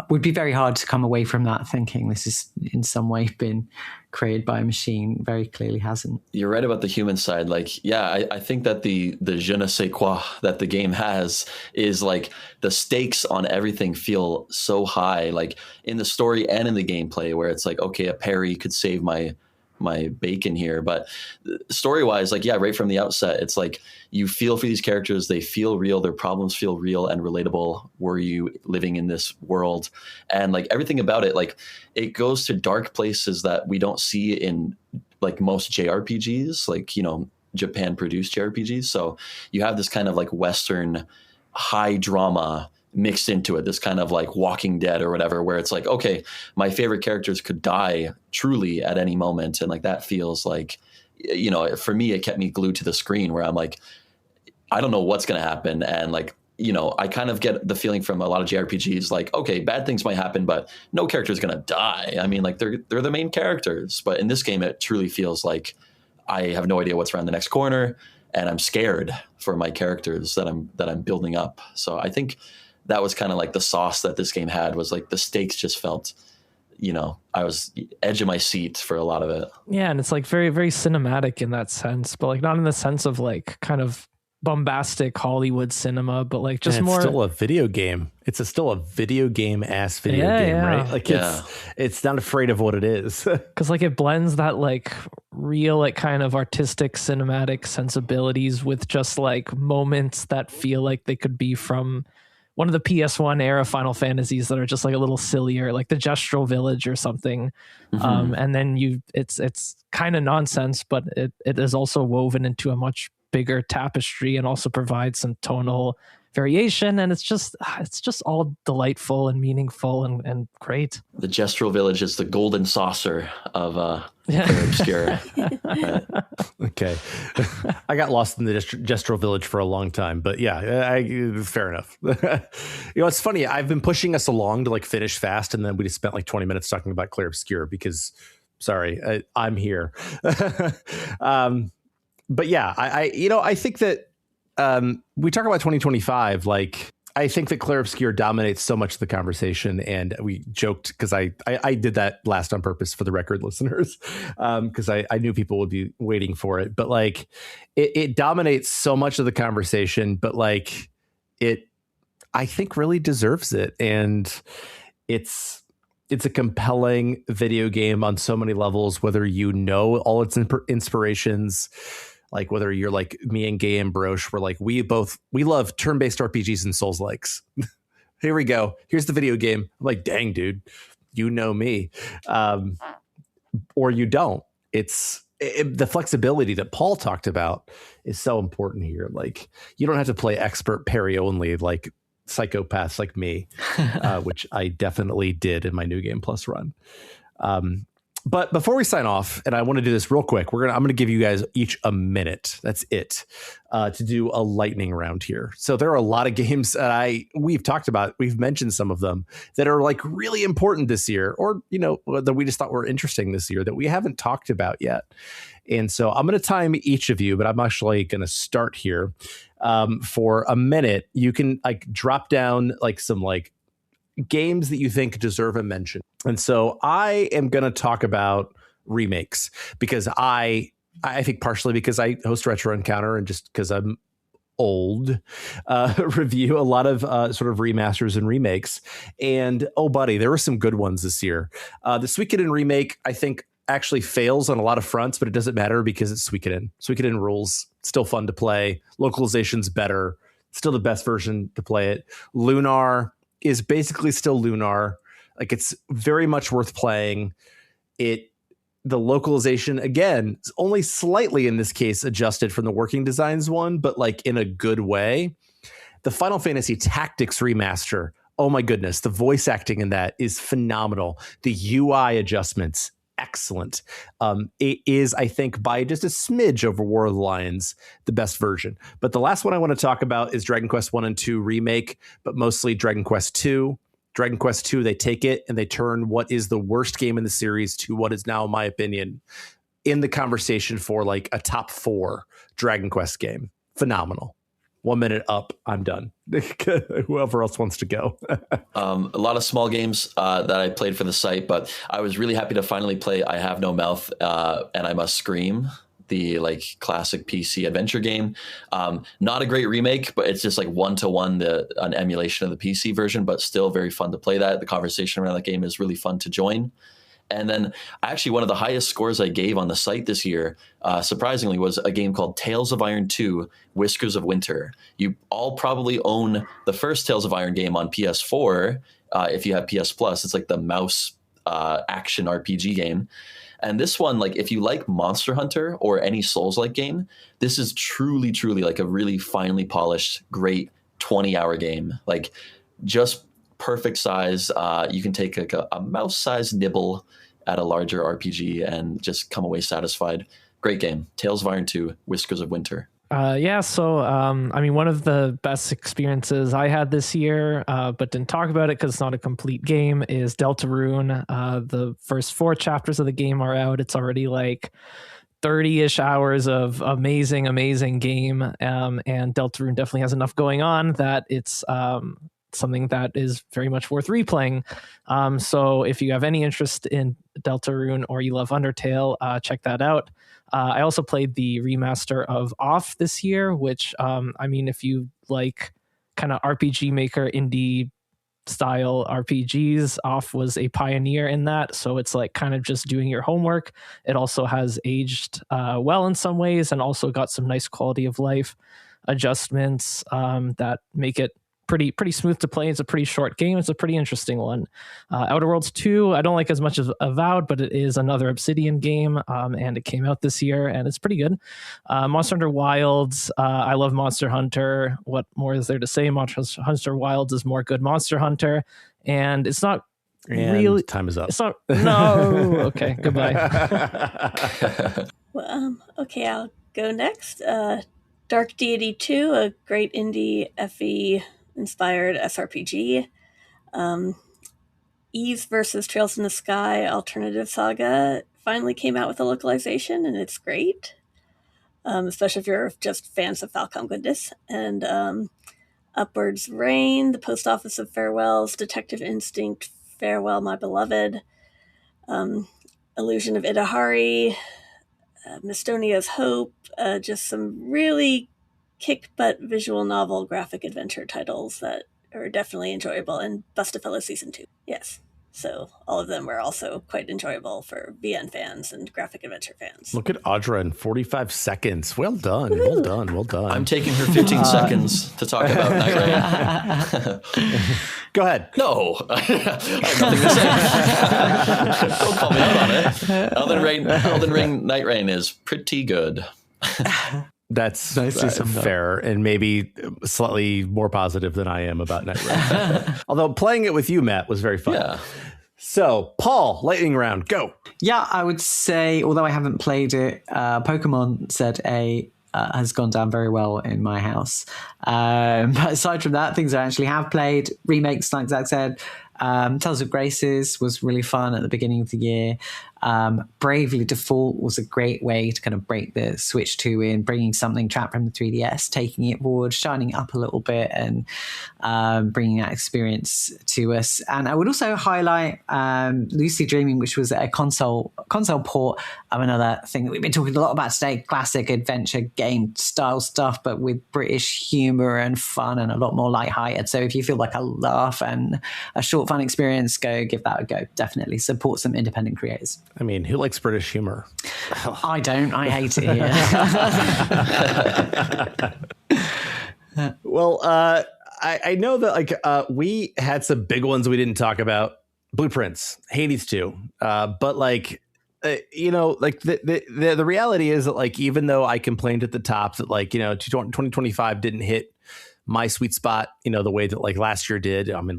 would be very hard to come away from that thinking this is in some way been created by a machine. Very clearly hasn't. You're right about the human side. Like, yeah, I think that the je ne sais quoi that the game has is like the stakes on everything feel so high, like in the story and in the gameplay, where it's like, okay, a parry could save my bacon here, but story wise, like, yeah, right from the outset, it's like you feel for these characters. They feel real. Their problems feel real and relatable. Were you living in this world? And like everything about it, like it goes to dark places that we don't see in like most JRPGs, like, Japan produced JRPGs. So you have this kind of like Western high drama mixed into it, this kind of like Walking Dead or whatever, where it's like, okay, my favorite characters could die truly at any moment. And like, that feels like you know, for me, it kept me glued to the screen where I'm like, I don't know what's going to happen. And like, you know, I kind of get the feeling from a lot of JRPGs, like, okay, bad things might happen, but no character is going to die. I mean, like they're the main characters. But in this game, it truly feels like I have no idea what's around the next corner, and I'm scared for my characters that I'm building up. So I think that was kind of like the sauce that this game had, was like the stakes just felt, you know, I was edge of my seat for a lot of it. Yeah, and it's like very, very cinematic in that sense, but like not in the sense of like kind of bombastic Hollywood cinema, but like just more. It's still a video game. It's still a video game ass video game, right? Like it's not afraid of what it is. Because like it blends that like real like kind of artistic cinematic sensibilities with just like moments that feel like they could be from one of the PS1 era Final Fantasies that are just like a little sillier, like the Gestural Village or something. And then it's kind of nonsense, but it is also woven into a much bigger tapestry and also provides some tonal variation, and it's just all delightful and meaningful and great. The Gestural Village is the golden saucer of Clair Obscur. Okay. I got lost in the Gestural Village for a long time, but yeah, fair enough. You know, it's funny, I've been pushing us along to like finish fast, and then we just spent like 20 minutes talking about Clair Obscur because sorry, I'm here. But yeah, I think that we talk about 2025. Like, I think that Clair Obscur dominates so much of the conversation, and we joked because I did that last on purpose for the record, listeners, because I knew people would be waiting for it. But like, it dominates so much of the conversation, but like I think really deserves it, and it's a compelling video game on so many levels. Whether you know all its inspirations. Like whether you're like me and Gay and Broche, we're like, we love turn-based RPGs and Souls-likes. Here we go. Here's the video game. I'm like, dang, dude, you know me. Or you don't. The flexibility that Paul talked about is so important here. Like, you don't have to play expert parry only like psychopaths like me, which I definitely did in my New Game Plus run. But before we sign off, and I want to do this real quick, I'm going to give you guys each a minute. That's it, to do a lightning round here. So there are a lot of games that we've talked about. We've mentioned some of them that are like really important this year, or, you know, that we just thought were interesting this year that we haven't talked about yet. And so I'm going to time each of you, but I'm actually going to start here for a minute. You can like drop down like some like games that you think deserve a mention. And so I am going to talk about remakes because I think partially because I host Retro Encounter and just because I'm old, review a lot of sort of remasters and remakes. And oh, buddy, there were some good ones this year. The Suikoden remake, I think, actually fails on a lot of fronts, but it doesn't matter because it's Suikoden. Suikoden rules. It's still fun to play. Localization's better. Still the best version to play it. Lunar is basically still Lunar. Like, it's very much worth playing. The localization, again, is only slightly in this case adjusted from the Working Designs one, but like in a good way. The Final Fantasy Tactics remaster, oh my goodness, the voice acting in that is phenomenal. The UI adjustments, excellent. It is, I think, by just a smidge over War of the Lions, the best version. But the last one I want to talk about is Dragon Quest 1 and 2 remake, but mostly Dragon Quest 2. Dragon Quest 2, they take it and they turn what is the worst game in the series to what is now, in my opinion, in the conversation for like a top 4 Dragon Quest game. Phenomenal. 1 minute up, I'm done. Whoever else wants to go. A lot of small games that I played for the site, but I was really happy to finally play I Have No Mouth and I Must Scream, the like classic PC adventure game. Not a great remake, but it's just like one-to-one an emulation of the PC version, but still very fun to play that. The conversation around that game is really fun to join. And then actually one of the highest scores I gave on the site this year, surprisingly, was a game called Tales of Iron 2, Whiskers of Winter. You all probably own the first Tales of Iron game on PS4 if you have PS Plus. It's like the mouse action RPG game. And this one, like if you like Monster Hunter or any Souls-like game, this is truly, truly like a really finely polished, great 20-hour game. Like just perfect size. You can take like a mouse-sized nibble at a larger RPG and just come away satisfied. Great game. Tales of Iron 2, Whiskers of Winter. So I mean, one of the best experiences I had this year, but didn't talk about it because it's not a complete game, is Deltarune. The first 4 chapters of the game are out. It's already like 30-ish hours of amazing game, and Deltarune definitely has enough going on that it's something that is very much worth replaying. So if you have any interest in Deltarune or you love Undertale, check that out. I also played the remaster of Off this year, which, I mean, if you like kind of RPG Maker indie style RPGs, Off was a pioneer in that. So it's like kind of just doing your homework. It also has aged well in some ways, and also got some nice quality of life adjustments that make it pretty smooth to play. It's a pretty short game. It's a pretty interesting one. Outer Worlds 2, I don't like as much as Avowed, but it is another Obsidian game, and it came out this year, and it's pretty good. Monster Hunter Wilds, I love Monster Hunter. What more is there to say? Monster Hunter Wilds is more good Monster Hunter, and it's not really... Time is up. It's not... No! Okay, goodbye. Well, okay, I'll go next. Dark Deity 2, a great indie FE inspired SRPG. Eve versus Trails in the Sky Alternative Saga finally came out with a localization, and it's great, especially if you're just fans of Falcom goodness. And Upwards Rain, The Post Office of Farewells, Detective Instinct, Farewell My Beloved, Illusion of Idahari, Mistonia's Hope, just some really kick-butt visual novel graphic adventure titles that are definitely enjoyable, and Bustafella Season 2. Yes. So all of them were also quite enjoyable for VN fans and graphic adventure fans. Look at Audra in 45 seconds. Well done. Well done. Well done. I'm taking her 15 seconds to talk about Night Rain. Go ahead. No, I have nothing to say. Don't call me out on it. Elden Ring Night Rain is pretty good. That's Nicely fair, and maybe slightly more positive than I am about Night Rain. Although playing it with you, Matt, was very fun. Yeah. So, Paul, lightning round, go. Yeah, I would say, although I haven't played it, Pokemon ZA has gone down very well in my house. But aside from that, things I actually have played, remakes, like Zach said, Tales of Graces was really fun at the beginning of the year. Bravely Default was a great way to kind of break the Switch 2 in, bringing something trapped from the 3DS, taking it forward, shining it up a little bit, and bringing that experience to us. And I would also highlight Lucid Dreaming, which was a console port of another thing that we've been talking a lot about today, classic adventure game style stuff, but with British humor and fun and a lot more lighthearted. So if you feel like a laugh and a short fun experience, go give that a go. Definitely support some independent creators. I mean, who likes British humor? I don't. I hate it here. Well, I know that we had some big ones we didn't talk about. Blueprints, Hades 2. But the reality is that even though I complained at the top that 2025 didn't hit my sweet spot, the way that last year did. I mean,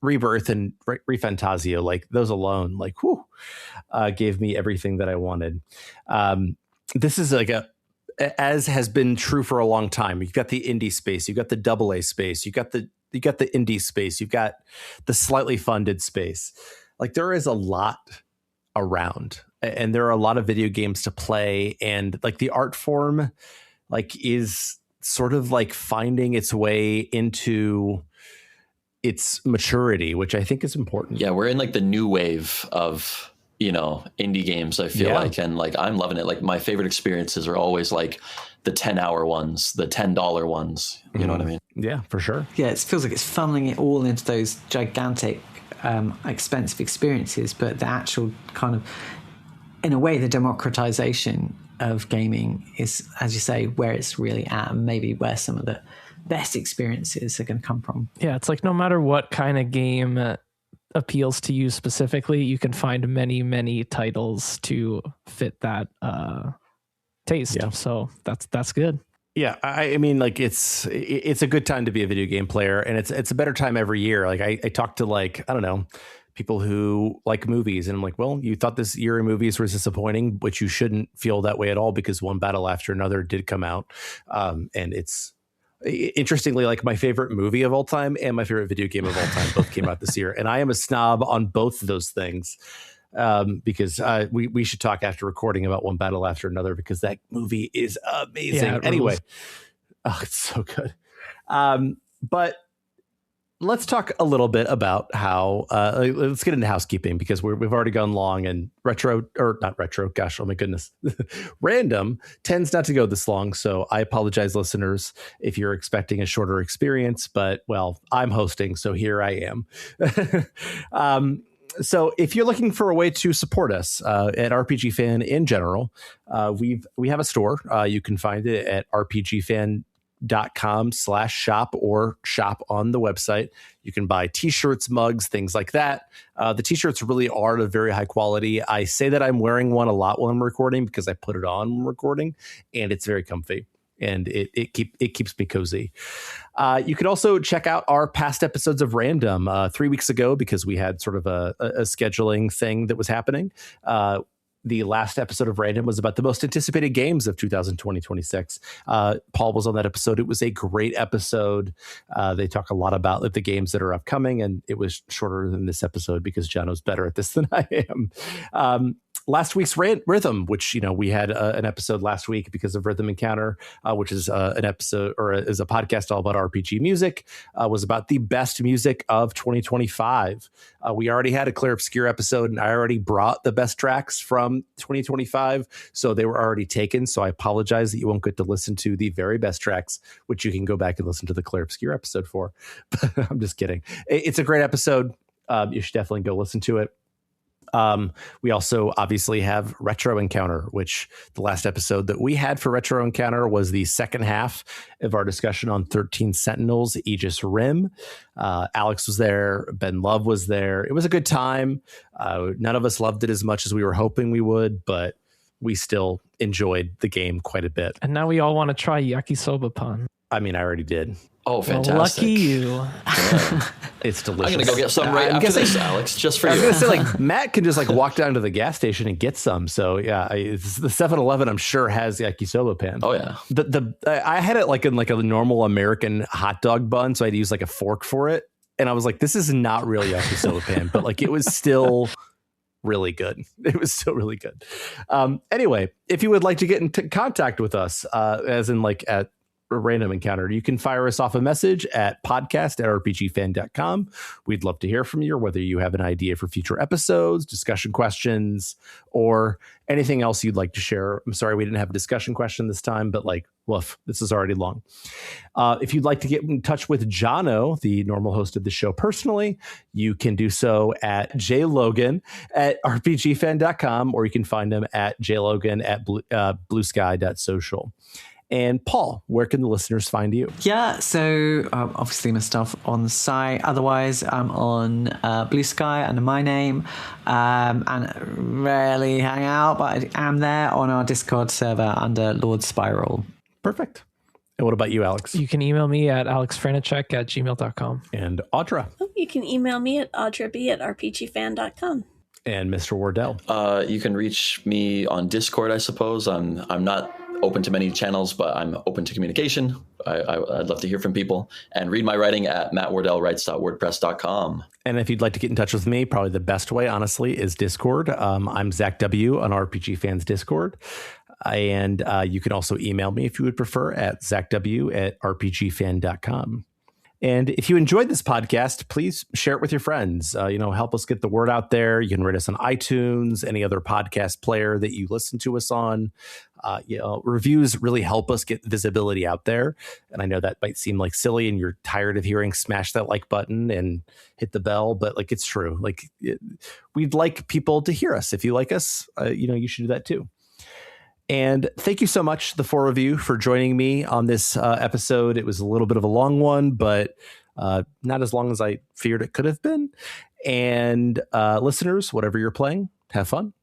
Rebirth and Refantasio, those alone, gave me everything that I wanted. This is as has been true for a long time. You've got the indie space, you've got the AA space, you got the indie space, you've got the slightly funded space. There is a lot around, and there are a lot of video games to play, and the art form is sort of finding its way into its maturity, which I think is important. Yeah, we're in the new wave of indie games, I feel like, and I'm loving it. My favorite experiences are always the 10-hour ones, the $10 ones. You know what I mean? Yeah, for sure. Yeah, it feels like it's funneling it all into those gigantic, expensive experiences, but the actual kind of, in a way, the democratization of gaming is, as you say, where it's really at, and maybe where some of the best experiences are going to come from. Yeah, it's no matter what kind of game appeals to you specifically, you can find many titles to fit that taste. Yeah. So that's good. Yeah, I mean, it's a good time to be a video game player, and it's a better time every year. I talk to I don't know, people who like movies. And I'm like, well, you thought this year in movies was disappointing, but you shouldn't feel that way at all because one battle after another did come out. And it's interestingly like my favorite movie of all time and my favorite video game of all time both came out this year. And I am a snob on both of those things. Because we should talk after recording about one battle after another because that movie is amazing. Anyway, it's so good. But let's talk a little bit about how let's get into housekeeping because we've already gone long and not retro. Gosh, oh my goodness. Random tends not to go this long. So I apologize, listeners, if you're expecting a shorter experience, but well, I'm hosting. So here I am. So if you're looking for a way to support us at RPG Fan in general, we have a store. You can find it at rpgfan.com/shop or shop on the website. You can buy t-shirts, mugs, things like that. The t-shirts really are of very high quality. I say that I'm wearing one a lot while I'm recording because I put it on when recording and it's very comfy. And it keeps me cozy. You can also check out our past episodes of Random 3 weeks ago because we had sort of a scheduling thing that was happening. The last episode of Random was about the most anticipated games of 2020-26. Paul was on that episode. It was a great episode. They talk a lot about the games that are upcoming, and it was shorter than this episode because Jono's better at this than I am. Last week's Rhythm, which, we had an episode last week because of Rhythm Encounter, which is an episode or is a podcast all about RPG music, was about the best music of 2025. We already had a Clair Obscur episode and I already brought the best tracks from 2025. So they were already taken. So I apologize that you won't get to listen to the very best tracks, which you can go back and listen to the Clair Obscur episode for. I'm just kidding. It's a great episode. You should definitely go listen to it. We also obviously have Retro Encounter, which the last episode that we had for Retro Encounter was the second half of our discussion on 13 Sentinels, Aegis Rim. Aleks was there. Ben Love was there. It was a good time. None of us loved it as much as we were hoping we would, but we still enjoyed the game quite a bit. And now we all want to try yakisoba pan. I mean, I already did. Oh, fantastic. Well, lucky you. Yeah. It's delicious. I'm going to go get some right after this, Aleks, just for you. I was going to say, Matt can just walk down to the gas station and get some. So yeah, it's the 7-Eleven, I'm sure, has yakisoba pan. Oh yeah. I had it in a normal American hot dog bun. So I had to use a fork for it. And I was like, this is not really yakisoba pan, but it was still really good. It was still really good. Anyway, if you would like to get in contact with us, as in at Random Encounter, you can fire us off a message at podcast@rpgfan.com. We'd love to hear from you, whether you have an idea for future episodes, discussion questions, or anything else you'd like to share. I'm sorry we didn't have a discussion question this time, but woof, this is already long. If you'd like to get in touch with Jono, the normal host of the show, personally, you can do so at jlogan@rpgfan.com, or you can find him at jlogan@bluesky.social. And Paul, where can the listeners find you? Yeah, so obviously my stuff on the site. Otherwise, I'm on Blue Sky under my name, and rarely hang out, but I am there on our Discord server under Lord Spiral. Perfect. And what about you, Aleks? You can email me at alexfraniczek@gmail.com. And Audra? You can email me at audrab@rpgfan.com. And Mr. Wardell? You can reach me on Discord, I suppose. I'm not open to many channels, but I'm open to communication. I'd love to hear from people, and read my writing at mattwardellwrites.wordpress.com. And if you'd like to get in touch with me, probably the best way, honestly, is Discord. I'm Zach W. on RPG Fans Discord. And you can also email me if you would prefer at zachw@rpgfan.com. And if you enjoyed this podcast, please share it with your friends. Help us get the word out there. You can rate us on iTunes, any other podcast player that you listen to us on. Reviews really help us get visibility out there. And I know that might seem silly and you're tired of hearing smash that like button and hit the bell, but it's true. We'd like people to hear us. If you like us, you should do that too. And thank you so much, the four of you, for joining me on this episode. It was a little bit of a long one, but not as long as I feared it could have been. And listeners, whatever you're playing, have fun.